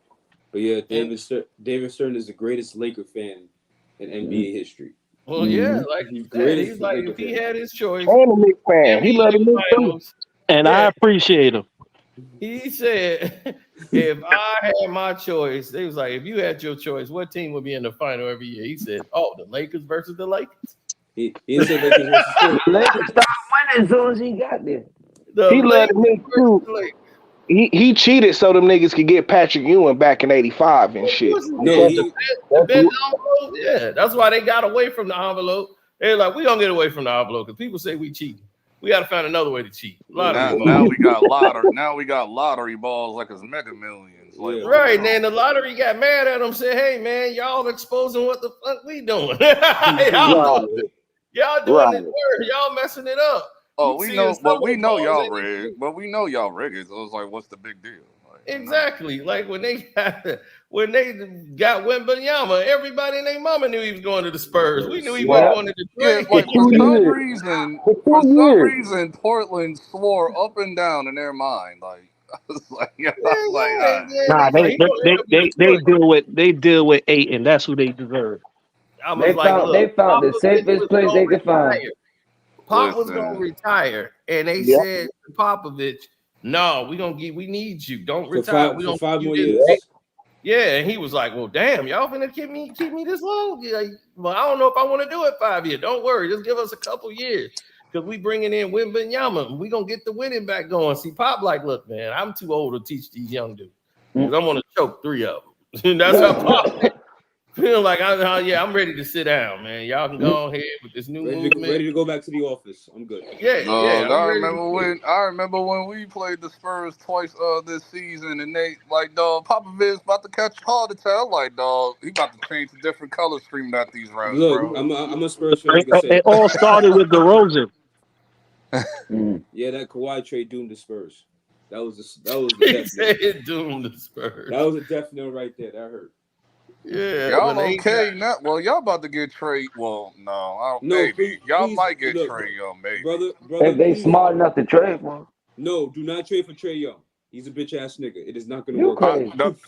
But yeah, David Stern is the greatest Laker fan in NBA history. Well, yeah, like he's he's like, if he had his choice, and a Knicks fan, he loved the Knicks too. And I appreciate him. He said, if I had my choice, they was like, if you had your choice, what team would be in the final every year? He said, oh, the Lakers versus the Lakers. He said Lakers versus the Lakers started winning as soon as he got there. He loved the Knicks too. He cheated so them niggas could get Patrick Ewing back in '85 and shit. No, yeah, that's why they got away from the envelope. They're like, we gonna get away from the envelope because people say we cheat. We got to find another way to cheat. Now we got lottery. Now we got lottery balls like it's Mega Millions. Like, right, and then the lottery got mad at them. Said, "Hey, man, y'all exposing what the fuck we doing? y'all doing it worse. Y'all messing it up." Oh, we know, but we know y'all rigged. But we know y'all rigged. So it's like, what's the big deal? Like, exactly. Like when they got Wembanyama, everybody and their mama knew he was going to the Spurs. We knew he wasn't going to Detroit. Yeah, like for some reason, Portland swore up and down in their mind. Like, I was like, they deal with Ayton. That's who they deserve. They found the safest place they could find. Pop was gonna retire, and they said to Popovich, "No, we need you. Don't retire. We don't 5 more years." Yeah, and he was like, "Well, damn, y'all finna keep me this long? Yeah, well, I don't know if I want to do it 5 years. Don't worry, just give us a couple years because we bringing in Wembanyama. We gonna get the winning back going." See, Pop like, look, man, I'm too old to teach these young dudes because I'm gonna choke 3 of them. That's how Pop feel like. I'm ready to sit down, man. Y'all can go ahead with this new movement. Ready to go back to the office. I'm good. I remember when we played the Spurs twice this season, and they like, dog, Popovich about to catch a heart attack. I'm like, dog, he about to change to different color stream at these rounds. Look, bro. I'm a Spurs fan. It all started with DeRozan. Yeah, that Kawhi trade doomed the Spurs. That was he definite. said it doomed the Spurs. That was a definite right there. That hurt. Yeah, y'all okay now? Well, y'all about to get trade. Well, no, I don't. No, maybe y'all might get Trae Young, maybe. Brother, if they smart enough to trade for him. No, do not trade for Trae Young. He's a bitch ass nigga. It is not going to work.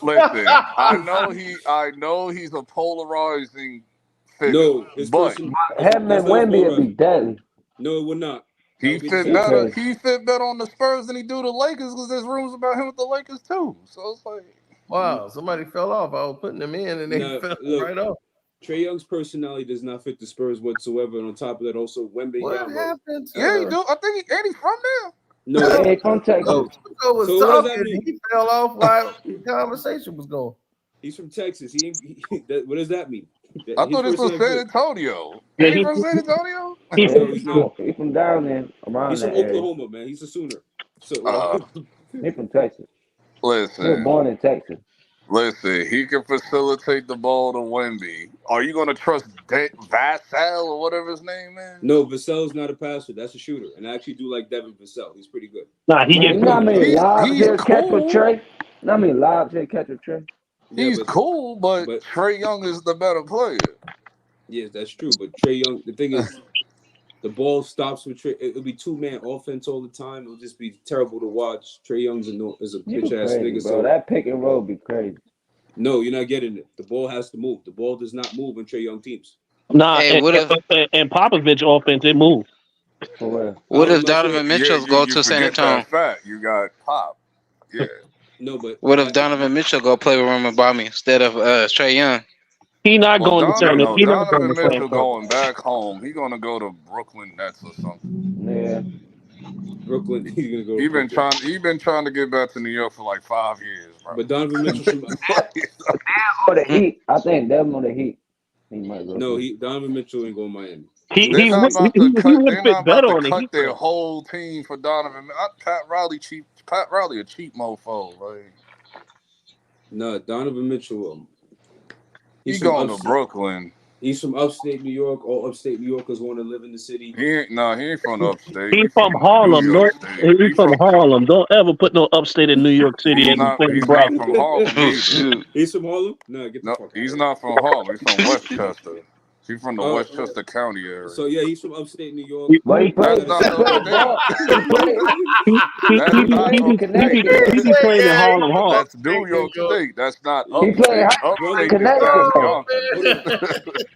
Listen, I know he's a polarizing figure. No, but him and Wemby would be deadly. No, it would not. He fit better. He fit better on the Spurs than he do the Lakers because there's rumors about him with the Lakers too. So it's like. Wow, somebody fell off. I was putting them in, and they fell right off. Trae Young's personality does not fit the Spurs whatsoever, and on top of that, also Wemby. What happened? Yeah, he do. I think he's from there. No, he's from Texas. So what does that mean? He fell off while the conversation was going. He's from Texas. What does that mean? I thought it's from San Antonio. Yeah, he's from San Antonio. He's from down there around. He's from Oklahoma, man. He's a Sooner. So he's from Texas. Listen, he was born in Texas. Listen, he can facilitate the ball to Wemby. Are you going to trust Vassell or whatever his name is? No, Vassell's not a passer. That's a shooter. And I actually do like Devin Vassell. He's pretty good. Nah, he gets he's catch with Trae. I mean, live to catch with Trae. He's cool, but Trae Young is the better player. Yes, that's true. But Trae Young, the thing is, the ball stops with Trae. It'll be 2-man offense all the time. It'll just be terrible to watch. Trae Young's is a bitch ass nigga. Bro, that pick and roll be crazy. No, you're not getting it. The ball has to move. The ball does not move in Trae Young teams. Nah, and Popovich offense, it moved. What if Donovan Mitchell go to San Antonio? You got Pop. Yeah. No, but what if Donovan Mitchell go play with Wembanyama instead of Trae Young? He not going to San Antonio. Donovan Mitchell going back home. He gonna go to Brooklyn Nets or something. Yeah. Brooklyn. He's gonna go. He been trying to get back to New York for like 5 years, bro. But Donovan Mitchell. the Heat. I think them on the Heat. He might go. No, Donovan Mitchell ain't going to Miami. They're not about to cut. They're not fit about better to on the cut Heat. their whole team for Donovan. Pat Riley cheap. Pat Riley a cheap mofo. Like No, Donovan Mitchell. He going to Brooklyn. He's from upstate New York. All upstate New Yorkers want to live in the city. He ain't from upstate. He's from Harlem, New York State. He's from Harlem. Don't ever put no upstate in New York City He's in the not. same He's bracket. not from Harlem either. He's from Harlem? No, get the fuck out. He's not from Harlem. He's from Westchester. He's from the Westchester County area. So yeah, he's from upstate New York. He be playing in Harlem. That's New York State. That's not upstate. Upstate is down Yonkers.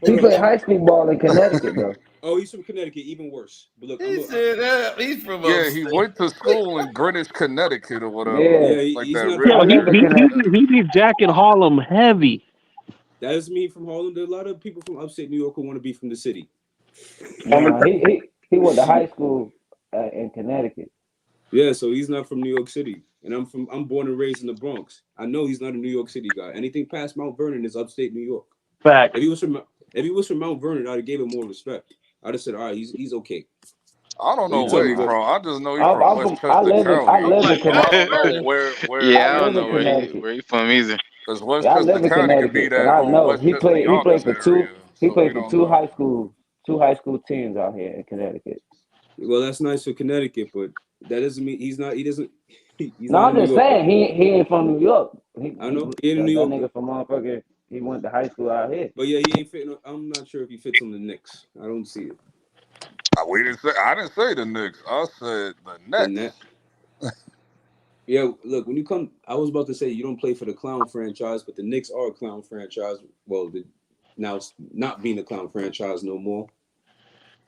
He played high school ball in Connecticut, though. Oh, he's from Connecticut, even worse. But look, He said that. He's from he went to school in Greenwich, Connecticut, or whatever. Yeah, like he's that. He be jacking Harlem heavy. That doesn't mean from Harlem. There are a lot of people from upstate New York who want to be from the city. He went to high school in Connecticut. Yeah, so he's not from New York City, and I'm born and raised in the Bronx. I know he's not a New York City guy. Anything past Mount Vernon is upstate New York. Fact. If he was from Mount Vernon, I'd have gave him more respect. I'd have said, all right, he's okay. I don't know where he's from. I just know he's from Westchester I live in County. I don't know where. Yeah, I don't know where you from either. Because Westchester County could be that. I know he played for two high school teams out here in Connecticut. Well, that's nice for Connecticut, but that doesn't mean he's not. He doesn't. I'm just saying he ain't from New York. I know he ain't in New York. That nigga from motherfucker. He went to high school out here. But yeah, he ain't fitting. I'm not sure if he fits on the Knicks. I don't see it. I didn't say the Knicks. I said the Nets. Yeah, look, when you come, I was about to say you don't play for the clown franchise, but the Knicks are a clown franchise. Well, now it's not being a clown franchise no more.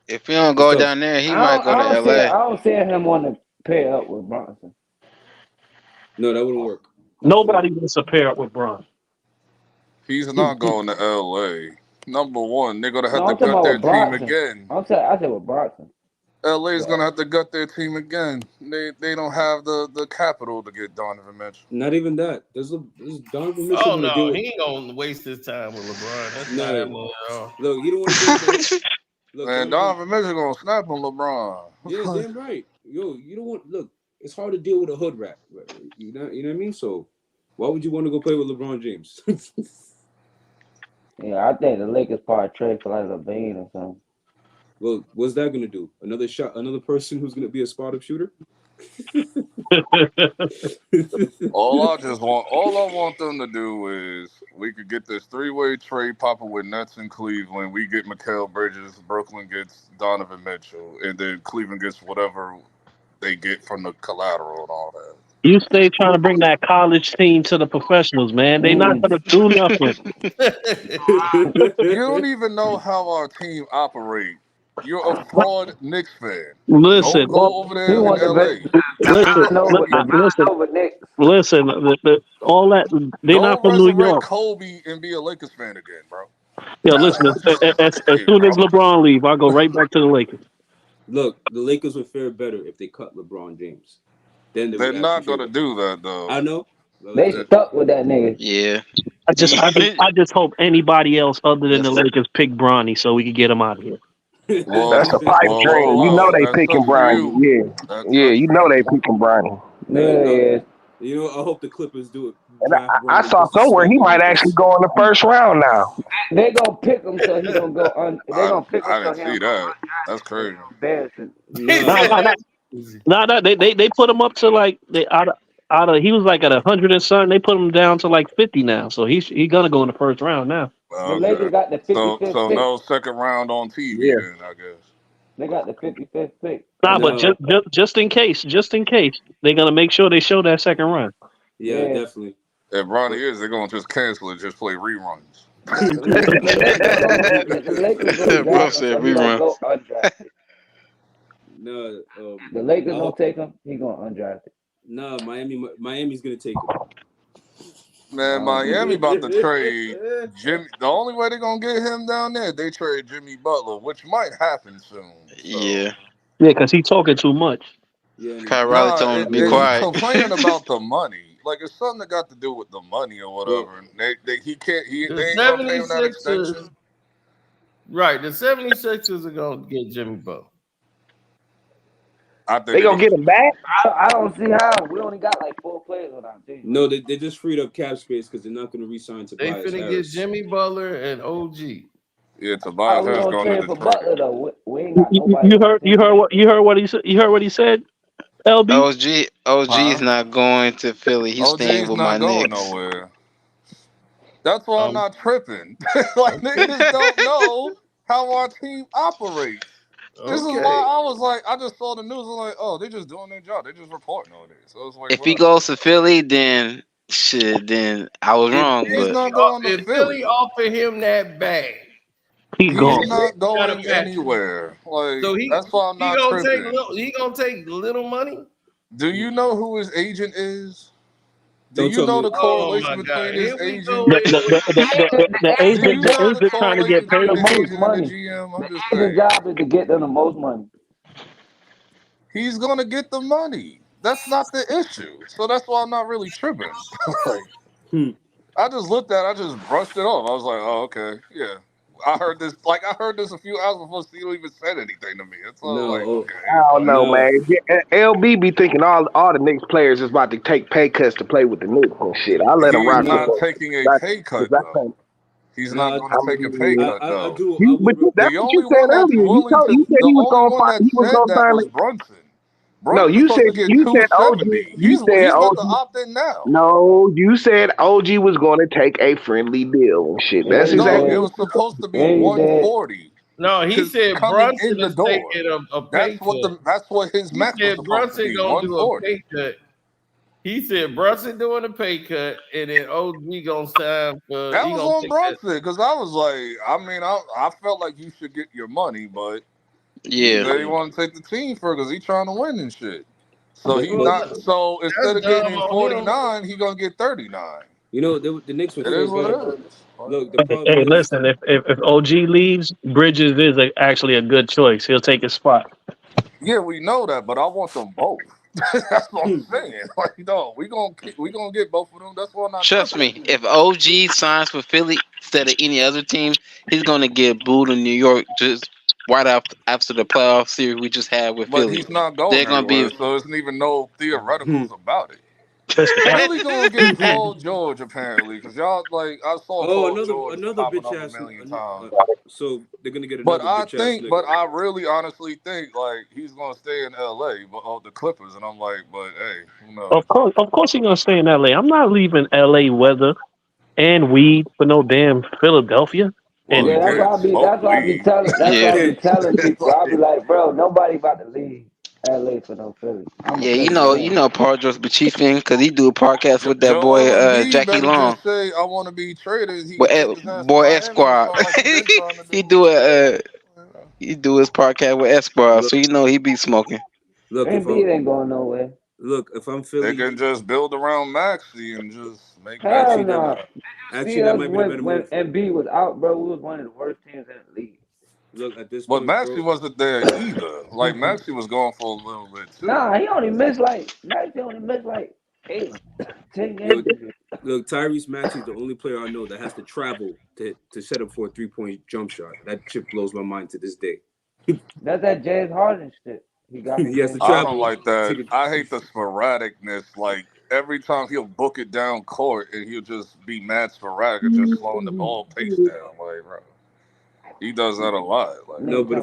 If he don't go down there, he might go to LA. I don't see him want to pair up with Bronson. No, that wouldn't work. Nobody wants to pair up with Bron. He's not going to LA. Number one, they're gonna have to gut their team again. I said with Bronson. LA's gonna have to gut their team again. They don't have the capital to get Donovan Mitchell. Not even that. There's Donovan Mitchell. Oh no, he ain't gonna waste his time with LeBron. That's not happening at all. Look, you don't want to. Man, Donovan Mitchell gonna snap on LeBron. Yeah, damn right. Yo, you don't want. Look, it's hard to deal with a hood rat. You know what I mean? So, why would you want to go play with LeBron James? Yeah, I think the Lakers probably trade for like LaVine or something. Well, what's that gonna do? Another person who's gonna be a spot-up shooter? All I want them to do is we could get this 3-way trade popping with Nets and Cleveland. We get Mikal Bridges, Brooklyn gets Donovan Mitchell, and then Cleveland gets whatever they get from the collateral and all that. You stay trying to bring that college team to the professionals, man. They not gonna do nothing. You don't even know how our team operates. You're a fraud Knicks fan. Listen, don't go over there in LA. Listen. All that they're not from New York. Kobe and be a Lakers fan again, bro. Yeah, listen. As soon as LeBron leave, I'll go right back to the Lakers. Look, the Lakers would fare better if they cut LeBron James. Then they're not gonna do that though. I know. They stuck with that nigga. Yeah. I just hope anybody else other than the Lakers pick Bronny so we can get him out of here. Well, that's a pipe dream. You know they picking Bronny. Yeah, you know they picking Bronny. Yeah. You know, I hope the Clippers do it. And I saw somewhere he might actually go in the first round now. They gonna pick him so he gonna go on. They gonna pick him. I didn't see that. That's crazy. Embarrassing. No, they put him up to like they out of he was like at 100 and something. They put him down to like 50 now, so he's gonna go in the first round now. The Lakers got the 55th pick. So no second round on TV then, I guess. They got the 55th pick. But just in case, they're gonna make sure they show that second round. Yeah, definitely. If Bronny is, they're gonna just cancel it, just play reruns. No, the Lakers don't take him. He gonna undraft it. No, Miami's gonna take him. Man, Miami about to trade Jimmy. The only way they're gonna get him down there, they trade Jimmy Butler, which might happen soon. So. Yeah, because he's talking too much. Yeah, Kyle Riley told him to be quiet. Complaining about the money. Like it's something that got to do with the money or whatever. They ain't gonna pay him that extension. Right. The 76ers are going to get Jimmy Butler. I think they gonna get him back. I don't see how. We only got like 4 players on our team. No, they just freed up cap space because they're not going to re-sign Tobias They finna Harris. get Jimmy Butler and OG. Yeah, Tobias Harris going to for Detroit. Butler though. We ain't got nobody. You heard what he said. You heard what he said. LB. OG's not going to Philly. He's staying OG's with not my going Knicks. nowhere. That's why I'm not tripping. Like niggas don't know how our team operates. This is why I was like, I just saw the news. I'm like, oh, they just doing their job. They just reporting on it. So it's like, If he goes to Philly, then I was wrong. He's But not going to If Philly offer him that bag, he's not going anywhere. Like so that's why I'm not tripping. He gonna take little money. Do you know who his agent is? Do Don't you tell know me. the correlation Oh my God. between his Here we agent? go. The agent trying to get paid. The agent and the GM. I'm just saying. His job is to get them the most money. He's gonna get the money. That's not the issue. So that's why I'm not really tripping. Like, I just looked at it, I just brushed it off. I was like, oh, okay, yeah. I heard this a few hours before Steele even said anything to me. It's all okay. I don't know, man. LB be thinking all the Knicks players is about to take pay cuts to play with the Knicks and shit. I let him rock. He's not taking a pay cut, though. He's not going to take a pay cut, though. That's what you said earlier. You said he was going to find. He was going to sign. Brunson. No, you said OG. He's about to opt in now. No, you said OG was going to take a friendly deal and shit. That's exactly. It was supposed to be 140. No, he said Brunson is taking a pay cut. That's what his max was supposed to be. Gonna do a pay cut. He said Brunson doing a pay cut, and then OG gonna sign for. That was on Brunson because I was like, I felt like you should get your money, but. Yeah, he want to take the team for because he's trying to win and shit. So he not. So instead of getting 49, he gonna get 39. You know the Knicks would. It is what it is. Look, the problem Hey, is, listen. If OG leaves, Bridges is actually a good choice. He'll take his spot. Yeah, we know that, but I want them both. That's what I'm saying. Like, no, we gonna get both of them. That's what I'm not. Trust me. If OG signs for Philly instead of any other team, he's gonna get booed in New York just right after the playoff series we just had with Philly. But he's not going They're gonna anywhere, be. so there's even no theoreticals about it. Philly gonna get Paul George apparently because y'all like I saw Paul George popping up a million times. So they're gonna get another. But I really honestly think like he's gonna stay in LA, but the Clippers, and I'm like, but hey, who knows? Of course, he's gonna stay in LA. I'm not leaving LA weather and weed for no damn Philadelphia. Well, that's why I be telling people. I'll be like, bro, nobody about to leave LA for no Philly. You know, Paul George be chiefing because he do a podcast with that boy Jackie Long. Just say I want to be traded. Boy Esquire. He do his podcast with Esquire, so you know he be smoking. Look, Embiid ain't going nowhere. Look, if I'm Philly, they can just build around Maxey and just make Maxey. No. Actually, that might be a better when move. Embiid was out, bro, we was one of the worst teams in the league. Look at this. But Maxey wasn't there either. Like Maxey was going for a little bit too. Nah, he only missed like 8, 10 games. Look, Tyrese Maxey's the only player I know that has to travel to set up for a 3-point jump shot. That shit blows my mind to this day. That's that James Harden shit. He has to travel. I don't like that. I hate the sporadicness. Like every time he'll book it down court and he'll just be mad sporadic and just slowing the ball pace down. Like, bro, he does that a lot. Like, no, but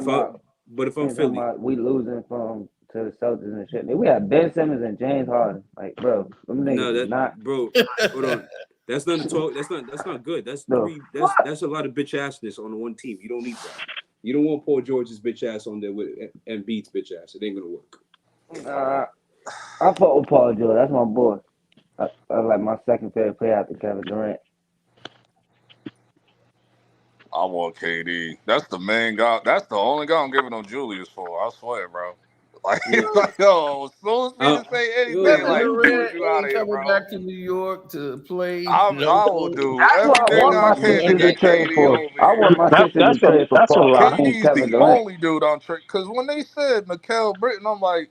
if I'm Philly, we losing to the Celtics and shit. We had Ben Simmons and James Harden. Like, bro, them niggas bro. Hold on. That's not a talk. That's not good. That's a lot of bitch assness on one team. You don't need that. You don't want Paul George's bitch ass on there with Embiid's bitch ass. It ain't gonna work. I fought with Paul George. That's my boy. I like my second favorite player after Kevin Durant. I want KD. That's the main guy. That's the only guy I'm giving on Julius for. I swear, bro. Like, yo, as soon as people say anything, like, you out of here, bro. Back to New York to play. I will do everything I can to get KD over here. I want my sister to trade for Paul. KD's the only dude on trade. Because when they said Mikal Britton, I'm like,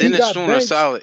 Dennis Schroeder solid.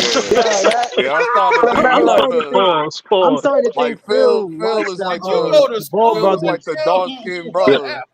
I'm starting to think I'm starting to think Phil watched is like the Ball Phil is Brothers. like the dark skinned brother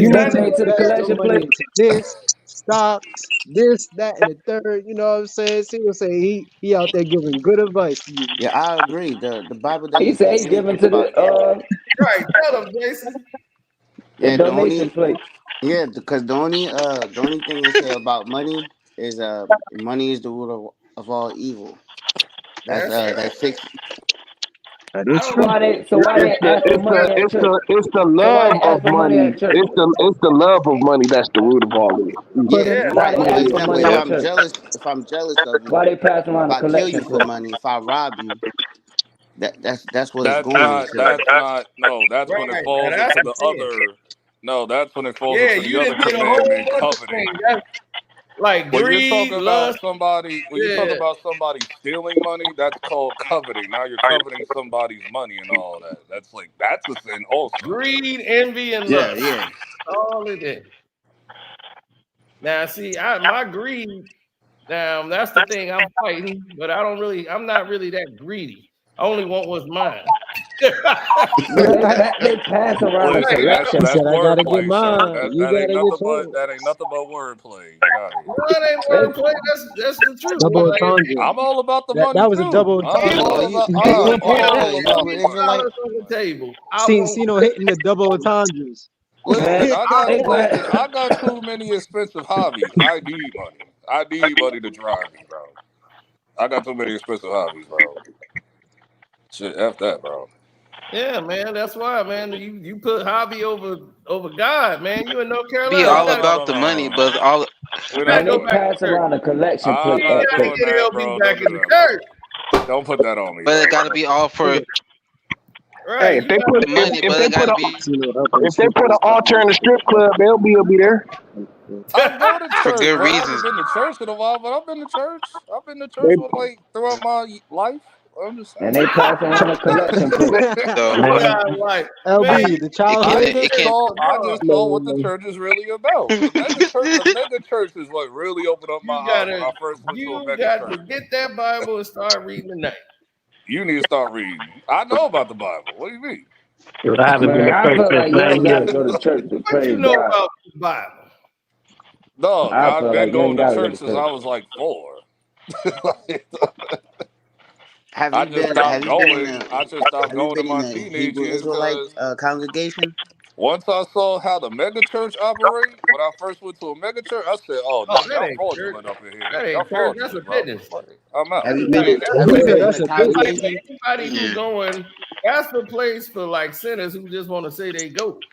He needs to donated to the invest your collection money plate. into this, stocks, this, that, and the third. You know what I'm saying? See what I'm saying? He out there giving good advice to you. Yeah, I agree. The Bible He doesn't said say he giving anything to about gambling. the Right, tell him, Jason. the Yeah, the donation only plate. Yeah, because the only thing they say about money is money is the root of all evil. That's six. That I is don't true. know. So why they ask for money at church? It's the So why love they of ask for money money. at church? It's the love of money that's the root of all But evil. Yeah, Why right. they For ask for example, money if at I'm church? jealous of you, Why they pass if around the I kill you collection for plate? money, if I rob you, that's what it's That's going not. into. That's not. No, that's when it Right. Now falls that's into the the sin. other. No, that's when it falls Yeah, into the you other didn't get a whole commandment, bunch of things. coveting. That's like When you're greed, talking about lust. somebody, when you talk Yeah. about somebody stealing money, that's called coveting. Now you're coveting somebody's money and all that. That's a sin also. Greed, envy, and Yeah, lust. yeah. All of that. Now, see, my greed. Now that's the thing I'm fighting, but I'm not really that greedy. I only want what's mine. They pass around the Listen, collection. that's said, I gotta get wordplay, sir. mine. You That ain't gotta get nothing but yours. wordplay. Get out of here. No, it ain't wordplay. That's the truth. Double Like, entendre. I'm all about the money That was a too. double I'm entendre. Oh, all you about. hey, you I'm a Israelite? all You about Hebrew the money. Israelite? $20 on the table. I Seen want Cino hitting the double entendres. Listen, Man, they glad. I got too many expensive hobbies. I need money. I need money to drive me, bro. I got too many expensive hobbies, bro. Shit, F that, bro. Yeah, man. That's why, man. You put hobby over God, man. You in North Be Carolina. You all gotta No, about no, the no, money, no, but no. all We're gotta not Man, they go doing back that. to pass church. around the collection I'm plate You not at gotta church. doing get that, LB bro. back Don't do in the that, bro. church. Don't put that on me, but it bro. got to be all for Right. You They gotta put the money, if but they it got put to a be Cino up on if they put an sleepers. altar in the strip club, they'll be there. I go to for church. good Well, I haven't reasons. been to church in a while, but I've been to church. I've been to church They for throughout my life. I'm just And saying. they pass around the collection plate. So yeah, like, man, LB, you the it childhood can I it thing. can. just saw what the church is really about. The mega church is what really opened up my eyes when I first went to a you mega got church. to get that Bible and start reading tonight. You need to start reading. I know about the Bible. What do you mean? Dude, I haven't been Man, to I church feel since like you don't 9 got to years. go to church to What you praise know God. about the Bible? Dog, I I've feel been like you going ain't to got to go to church since church. I was like 4. Have I you just been stopped going. I just stopped have you going in been in my a teenage Hebrew years Israelite because congregation? once I saw how the mega church operate, when I first went to a mega church, I said, "Oh Oh, no, that y'all ain't church. fraudulent up in here. That Y'all ain't church. That's a fraudulent, bro. business. Like, I'm out." Have you That been ain't, in that's have a you He been said business. in that's a a business. Anybody who's congregation? going, that's the place for like sinners who just want to say they go.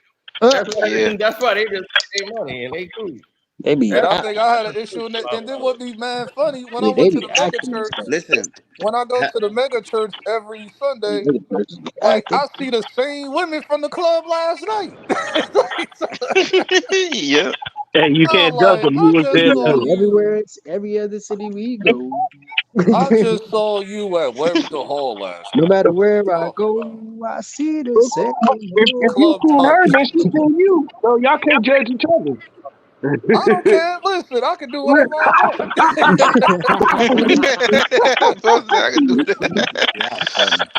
Uh, That's why Yeah. that's why they just pay money and they cool. they be And That's I what think I had an issue in that. And then what be mad funny when I yeah, they went to be the mega acting and church. stuff. Listen, When I go ha, to the mega church every Sunday, Nigga churches be like acting. I see the same women from the club last night. Yeah. And you I'm can't judge like, them. You was there saw too. you. Everywhere, it's every other city we go. I just saw you at Webster Hall last No night. matter What are you where I talking go, about? I see the same. If you Club seen her, touch. then she seen you. So y'all can't judge each other. I don't care. Listen, I can do whatever I want. I can do that. yeah, funny.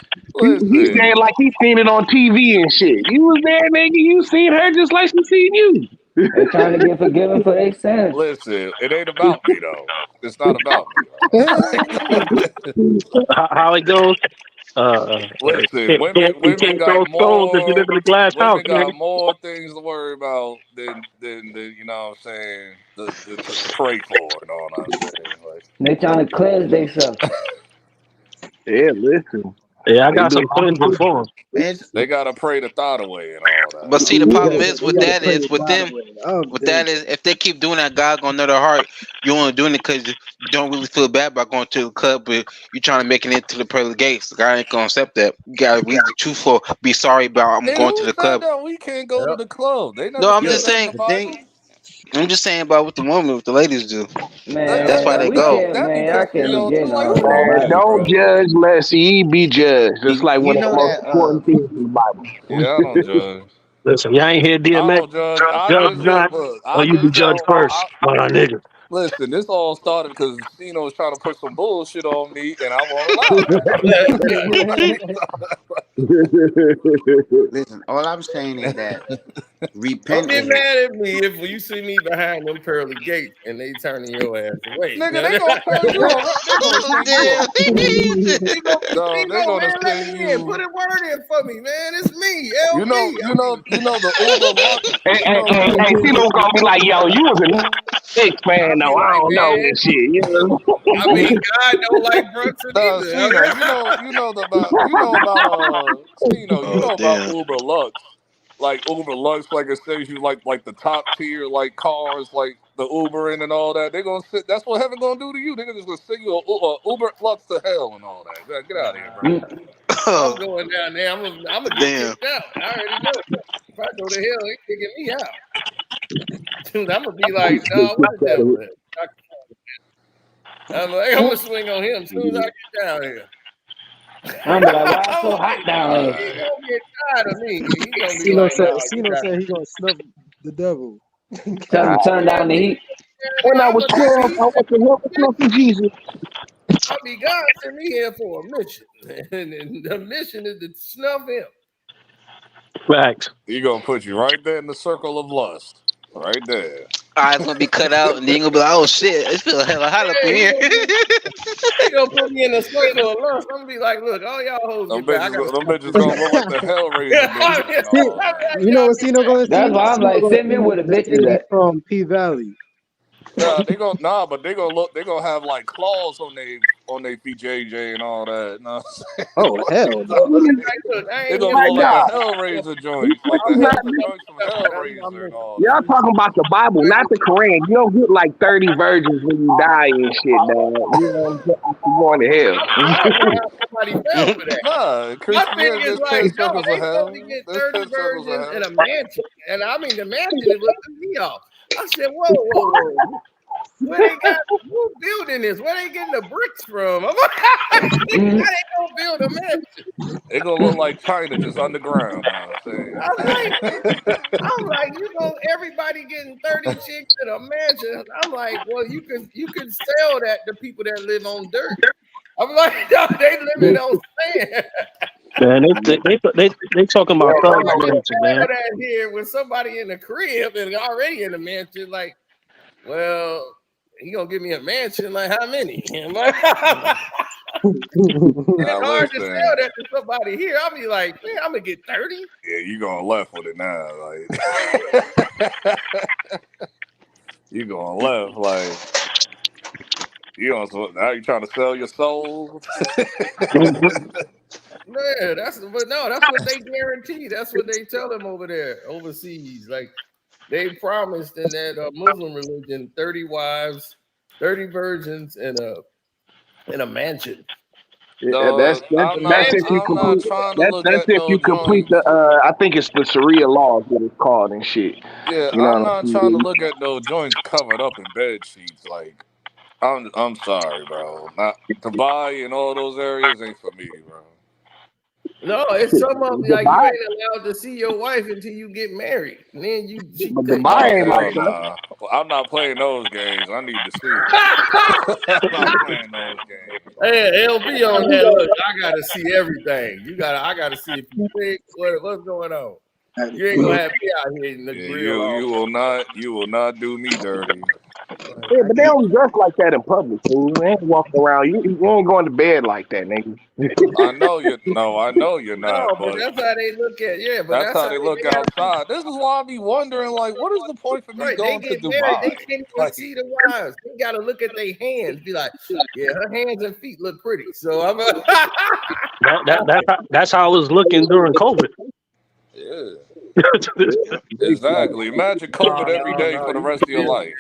He Listen, said like he seen it on TV and shit. You was there, nigga. You seen her just like she seen you. They trying to get forgiven for their sins. listen. It ain't about me though. It's not about me. How it goes? Listen, You women can't throw got stones if you live more. in a glass house, Women got nigga. more things to worry about than you know what I'm saying to pray for and all I'm saying. Like They trying to cleanse themselves. Yeah, listen. Yeah, I They got do. some cleansing for 'em. Man, they gotta pray the thought away and all that. But see, the We problem gotta, is we with gotta that pray is it with by the them. way. I'm With dead. that is if they keep doing that, God gonna know their heart. You only doing it because you don't really feel bad about going to the club, but you trying to make it into the pearly gates. God ain't gonna accept that. You gotta be truthful. Be sorry about I'm And going to who the said club. that we can't go to the club? They No, never I'm said just yo, that in saying. the the thing, Bible. I'm just saying about what the women, what the ladies do. That That's why that they Man, we go. can't, that be man. I pissing can't me be off too. getting Like, all who in the told Man, you, Bible. don't bro? judge lest ye be judged. That's like you one of the know most that important things in the Bible. Yeah, I don't judge. Listen, y'all ain't hear I DMX. don't judge. I Judge just not, look. or I you be just judged saw. first, my nigga. Listen, this all started because Cino was trying to put some bullshit on me, and I won't allow that. Listen, all I'm saying is that Don't repent get is mad at me if you see me behind them pearly gates and they turning your ass away. Nigga, they gonna turn you on. They gonna send you. They No, they're gonna man, let send me in. Put you. a word in for me, man. It's me, You know the Uber Lux. Hey, Tino's gonna be like, yo, you was a Knicks fan, though. I don't know this shit. You know? I mean, God don't like Brunson either. Cino, you know about Cino, you know about Uber Lux. Like Uber Lux, like it says you like the top tier like cars, like the Uber and all that. They gonna sit. That's what heaven gonna do to you. They're just gonna send you a Uber Lux to hell and all that. Get out of here, bro. I'm going down there. I'm gonna get kicked out. I already know. If I go to hell, they kicking me out. Dude, I'm gonna be like, no, what the devil is? I'm gonna swing on him as soon as I get down here. I'm like, why it's so hot down He here? gonna get tired of me. He gonna be Cino like, said, no, Cino said he gonna snuff the devil. Tell him turn down the heat. When I was 12, I went to help with Jesus. I mean, God sent me here for a mission, and the mission is to snuff him. Facts. He gonna put you right there in the circle of lust, right there. Eyes gonna be cut out, and then you gonna be like, "Oh shit, it feels hella hot up in here." They gonna put me in a circle of lust. I'm gonna be like, look, all y'all hoes Them get back. bitches gonna look like the Hellraiser bitches. You know what Cino gonna That's see? why I'm like, send me Cino with the gonna bitches see at. from P Valley. But they gonna have like claws on they feet, JJ and all that. No, Oh hell no! they gonna look like the Hellraiser joints, like the joints from Hellraiser and all Y'all that. talking about the Bible, not the Quran. You don't get like 30 virgins when you die and shit, dog. You know what I'm saying? You going to hell. Somebody fell for that. Nah, My thing Christianity, is there's 10 like, no, circles they of supposed to hell. get There's 30 10 circles of virgins hell. in a mansion. And I mean, the mansion is what threw me off. I said, whoa. Where they got, who building this? Where they getting the bricks from? I'm like, how they gonna build a mansion? They gonna look like China just underground. I'm saying. I'm like, you know, everybody getting 30 chicks in a mansion. I'm like, well, you could sell that to people that live on dirt. I'm like, no, they living on sand. Man, they talking about thug mansion, man. That here with somebody in the crib and already in the mansion, like, well, he gonna give me a mansion, like how many? I'm like, it's hard to sell that to somebody here. I'll be like, man, I'm gonna get 30. Yeah, you going left with it now, like you going left, like now you trying to sell your soul. Man, that's what they guarantee. That's what they tell them over there, overseas. Like they promised in that Muslim religion, 30 wives, 30 virgins, and a mansion. That's if you complete the I think it's the Sharia laws that it's called and shit. Yeah, you know I'm not trying to look at no joints covered up in bed sheets. Like, I'm sorry, bro. Not Dubai and all those areas ain't for me, bro. No, it's some of them like you ain't allowed to see your wife until you get married, and then I'm not playing those games. I need to see. I'm not playing those games. Hey, LB on that. Look, I gotta see everything. I gotta see if you think what's going on. You ain't gonna have me out here in the grill. You will not do me dirty. Yeah, but they don't dress like that in public, fool. They ain't walking around. You ain't going to bed like that, nigga. I know you're not. No, but that's how they look at. Yeah, but that's how they look outside. This is why I be wondering, like, what is the point for me going to Dubai? Married, they can't even see the wives. They gotta look at their hands. Be like, yeah, her hands and feet look pretty. So I'm. That's how I was looking during COVID. Yeah. Exactly. Imagine COVID every day for the rest of your life.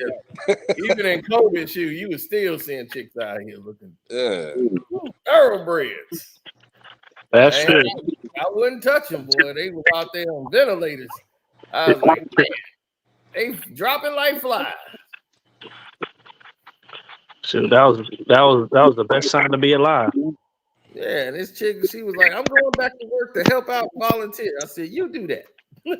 Even in COVID, you was still seeing chicks out here looking. Yeah. Thoroughbreds. That's true. I wouldn't touch them, boy. They were out there on ventilators. I was like, man, they dropping like flies. So that was the best time to be alive. Yeah, this chick, she was like, I'm going back to work to help out volunteer. I said, you do that. I'm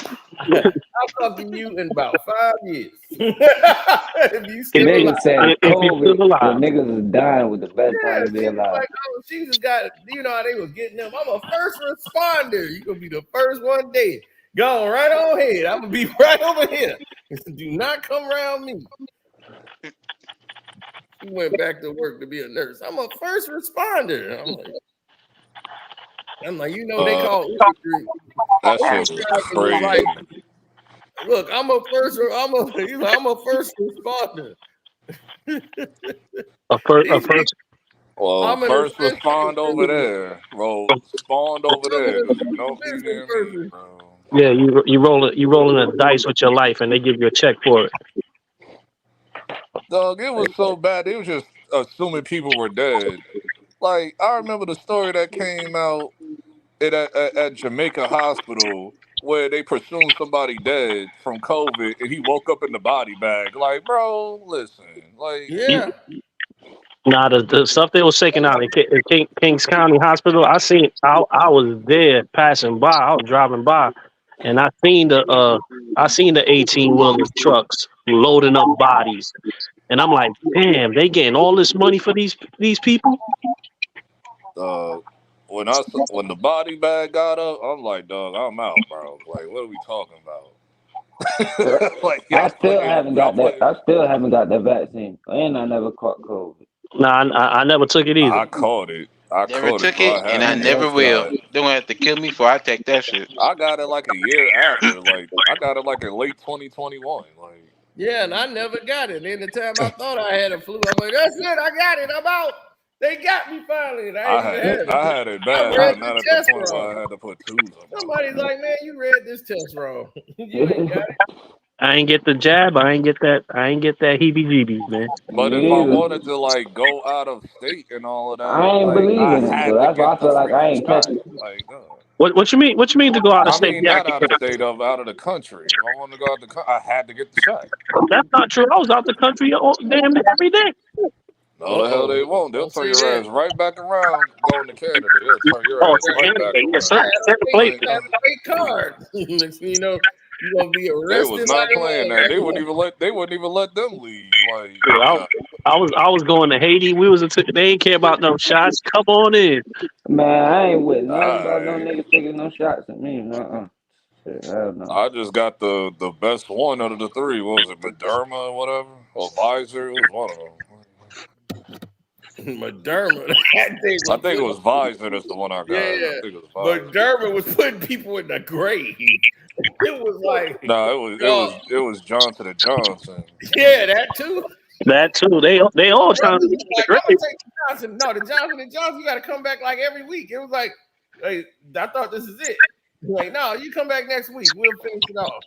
fucking you in about 5 years. If you still alive. Said if you COVID, still alive. the niggas is dying with the best Yeah, time to be she was alive. like, oh, she just got, you know how they was getting them. I'm a first responder. You gonna be the first one dead. Go right on ahead. I'm gonna be right over here. Do not come around me. She went back to work to be a nurse. I'm a first responder. I'm like, you know, they call that shit was crazy. like, look, I'm a first responder. A first. Well, first respond over there, bro. Spawned over there because you don't be near me, bro. Yeah, you rolling a dice with your life, and they give you a check for it. Dog, it was so bad. They was just assuming people were dead. Like, I remember the story that came out at Jamaica Hospital where they presumed somebody dead from COVID, and he woke up in the body bag. Like, bro, listen, like, yeah. Nah, the stuff they was taking out in Kings County Hospital, I was there passing by. I was driving by, and I seen the 18-wheeler trucks loading up bodies, and I'm like, damn, they getting all this money for these people. When the body bag got up, I'm like, dog, I'm out, bro. Like, what are we talking about? Like, I still haven't got that vaccine, and I never caught COVID. Nah, I never took it either. I caught it. Never took it, and I never will. They gonna have to kill me before I take that shit. I got it like a year after. Like, I got it like in late 2021. Like, yeah, and I never got it. And the time I thought I had a flu, I'm like, that's it, I got it. I'm out. They got me finally. And I had it bad. I read not the at test the point wrong. where I had to put twos on. Somebody's like, man, you read this test wrong. You ain't got it. I ain't get the jab. I ain't get that heebie-jeebies, man. But if I wanted to like go out of state and all of that, I ain't believing it, so that's why I feel like I ain't touching it. Like, what you mean? What you mean to go out of state? I mean, not out of state, out of the country. If I wanted to go out the country, I had to get the shot. That's not true. I was out the country damn near every day. No, the hell they won't. They'll turn your ass right back around going to Canada. They'll turn your ass right back around. Great card. Next thing you know, you're gonna be arrested. They was not playing that. They wouldn't even let them leave. Like, I was going to Haiti. They ain't care about no shots. Come on in. Man, I ain't with nothing about no niggas taking no shots at me. Shit, hell no. I just got the best one out of the three. What was it, Moderna or whatever? Or Pfizer? It was one of them. Moderna. I think it was Pfizer. That's the one I got. Yeah, I think it was Pfizer. Moderna was putting people in the grave. It was like it was Johnson and Johnson. Yeah, that too. That too. They all trying to be like, take the Johnson. No, the Johnson and Johnson, you got to come back like every week. It was like, hey, I thought this is it. Like, no, you come back next week. We'll finish it off.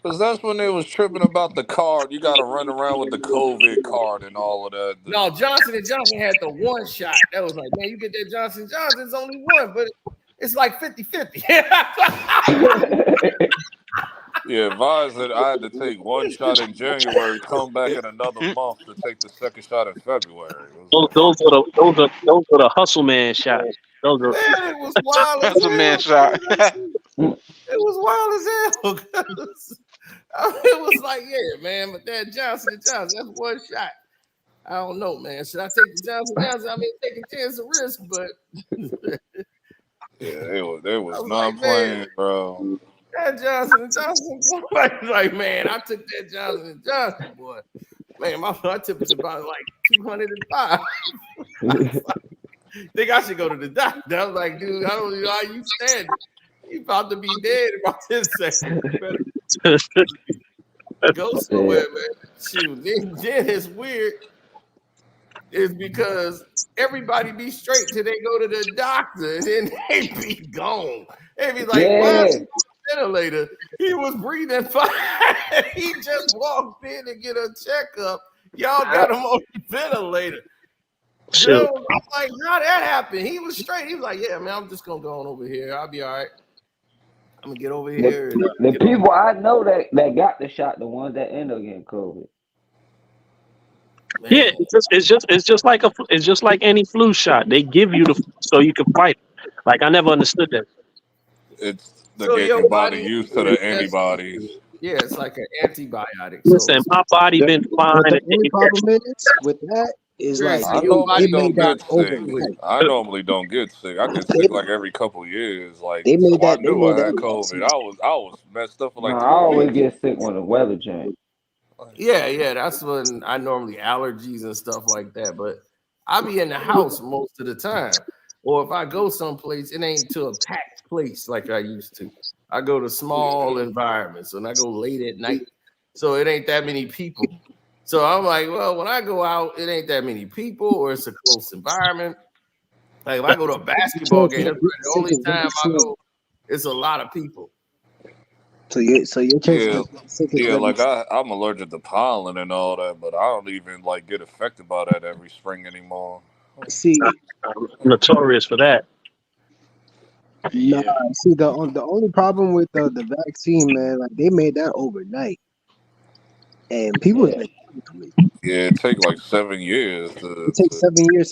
Because that's when they was tripping about the card. You got to run around with the COVID card and all of that. No, Johnson and Johnson had the one shot. That was like, man, you get that Johnson Johnson, it's only one, but it's like 50-50. Yeah, Pfizer, I had to take one shot in January, come back in another month to take the second shot in February. Those are the hustle man shots. Those are it was wild as hustle man shot. It was wild as hell. It was like, yeah, man, but that Johnson & Johnson, that's one shot. I don't know, man. Should I take the Johnson & Johnson? I mean, take a chance of risk, but yeah, they was not like, playing, man, bro. That Johnson & Johnson, somebody's like, man, I took that Johnson & Johnson, boy. Man, I took it about like 205. Think I should go to the doctor. I was like, dude, I don't know how you stand it. You about to be dead in about 10 seconds. Go somewhere, man. Shoot, then it's weird. It's because everybody be straight till they go to the doctor and then they be gone. They be like, why is he on the ventilator? He was breathing fine. He just walked in to get a checkup. Y'all got him on the ventilator. Dude, I'm like, how that happened? He was straight. He was like, yeah, man, I'm just gonna go on over here. I'll be all right. I'm gonna get over here. The people I know that got the shot, the ones that end up getting COVID. Man. Yeah, it's just like any flu shot. They give you so you can fight. Like I never understood that. to get your body used to the antibodies. Yeah, it's like an antibiotic. Listen, my body been fine. But the only problem is with that is like I they normally made don't that get sick. overnight. I normally don't get sick. I get sick like every couple years. Like, They so made I that. They knew made I had that COVID. vaccine. I was messed up for No, like I 2 always weeks. get sick when the weather changes. Yeah, that's when I normally allergies and stuff like that. But I be in the house most of the time. Or if I go someplace, it ain't to a packed place like I used to. I go to small environments and I go late at night. So it ain't that many people. So I'm like, well, when I go out, it ain't that many people or it's a close environment. Like if I go to a basketball game, that's probably the only time I go, it's a lot of people. So your chance Yeah, of getting sick is yeah. very Like I'm allergic to pollen and all that, but I don't even like get affected by that every spring anymore. see. I'm notorious for that. Nah, see the only problem with the vaccine, man, like they made that overnight, and people have been. Yeah, it take like 7 years It takes 7 years to